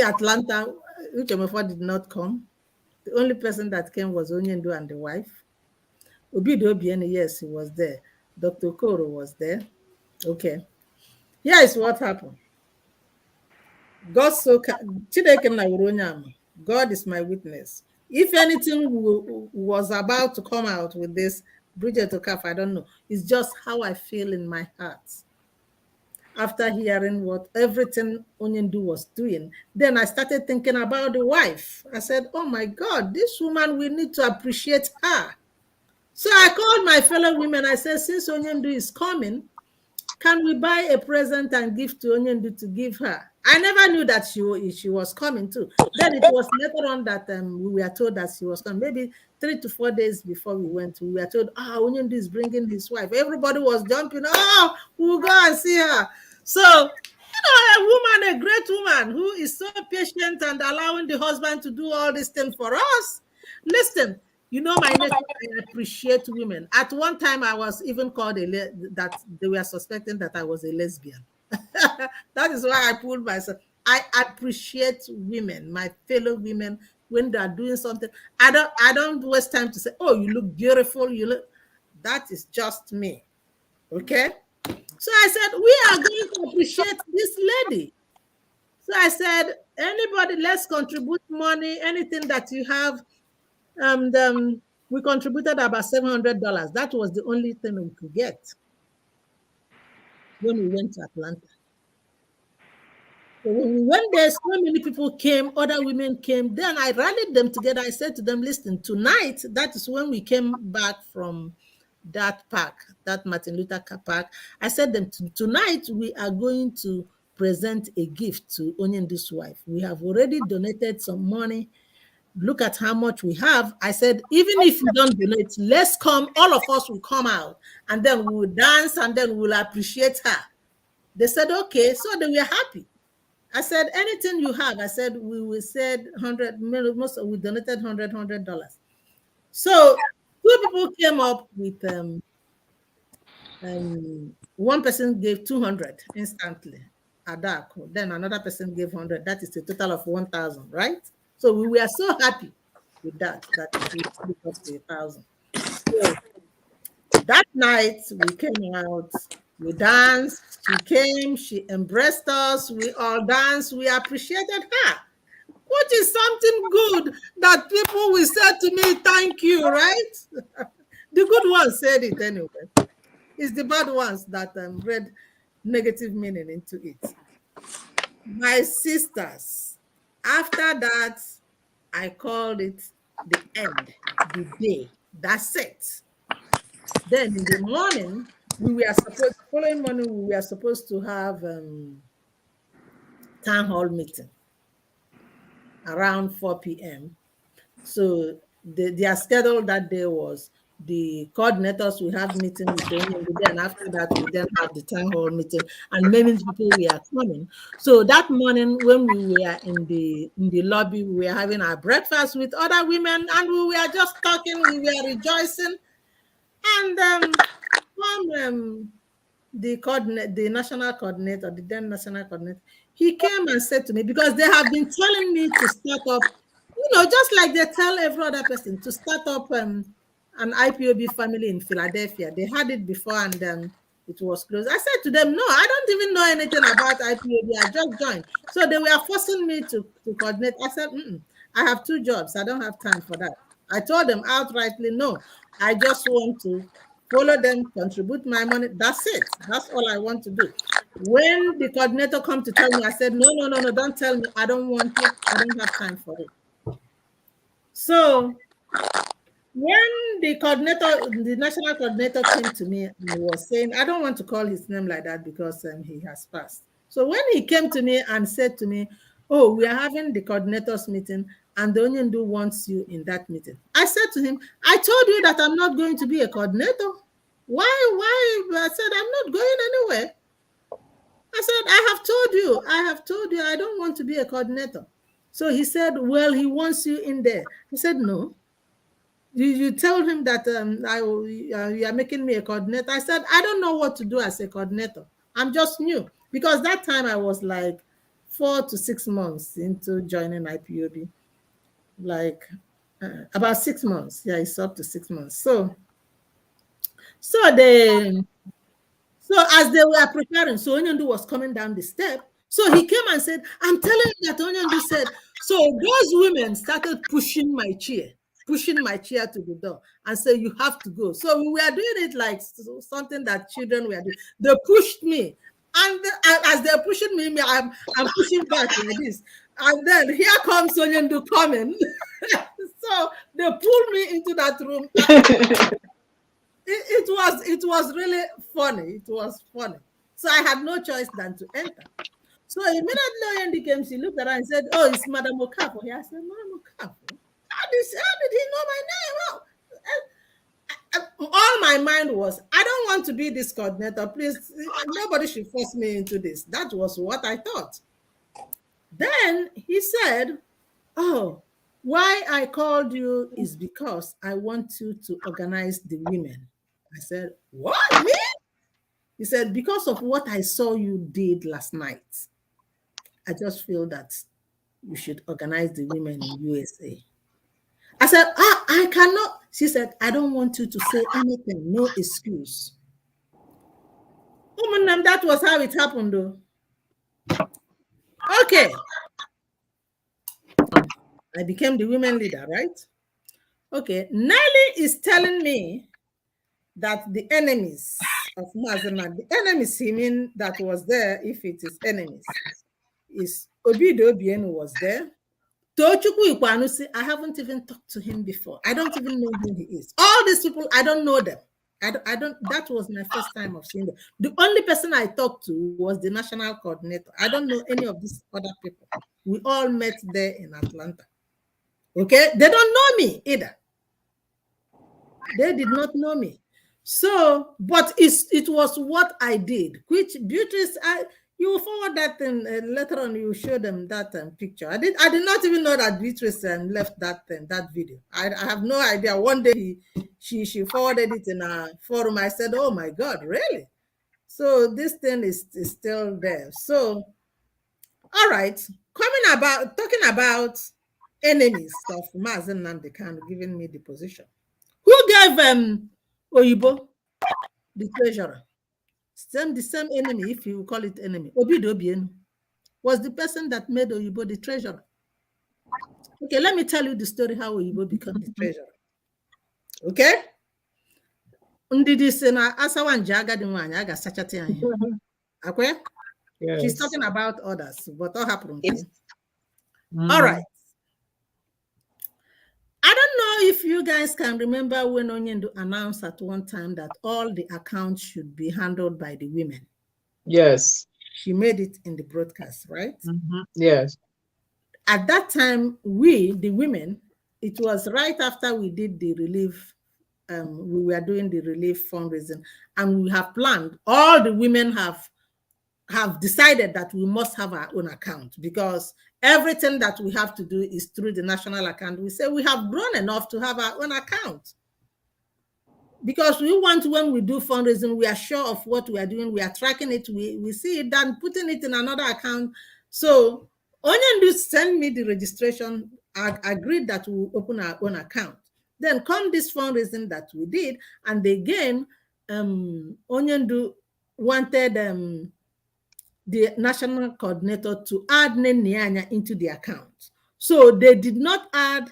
E: Atlanta. Uchemefo did not come. The only person that came was Onyendu and the wife. Obido Obiene, yes, he was there. Dr. Koro was there. Okay. Here is what happened. God God is my witness. If anything was about to come out with this, Bridget Okaf, I don't know. It's just how I feel in my heart. After hearing what everything Onyendu was doing, then I started thinking about the wife. I said, oh my God, this woman, we need to appreciate her. So I called my fellow women. I said, since Onyendu is coming, can we buy a present and give to Onyendu to give her? I never knew that she was coming too. Then it was later on that we were told that she was coming. Maybe 3 to 4 days before we went, we were told, Onyendu is bringing his wife. Everybody was jumping. Oh, we'll go and see her. So, a woman, a great woman who is so patient and allowing the husband to do all these things for us. Listen, You know my nature, I appreciate women. At one time, I was even called that they were suspecting that I was a lesbian. That is why I pulled myself. I appreciate women, my fellow women, when they are doing something. I don't waste time to say, oh, you look beautiful. You look, that is just me. Okay. So I said, we are going to appreciate this lady. So I said, anybody, let's contribute money, anything that you have. And we contributed about $700. That was the only thing we could get when we went to Atlanta. So when we went there, so many people came, other women came. Then I rallied them together. I said to them, listen, tonight, that is when we came back from that park, that Martin Luther King Park. I said them, tonight we are going to present a gift to Onyendu's wife. We have already donated some money. Look at how much we have. I said, even if you don't donate, let's come, all of us will come out and then we will dance and then we'll appreciate her. They said, okay. So they were happy. I said, anything you have, I said, we said 100, most we donated $100. So two people came up with, one person gave 200 instantly, Adako. Then another person gave 100. That is a total of 1,000, right? So we were so happy with that it would take up to 1,000. So that night we came out, we danced, she came, she embraced us, we all danced, we appreciated her. Which is something good that people will say to me, thank you, right? The good ones said it anyway. It's the bad ones that read negative meaning into it. My sisters, after that, I called it the end, the day. That's it. Then in the morning, following morning, we were supposed to have town hall meeting around 4 p.m. So their schedule that day was the coordinators will have meeting with them, and after that we then have the town hall meeting, and many people were coming. So that morning when we were in the lobby, we were having our breakfast with other women, and we were just talking, we were rejoicing, and the national coordinator, the then national coordinator, he came and said to me, because they have been telling me to start up, just like they tell every other person to start up an IPOB family in Philadelphia. They had it before and then it was closed. I said to them, no, I don't even know anything about IPOB. I just joined. So they were forcing me to coordinate. I said, I have 2 jobs. I don't have time for that. I told them outrightly, no, I just want to follow them, contribute my money. That's it. That's all I want to do. When the coordinator come to tell me, I said, no, don't tell me. I don't want it. I don't have time for it. So when the national coordinator came to me and was saying, I don't want to call his name like that because he has passed. So when he came to me and said to me, oh, we are having the coordinators meeting and the Onyendu wants you in that meeting. I said to him, I told you that I'm not going to be a coordinator. Why? I said, I'm not going anywhere. I said, I have told you, I don't want to be a coordinator. So he said, well, he wants you in there. I said, no. You tell him that you are making me a coordinator. I said, I don't know what to do as a coordinator. I'm just new. Because that time I was like 4 to 6 months into joining IPOB. Like about 6 months. Yeah, it's up to 6 months. So as they were preparing, so Onyendu was coming down the step. So he came and said, I'm telling you that Onyendu said. So those women started pushing my chair to the door and say, you have to go. So we were doing it like something that children were doing. They pushed me. And as they're pushing me, I'm pushing back like this. And then here comes Onyendu coming. So they pulled me into that room. It was really funny. It was funny. So I had no choice than to enter. So immediately Oyendi came, she looked at her and said, oh, it's Madam Okafor here. I said, Madam Okafor? How did he know my name? All my mind was, I don't want to be this coordinator. Please, nobody should force me into this. That was what I thought. Then he said, oh, Why I called you is because I want you to organize the women. I said, what, me? He said, because of what I saw you did last night, I just feel that you should organize the women in USA. I said, I cannot. She said, I don't want you to say anything, no excuse. That was how it happened, though. Okay. I became the women leader, right? Okay. Nelly is telling me that the enemies of Mazana, the enemies he mean that was there, if it is enemies, is Obido Obienu was there. Tochukwu Ikwanusi, I haven't even talked to him before. I don't even know who he is. All these people, I don't know them. I don't, that was my first time of seeing them. The only person I talked to was the national coordinator. I don't know any of these other people. We all met there in Atlanta. Okay, they don't know me either. They did not know me. So, but it was what I did, which Beatrice, you will forward that thing later on. You show them that picture. I did not even know that Beatrice left that video. I have no idea. One day she forwarded it in a forum. I said, "Oh my God, really?" So this thing is still there. So, all right, talking about enemies of Mazen Nandekan giving me the position. Who gave Oyibo the treasurer? The same enemy, if you call it enemy. Obido Obienu was the person that made Oyibo the treasurer. Okay, let me tell you the story how Oyibo became the treasurer. Okay? Ndidi si na asawa nje agadi nwanyị aga sachati anyị. Akwe?
A: Yes.
E: She's talking about others, but all happened.
B: Yes.
E: All right. I don't know if you guys can remember when Onyendu announced at one time that all the accounts should be handled by the women.
A: Yes.
E: She made it in the broadcast, right?
A: Yes.
E: At that time, we, the women, it was right after we did the relief, we were doing the relief fundraising, and we have planned, all the women have decided that we must have our own account because everything that we have to do is through the national account. We say we have grown enough to have our own account because we want, when we do fundraising, we are sure of what we are doing. We are tracking it. We see it done, putting it in another account. So Onyendu sent me the registration. I agreed that we will open our own account. Then come this fundraising that we did, and again, Onyendu wanted the national coordinator to add Nenianya into the account. So they did not add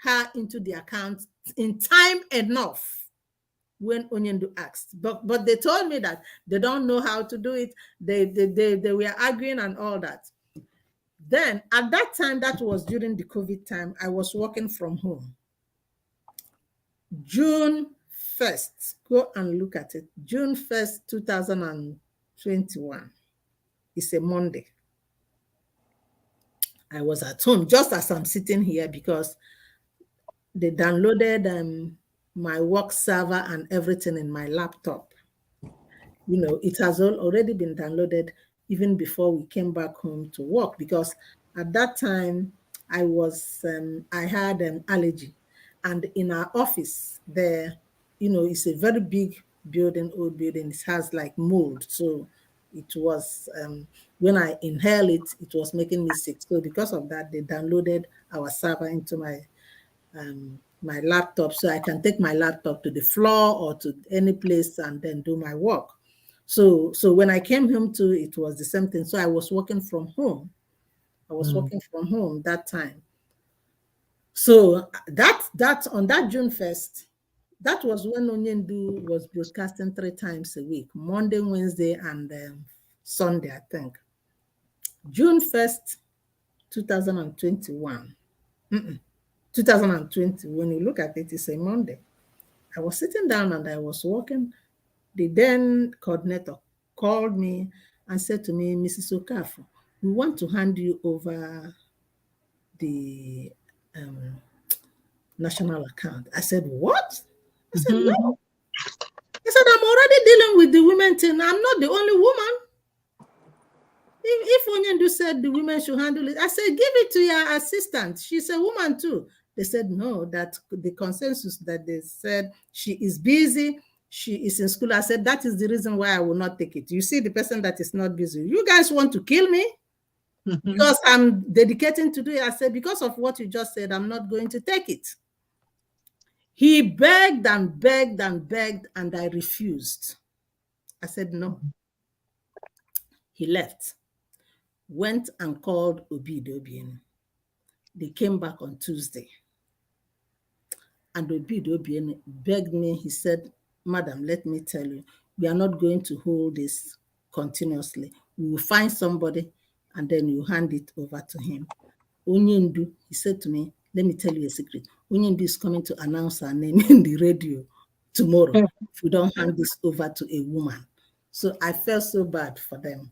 E: her into the account in time enough when Onyendu asked. But they told me that they don't know how to do it. They were arguing and all that. Then at that time, that was during the COVID time, I was working from home. June 1st, go and look at it. June 1st, 2021. It's a Monday. I was at home just as I'm sitting here because they downloaded my work server and everything in my laptop. You know, it has already been downloaded even before we came back home to work because at that time I had an allergy, and in our office there, you know, it's a very big building, old building. It has like mold, so it was when I inhaled it, it was making me sick. So because of that, they downloaded our server into my my laptop, so I can take my laptop to the floor or to any place and then do my work. So when I came home too, it was the same thing. So I was working from home. I was working from home that time. So that on that June 1st, that was when Onyendu was broadcasting 3 times a week, Monday, Wednesday, and Sunday, I think. June 1st, 2021. 2020, when you look at it, it's a Monday. I was sitting down and I was working. The then coordinator called me and said to me, Mrs. Okafor, we want to hand you over the national account. I said, what? I said, no. I said, I'm already dealing with the women thing. I'm not the only woman. He if Onyendu said the women should handle it, I said, give it to your assistant. She's a woman too. They said no, that the consensus that they said she is busy, she is in school. I said, that is the reason why I will not take it. You see, the person that is not busy, you guys want to kill me because I'm dedicating to do it. I said, because of what you just said, I'm not going to take it. He begged and begged and begged, and I refused. I said, no. He left, went and called Obidobienu. They came back on Tuesday. And Obidobienu begged me. He said, Madam, let me tell you, we are not going to hold this continuously. We will find somebody and then you hand it over to him. Onyendu, he said to me, let me tell you a secret. Onyendu is coming to announce her name in the radio tomorrow if we don't hand this over to a woman. So I felt so bad for them.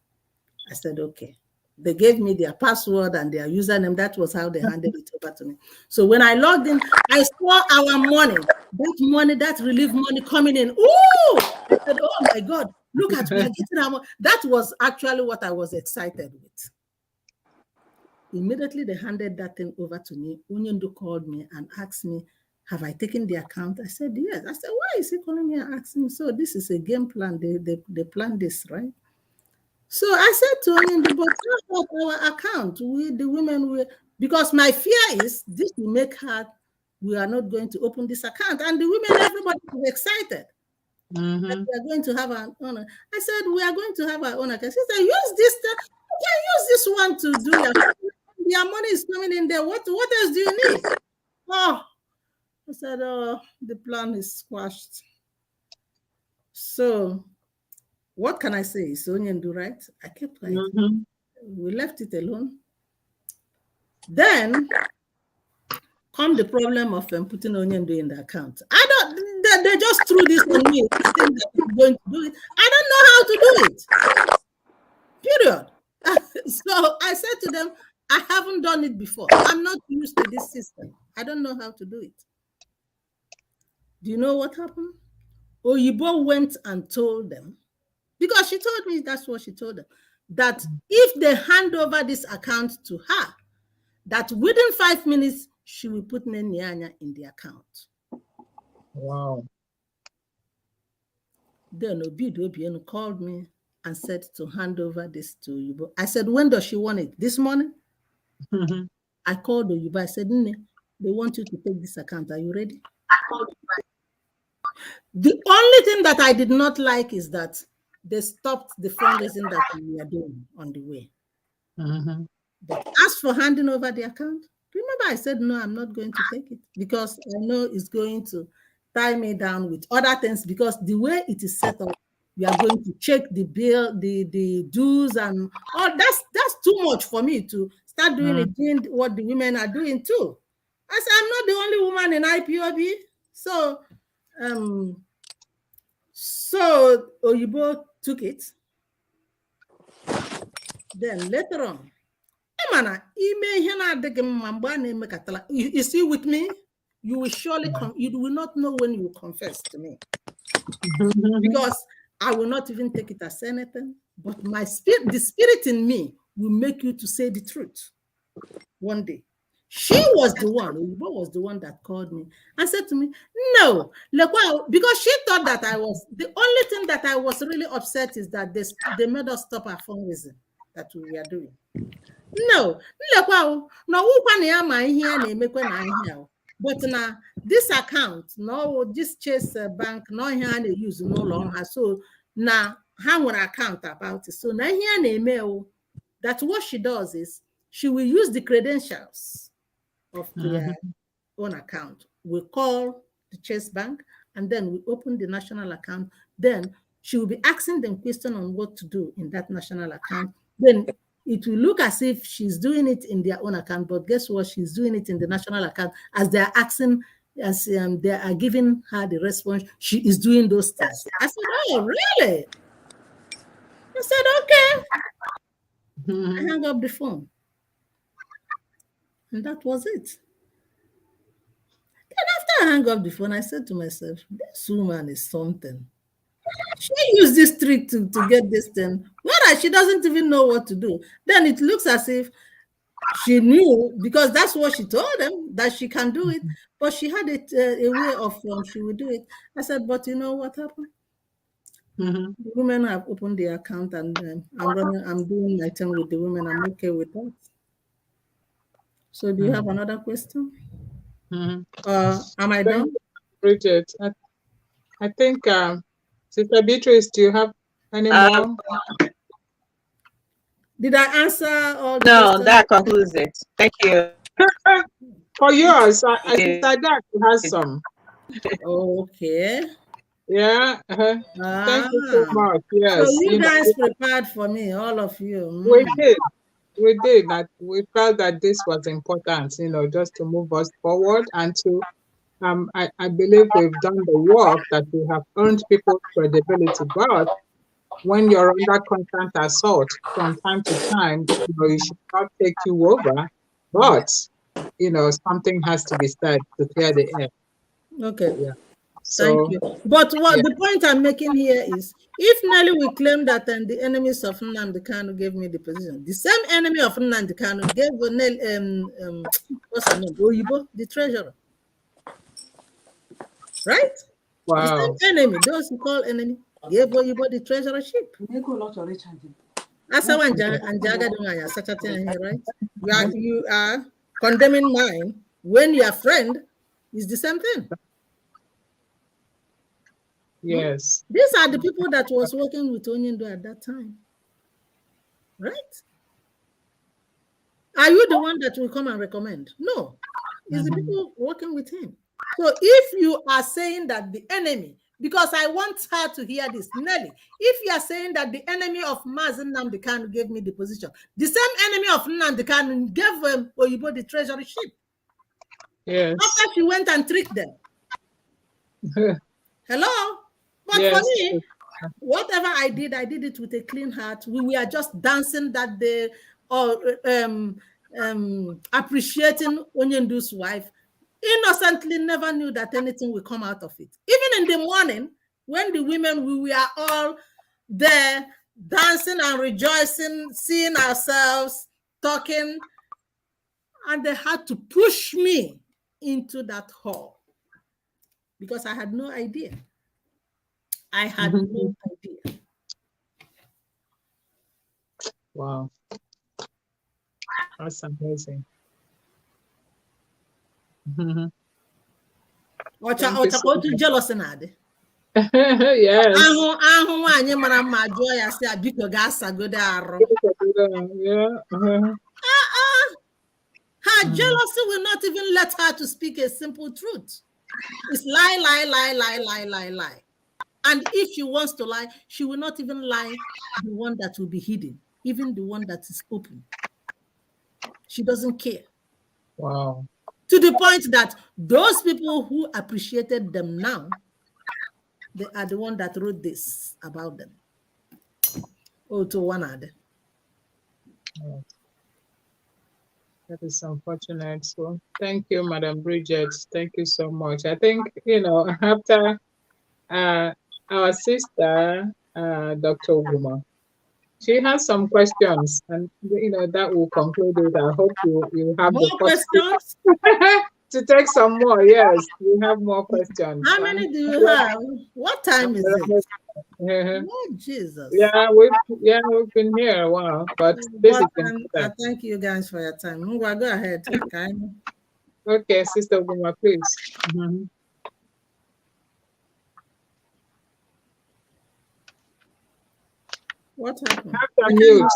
E: I said, okay. They gave me their password and their username. That was how they handed it over to me. So when I logged in, I saw our money, that relief money coming in. Ooh! I said, oh my God, look at we are getting our money. That was actually what I was excited with. Immediately they handed that thing over to me. Onyendu called me and asked me, have I taken the account? I said, yes. I said, why is he calling me and asking me? So this is a game plan. They planned this, right? So I said to Onyendu, but how about our account? We, the women, because my fear is this will make her, we are not going to open this account. And the women, everybody was excited that we are going to have our own. I said, we are going to have our own account. She said, use this, you can use this one to do your money is coming in there. What else do you need? Oh, I said, oh, the plan is squashed. So what can I say? It's Onyendu, right? I kept quiet. We left it alone. Then come the problem of putting Onyendu in the account. They just threw this on me, thinking that I'm going to do it. I don't know how to do it. Period. So I said to them, I haven't done it before. I'm not used to this system. I don't know how to do it. Do you know what happened? Oyibo went and told them, because she told me that's what she told them, that if they hand over this account to her, that within 5 minutes, she will put Nenyanya in the account.
A: Wow.
E: Then Obidobienu called me and said to hand over this to Oyibo. I said, when does she want it? This morning? I called Oyibo. I said, Nne, they want you to take this account. Are you ready? The only thing that I did not like is that they stopped the fundraising that we were doing on the way. But as for handing over the account, remember I said, no, I'm not going to take it because I know it's going to tie me down with other things because the way it is set up, we are going to check the bill, the dues and all. That's too much for me to start doing it, doing what the women are doing too. I said, I'm not the only woman in IPOB. So Oyibo took it. Then later on, you see with me, you will surely you will not know when you will confess to me. Because I will not even take it as anything, but my spirit, the spirit in me will make you to say the truth one day. She was the one, Oyibo was the one that called me and said to me, no, because she thought that I was, the only thing that I was really upset is that they made us stop our fundraising that we are doing. No, but now this account, no, this Chase bank, no here they use no longer. So now how an account about it. So now here they mail. That's what she does is she will use the credentials of their own account. We call the Chase Bank and then we open the national account. Then she will be asking them question on what to do in that national account. Then it will look as if she's doing it in their own account, but guess what? She's doing it in the national account as they're asking, as they are giving her the response. She is doing those things. I said, oh, really? I said, okay. I hung up the phone. And that was it. Then after I hung up the phone, I said to myself, this woman is something. She used this trick to get this thing. What Yeah, she doesn't even know what to do. Then it looks as if she knew, because that's what she told them, that she can do it, but she had it a way of she would do it. I said, but you know what happened?
A: Mm-hmm.
E: The women have opened the account, and I'm doing my thing with the women. I'm okay with that. So do you have another question?
A: Mm-hmm.
E: Am I
A: Thank
E: done?
A: you, Bridget. I think, Sister Beatrice, do you have any more?
E: Did I answer all the
B: No,
E: questions?
B: that concludes it. Thank you.
A: For yours, Sister Jack has some.
E: Okay.
A: Yeah. Thank you so
E: Ah.
A: much.
E: So
A: Yes.
E: you guys prepared for me, all of you.
A: We did. We did. That we felt that this was important, just to move us forward and to I believe we've done the work that we have earned people's credibility. But when you're under constant assault from time to time, it should not take you over. But something has to be said to clear the air.
E: Okay.
A: Yeah.
E: Thank
A: So
E: you. But what
A: yeah.
E: the point I'm making here is, if Nelly will claim that the enemies of Nnamdi Kanu gave me the position, the same enemy of Nnamdi Kanu gave what's her name, Oyibo, the treasurer, right? The
A: Wow.
E: same enemy, those who call enemy, gave Oyibo the treasurership. Asa and Jaga Dumaya, such a thing here, right? You are condemning mine when your friend is the same thing.
A: Yes.
E: These are the people that was working with Onyendo at that time, right? Are you the one that will come and recommend? No, it's the people working with him. So if you are saying that the enemy, because I want her to hear this, Nelly, if you are saying that the enemy of Mazen Nnamdi Kanu gave me the position, the same enemy of Nnamdi Kanu gave Oyibo the treasurership.
A: Yes.
E: After she went and tricked them. Hello? But
A: Yes.
E: for me, whatever I did it with a clean heart. We were just dancing that day, or appreciating Onyendu's wife. Innocently, never knew that anything will come out of it. Even in the morning, when the women, we were all there dancing and rejoicing, seeing ourselves, talking, and they had to push me into that hall because I had no idea. I had no idea.
A: Wow. That's amazing.
E: Jealous na
A: Yes.
E: ahụ nwaanyị mara mma jụọ ya sị biko gaa sagodo arụ.
A: Yeah.
E: Her jealousy will not even let her to speak a simple truth. It's lie, lie, lie, lie, lie, lie, lie. And if she wants to lie, she will not even lie the one that will be hidden, even the one that is open. She doesn't care.
A: Wow.
E: To the point that those people who appreciated them now, they are the one that wrote this about them. Oh, to one other.
A: That is unfortunate. So thank you, Madam Bridget. Thank you so much. I think, after our sister, Dr. Oguma, she has some questions, and that will conclude it. I hope you have
E: more
A: the
E: questions
A: to take some more. Yes, we have more questions.
E: How many do you have? What time is it? Oh, Jesus.
A: Yeah, we've been here a while, but this is important.
E: Thank you guys for your time. Go ahead.
A: Okay, Sister Oguma, please.
E: What happened?
A: Have to mute.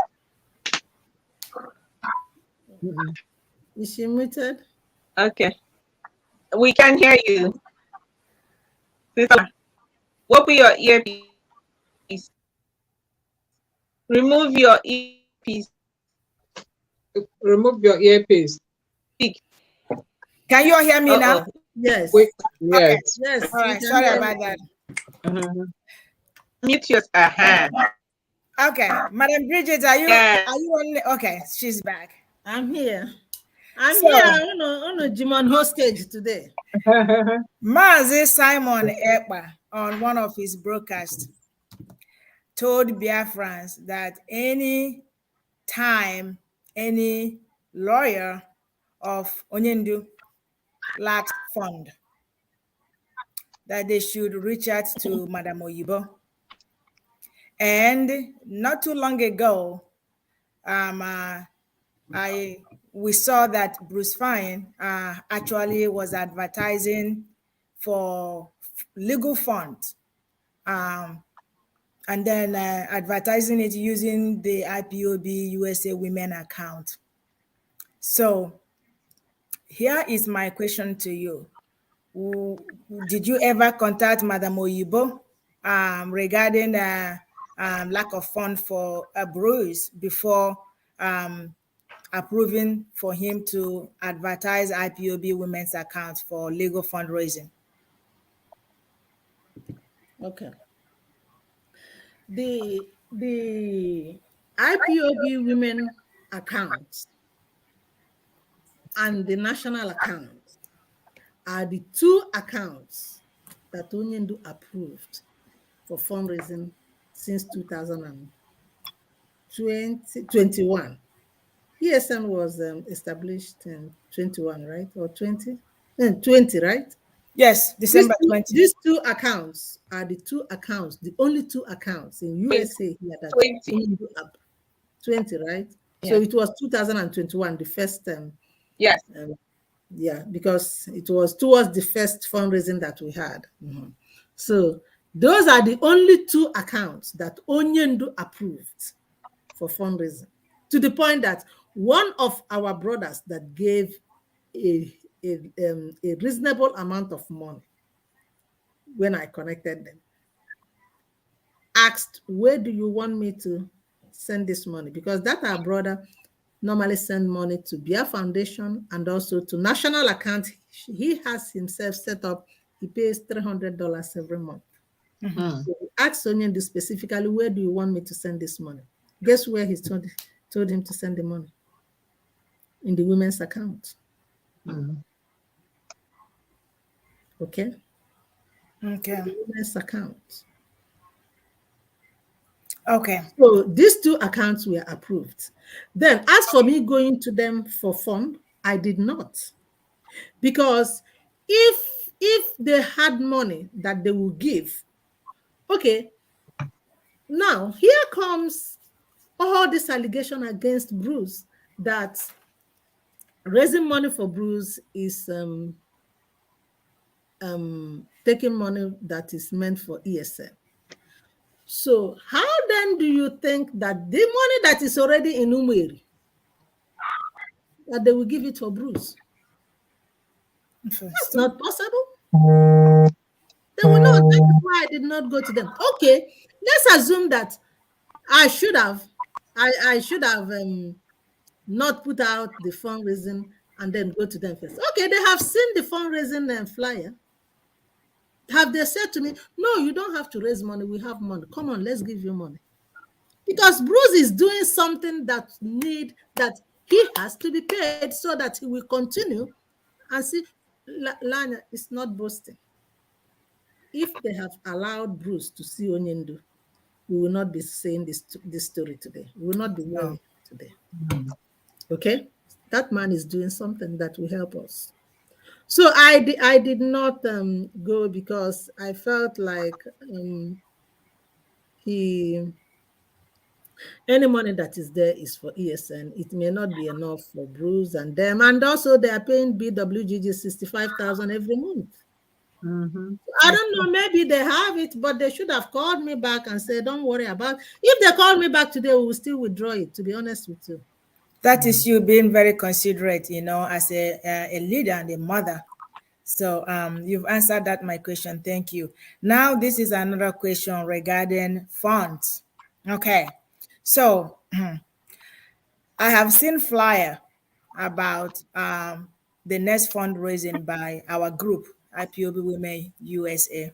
E: Is she muted?
B: Okay. We can hear you. Open your earpiece. Remove your earpiece.
A: Remove your earpiece.
B: Speak.
J: Can you all hear me now?
E: Yes.
A: Yes.
E: Okay. Yes.
J: All right. Sorry about that.
B: Mute your
J: Okay, Madam Bridget, are you only okay? She's back.
E: I'm here. I'm here on a Jimon hostage today.
J: Mazi Simon Ekpa on one of his broadcasts told Biafrans that any time any lawyer of Onyendu lacks fund, that they should reach out to Madam Oyibo. And not too long ago, I we saw that Bruce Fine actually was advertising for legal funds, and then advertising it using the IPOB USA Women account. So here is my question to you. Did you ever contact Madam Oyibo regarding lack of fund for Bruce before approving for him to advertise IPOB Women's account for legal fundraising?
H: Okay. The IPOB women account and the national account are the two accounts that Onyendu approved for fundraising since 2021. ESN was established in 21, right? Or 20? 20, right?
J: Yes, December 20.
H: These two accounts are the two accounts, the only two accounts in USA here that
B: 20.
H: Onyendu 20, right?
B: Yeah.
H: So it was 2021, the first
B: Yes.
H: yeah, because it was towards the first fundraising that we had. So those are the only two accounts that Onyendu approved for fundraising, to the point that one of our brothers that gave a reasonable amount of money when I connected them asked, where do you want me to send this money? Because that our brother normally send money to Bia Foundation and also to national account. He has himself set up. He pays $300 every month. So he asked Onyendu specifically, where do you want me to send this money? Guess where he told him to send the money? In the women's account. Okay?
J: Okay.
H: The women's account.
J: Okay.
H: So these two accounts were approved. Then, as for me going to them for fund, I did not. Because if they had money that they would give, okay, now here comes all this allegation against Bruce that raising money for Bruce is taking money that is meant for ESN. So how then do you think that the money that is already in Umeri, that they will give it for Bruce? That's not possible. They will not. That is why I did not go to them. Okay, let's assume that I should have not put out the fundraising and then go to them first. Okay, they have seen the fundraising flyer. Have they said to me, no, you don't have to raise money, we have money. Come on, let's give you money. Because Bruce is doing something that he has to be paid so that he will continue. And see, Lana is not boasting. If they have allowed Bruce to see Onyendu, we will not be saying this story today. We will not be worried today. Okay? That man is doing something that will help us. So I did not go because I felt like any money that is there is for ESN. It may not be enough for Bruce and them. And also they are paying BWGG 65,000 every month. I don't know, maybe they have it, but they should have called me back and said, don't worry about it. If they call me back today, we will still withdraw it, to be honest with you.
J: That is you being very considerate, as a leader and a mother. So you've answered my question. Thank you. Now this is another question regarding funds. Okay. So I have seen flyer about the next fundraising by our group, IPOB Women USA.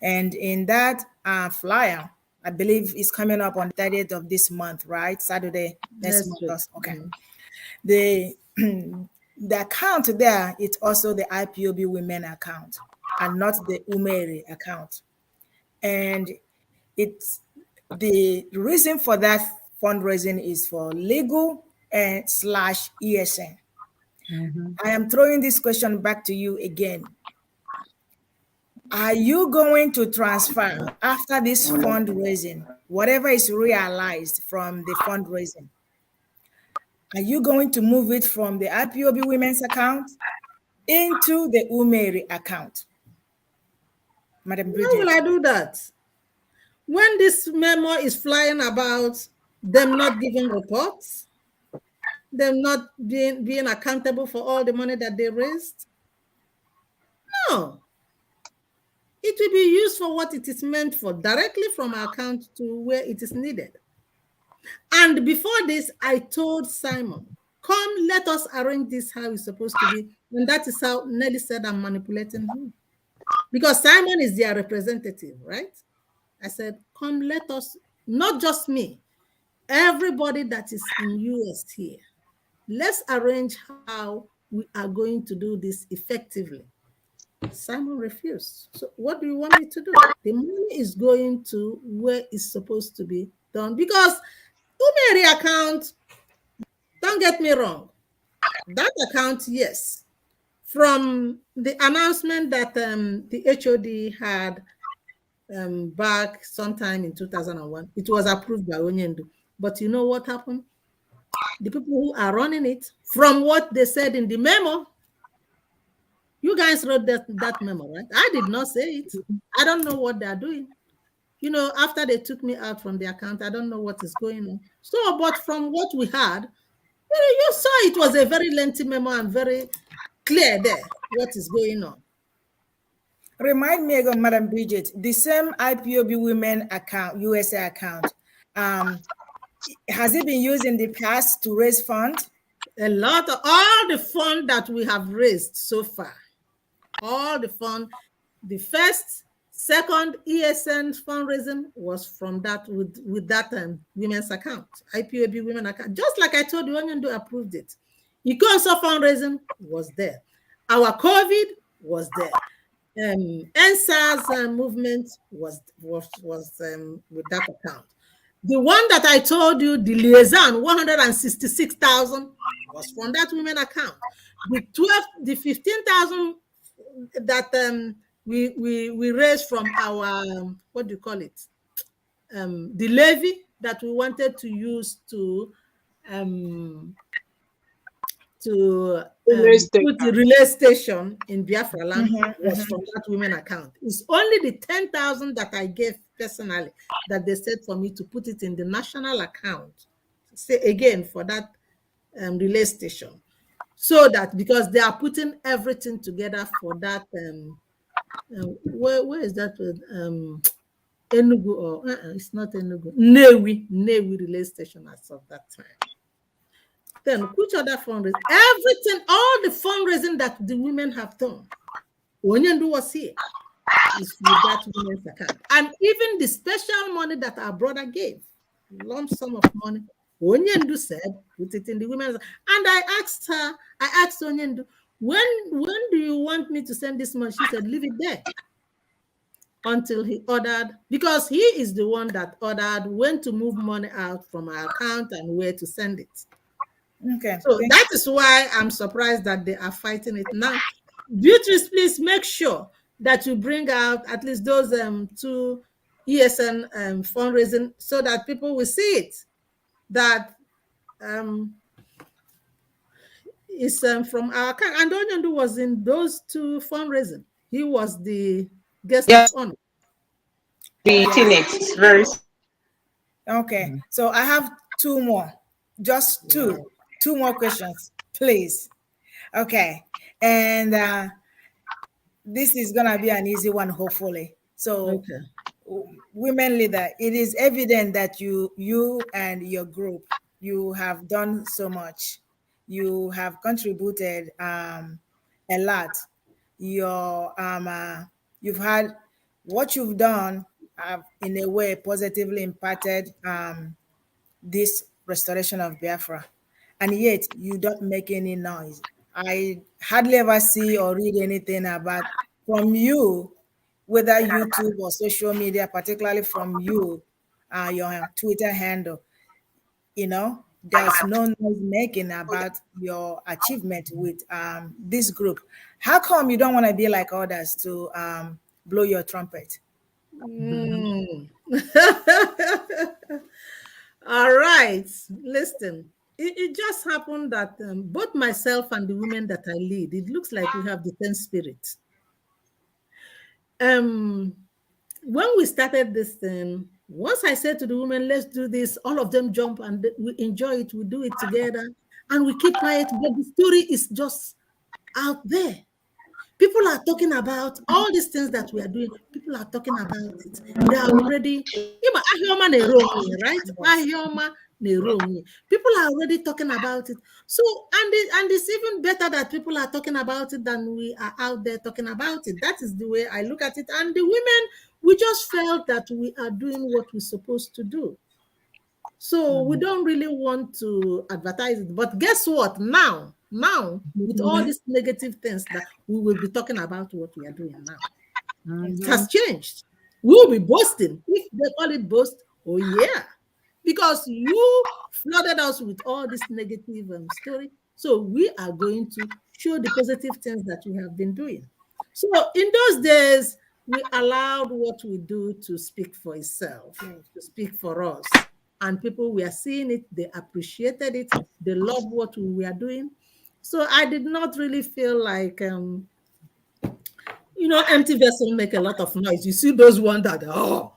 J: And in that flyer, I believe it's coming up on the 30th of this month, right? Saturday, next month. Okay. The account there, it's also the IPOB Women account and not the Umeri account. And it's The reason for that fundraising is for legal and slash ESN. I am throwing this question back to you again. Are you going to transfer after this fundraising, whatever is realized from the fundraising? Are you going to move it from the IPOB women's account into the Umeri account? Madam
E: How will
J: Bridget.
E: I do that? When this memo is flying about them not giving reports, them not being accountable for all the money that they raised. No, it will be used for what it is meant for, directly from our account to where it is needed. And before this, I told Simon, come, let us arrange this how it's supposed to be. And that is how Nelly said I'm manipulating him. Because Simon is their representative, right? I said, come, let us, not just me, everybody that is in US here, let's arrange how we are going to do this effectively. Simon refused. So what do you want me to do? The money is going to where it's supposed to be done. Because Umeri account, don't get me wrong, that account, yes. From the announcement that the HOD had back sometime in 2001, it was approved by Onyendu. But you know what happened? The people who are running it, from what they said in the memo, you guys wrote that memo, right? I did not say it. I don't know what they're doing. You know, after they took me out from the account, I don't know what is going on. So, but from what we had, you saw it was a very lengthy memo and very clear there what is going on.
J: Remind me again, Madam Bridget, the same IPOB women account, USA account, has it been used in the past to raise funds?
E: A lot of all the fund that we have raised so far, all the fund, the first, second ESN fundraising was from that with that women's account, IPOB women account. Just like I told you, Onyendu approved it. Ikonso fundraising was there. Our COVID was there. NSAS movement was with that account. The one that I told you, the liaison, 166,000 was from that women account. The 15,000 that we raised from our what do you call it? The levy that we wanted to use to put the relay station in Biafra land was from that women account. It's only the 10,000 that I gave personally that they said for me to put it in the national account. Say again for that relay station, so that because they are putting everything together for that. Where is that? Enugu or it's not Enugu. Newi relay station as of that time. Then which other fundraising? Everything, all the fundraising that the women have done. Onyendu was here. Is with that women's account. And even the special money that our brother gave, lump sum of money, Onyendu said, put it in the women's. And I asked Onyendu, when do you want me to send this money? She said, leave it there until he ordered, because he is the one that ordered when to move money out from our account and where to send it.
J: Okay.
E: So that is why I'm surprised that they are fighting it now. Beatrice, please make sure that you bring out at least those two ESN fundraising so that people will see it. That is from our account. And Onyendu was in those two fundraising. He was the guest of honor.
B: The teammates, very.
J: Okay, so I have two more, just two more questions, please. Okay, and this is gonna be an easy one, hopefully. So, women leader, it is evident that you and your group, you have done so much. You have contributed a lot. You've had what you've done have in a way positively impacted this restoration of Biafra, and yet you don't make any noise. I hardly ever see or read anything about from you, whether YouTube or social media, particularly from you, your Twitter handle. There's no noise making about your achievement with this group. How come you don't want to be like others to blow your trumpet?
E: Mm. All right, listen. It just happened that both myself and the women that I lead, it looks like we have the same spirit. Um, when we started this thing, once I said to the women, let's do this, all of them jump and we enjoy it, we do it together, and we keep quiet, but the story is just out there. People are talking about all these things that we are doing. People are talking about it. They are already, right? People are already talking about it. So, and it's even better that people are talking about it than we are out there talking about it. That is the way I look at it. And the women, we just felt that we are doing what we're supposed to do. So we don't really want to advertise it. But guess what? Now, with all these negative things that we will be talking about what we are doing now. It has changed. We'll be boasting. If they call it boast, oh yeah. Because you flooded us with all this negative story. So we are going to show the positive things that we have been doing. So in those days, we allowed what we do to speak for itself, to speak for us. And people were seeing it, they appreciated it, they loved what we were doing. So I did not really feel like, empty vessels make a lot of noise. You see those ones that, oh.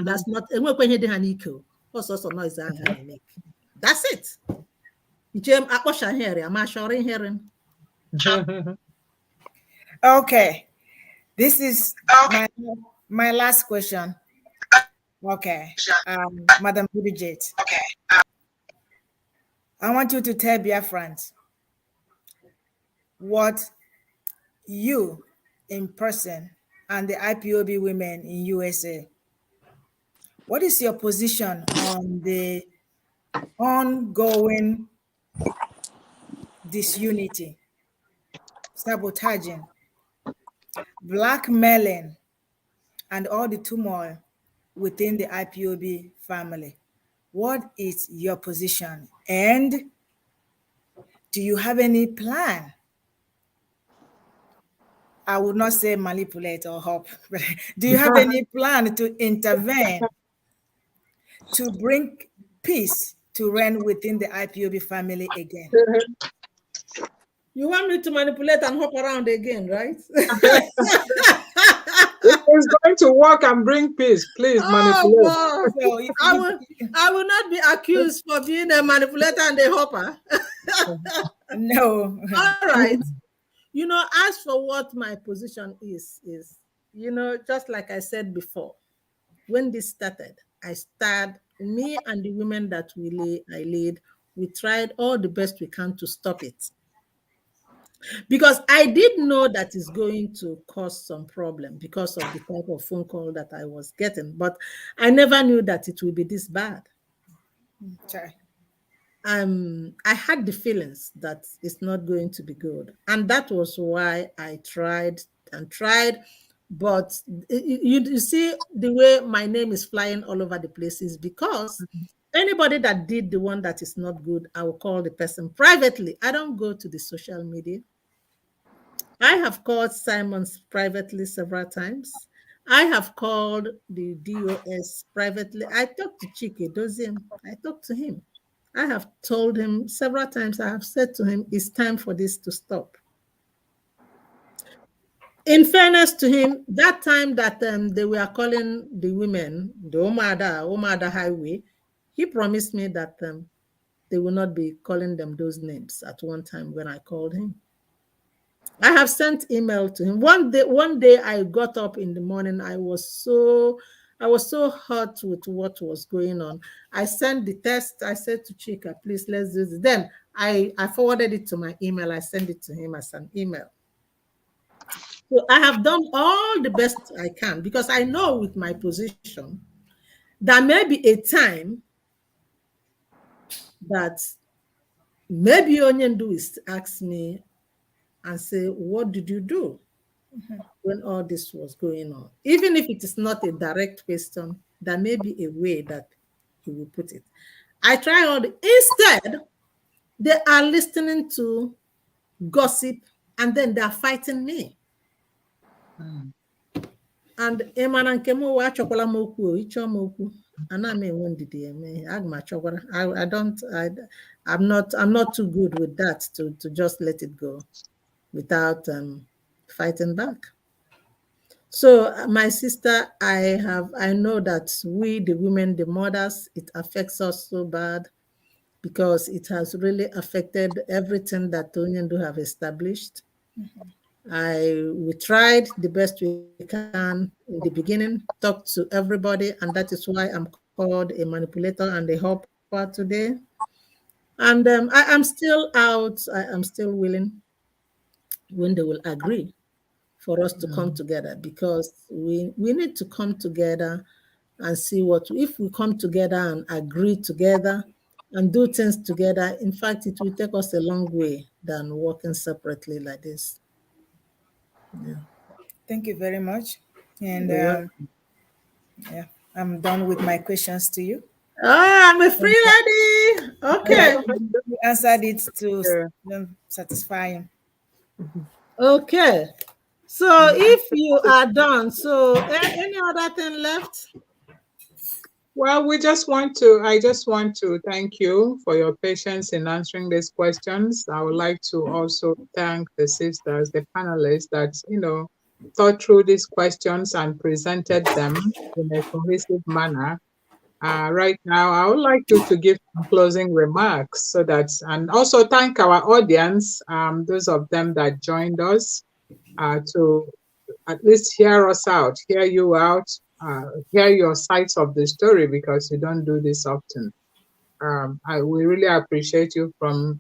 E: That's not, also noise they make. That's it.
J: Okay, this is my last question. Okay, Madam Bridget, I want you to tell Biafrans what you in person and the IPOB women in USA, what is your position on the ongoing disunity, sabotaging, blackmailing, and all the turmoil within the IPOB family? What is your position? And do you have any plan? I would not say manipulate or help, but do you have any plan to intervene to bring peace to reign within the IPOB family again?
E: You want me to manipulate and hop around again, right?
A: It's going to work and bring peace. Please manipulate.
E: Well, so I will not be accused for being a manipulator and a hopper.
J: No.
E: All right. As for what my position is, just like I said before, when this started, me and the women that I lead, we tried all the best we can to stop it. Because I did know that it's going to cause some problem because of the type of phone call that I was getting, but I never knew that it would be this bad.
J: Okay.
E: I had the feelings that it's not going to be good. And that was why I tried and tried. But you see the way my name is flying all over the place is because anybody that did the one that is not good, I will call the person privately. I don't go to the social media. I have called Simons privately several times. I have called the DOS privately. I talked to Chike Dozim. I talked to him. I have told him several times, I have said to him, it's time for this to stop. In fairness to him, that time that they were calling the women, the Omada Highway, he promised me that they will not be calling them those names at one time when I called him. I have sent email to him. One day I got up in the morning. I was so hurt with what was going on. I sent the text. I said to Chika, please, let's do this. Then I forwarded it to my email. I sent it to him as an email. So I have done all the best I can because I know with my position, there may be a time that maybe Onyendu is ask me and say, what did you do when all this was going on? Even if it is not a direct question, There may be a way that he will put it. I try all instead, they are listening to gossip and then they are fighting me.
A: Mm.
E: And Emana nke m ụwa achọkwala m okwu o, ịchọ m okwu ana m enwe ndidi eme ihe aga m achọkwara. I don't I'm not too good with that to just let it go without fighting back. So my sister, I know that we the women, the mothers, it affects us so bad because it has really affected everything that Onyendu have established. We tried the best we can in the beginning, talked to everybody, and that is why I'm called a manipulator and a helper today. And I am still out. I am still willing when they will agree for us to come together, because we need to come together and see what, if we come together and agree together and do things together, in fact, it will take us a long way than working separately like this. Yeah.
J: Thank you very much. And
E: You're welcome.
J: yeah, I'm done with my questions to you.
E: Oh, I'm a free lady.
J: Yeah,
E: Okay.
J: you answered it to
A: Yeah.
J: satisfying.
E: Okay. So if you are done, so any other thing left?
A: Well, I just want to thank you for your patience in answering these questions. I would like to also thank the sisters, the panelists that, thought through these questions and presented them in a cohesive manner. Right now, I would like you to give some closing remarks and also thank our audience, those of them that joined us, to at least hear us out, hear you out, hear your sides of the story, because you don't do this often. We really appreciate you from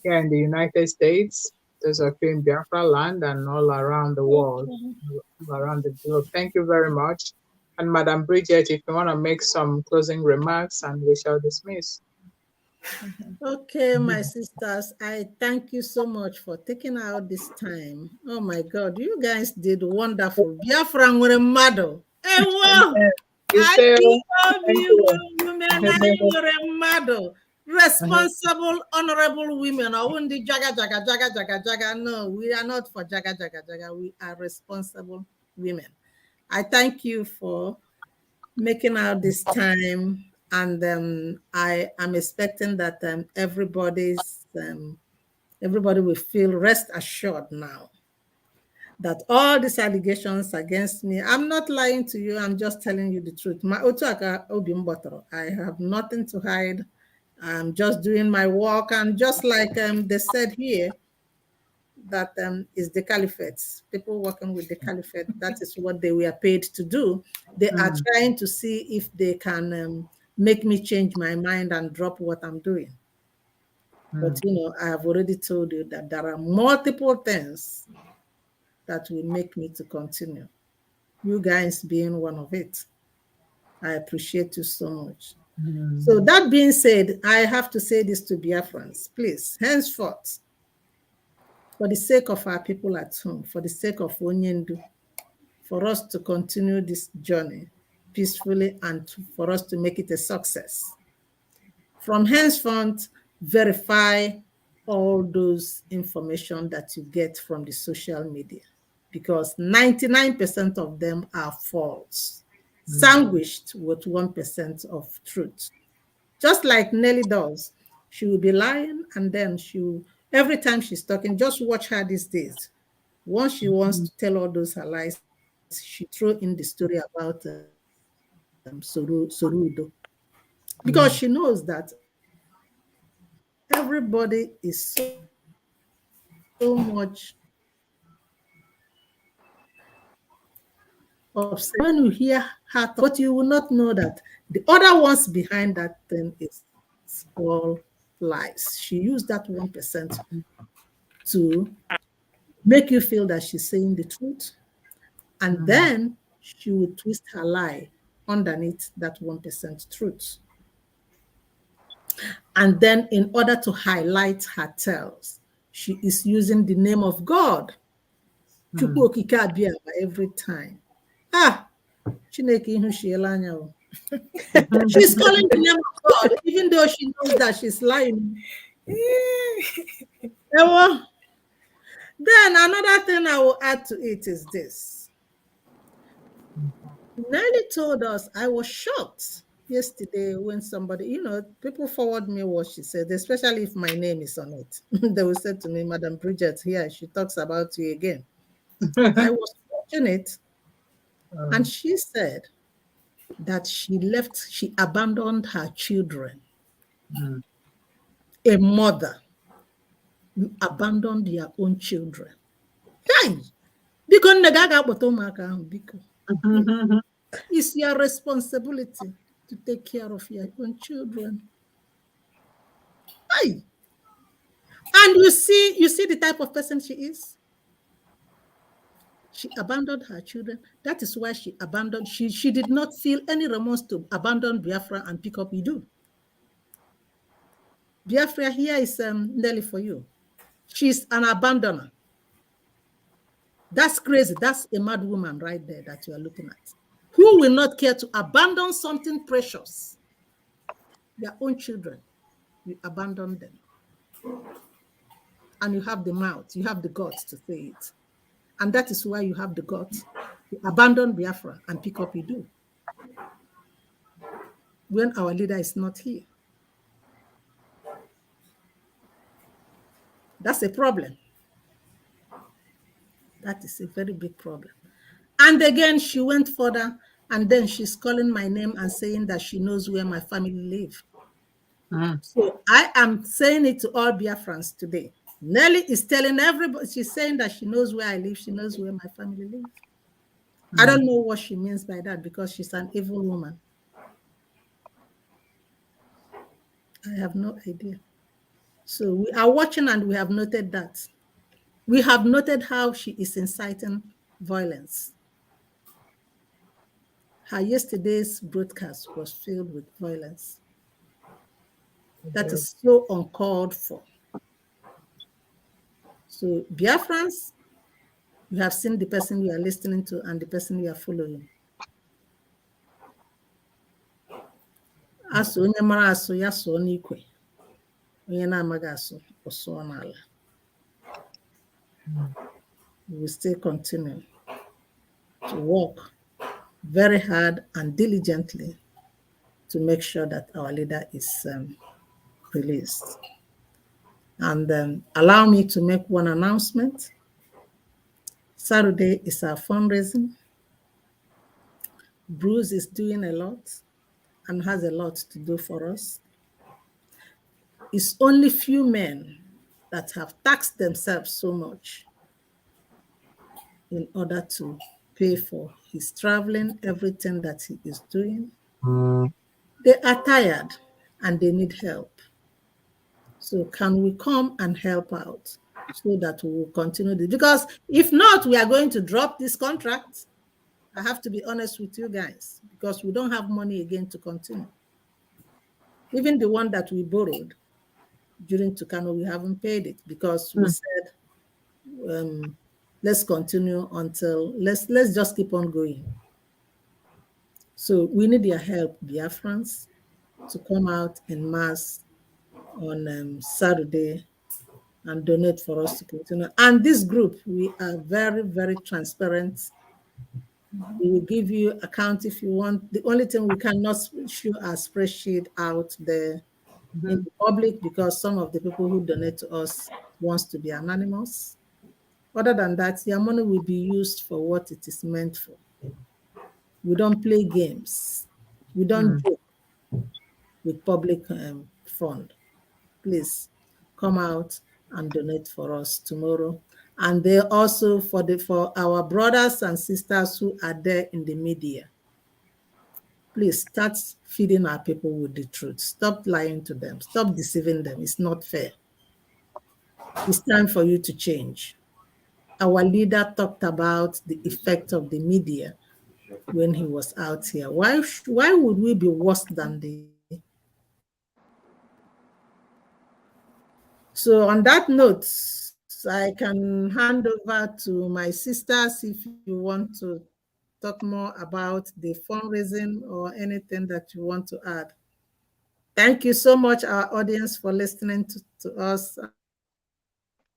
A: here in the United States, those of you in Biafra land and all around the world, all around the globe. Thank you very much. And Madam Bridget, if you want to make some closing remarks, and we shall dismiss.
E: Okay, my sisters, I thank you so much for taking out this time. Oh my God, you guys did wonderful. Biafra nwere mmadụ. Ewo!
A: You say,
E: Ipob
A: thank you.
E: women anyị nwere mmadụ. Responsible, honorable women. I won't jaga jaga jaga jaga jaga. No, we are not for jaga jaga jaga. We are responsible women. I thank you for making out this time, and I am expecting that everybody will feel rest assured now that all these allegations against me, I'm not lying to you, I'm just telling you the truth. I have nothing to hide. I'm just doing my work, and just like they said here, that is the caliphate. People working with the caliphate, that is what they were paid to do. They are trying to see if they can make me change my mind and drop what I'm doing. But I have already told you that there are multiple things that will make me to continue. You guys being one of it. I appreciate you so much. So that being said, I have to say this to Biafrans, please, henceforth, for the sake of our people at home, for the sake of Onyendu, for us to continue this journey peacefully and for us to make it a success. From henceforth, verify all those information that you get from the social media, because 99% of them are false, sandwiched with 1% of truth. Just like Nelly does. She will be lying, and then every time she's talking, just watch her these days. Once she wants to tell all those her lies, she throw in the story about Sorudo. Because she knows that everybody is so much upset when you hear her talk, but you will not know that the other ones behind that thing is all lies. She used that 1% to make you feel that she's saying the truth, and then she will twist her lie underneath that 1% truth. And then, in order to highlight her tales, she is using the name of God, Chukwu Okike Abịama, every time. Chineke ihu shiela anya o. She's calling the name of God, even though she knows that she's lying. Ewo. Then another thing I will add to it is this. Nelly told us, I was shocked yesterday when somebody, people forward me what she said, especially if my name is on it. They will say to me, Madam Bridget, here, she talks about you again. I was watching it, and she said that she abandoned her children. A mother, you abandoned your own children. Hey! Biko nne gị a ga-akpọta ụmụaka ahụ, biko. It's your responsibility to take care of your own children. Hey! And you see the type of person she is. She abandoned her children. That is why she abandoned. She did not feel any remorse to abandon Biafra and pick up Idu. Biafra here is Nelly for you. She's an abandoner. That's crazy. That's a mad woman right there that you are looking at. Who will not care to abandon something precious? Their own children. You abandon them. And you have the mouth, you have the guts to say it. And that is why you have the guts to abandon Biafra and pick up Idu when our leader is not here. That's a problem. That is a very big problem. And again, she went further, and then she's calling my name and saying that she knows where my family live. So I am saying it to all Biafrans today. Nelly is telling everybody, she's saying that she knows where I live, she knows where my family live. I don't know what she means by that because she's an evil woman. I have no idea. So we are watching and we have noted that. We have noted how she is inciting violence. Her yesterday's broadcast was filled with violence. That is so uncalled for. So Biafrans, you have seen the person you are listening to and the person you are following. Asụ onye mara asụ ya sụọ n'ikwe. Onye na-amaghị asụ ọ sụọ n'ala. We will still continue to work very hard and diligently to make sure that our leader is released. And allow me to make one announcement. Saturday is our fundraising. Bruce is doing a lot and has a lot to do for us. It's only few men that have taxed themselves so much in order to pay for his traveling, everything that he is doing. They are tired and they need help. So can we come and help out so that we will continue this? Because if not, we are going to drop this contract. I have to be honest with you guys, because we don't have money again to continue. Even the one that we borrowed during Tucano, we haven't paid it because we said, let's continue until, let's just keep on going. So we need your help, Biafrans, to come out en masse on Saturday and donate for us to continue. And this group, we are very, very transparent. We will give you account if you want. The only thing we cannot show our spreadsheet out there in the public because some of the people who donate to us wants to be anonymous. Other than that, your money will be used for what it is meant for. We don't play games. We don't joke with public fund. Please come out and donate for us tomorrow. And they also for our brothers and sisters who are there in the media. Please start feeding our people with the truth. Stop lying to them. Stop deceiving them. It's not fair. It's time for you to change. Our leader talked about the effect of the media when he was out here. Why would we be worse than the? So on that note, I can hand over to my sisters if you want to talk more about the fundraising or anything that you want to add. Thank you so much, our audience, for listening to us.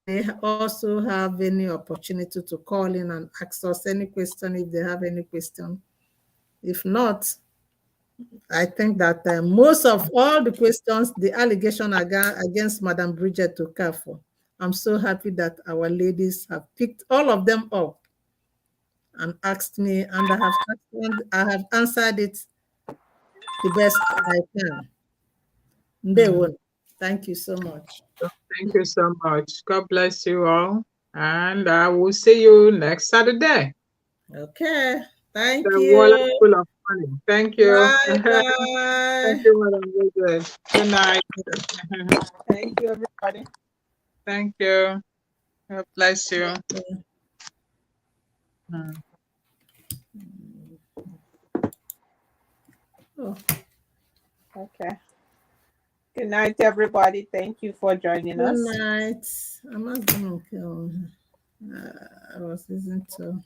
E: They also have any opportunity to call in and ask us any question if they have any question. If not, I think that most of all the questions, the allegation against Madam Bridget to Carrefour, I'm so happy that our ladies have picked all of them up and asked me, and I have answered it the best I can. They won. Thank you so much.
A: Thank you so much. God bless you all. And I will see you next Saturday.
E: Okay. Thank
A: The wallet
E: you.
A: full of money. Thank you.
E: Bye
A: Thank
E: bye.
A: you, Madam Bridget. Good night.
I: Thank you, everybody.
A: Thank you. God bless you. Mm.
E: Oh.
I: Okay. Good night, everybody. Thank you for joining
E: Good
I: us.
E: night. I'm not gonna kill. I was listening to.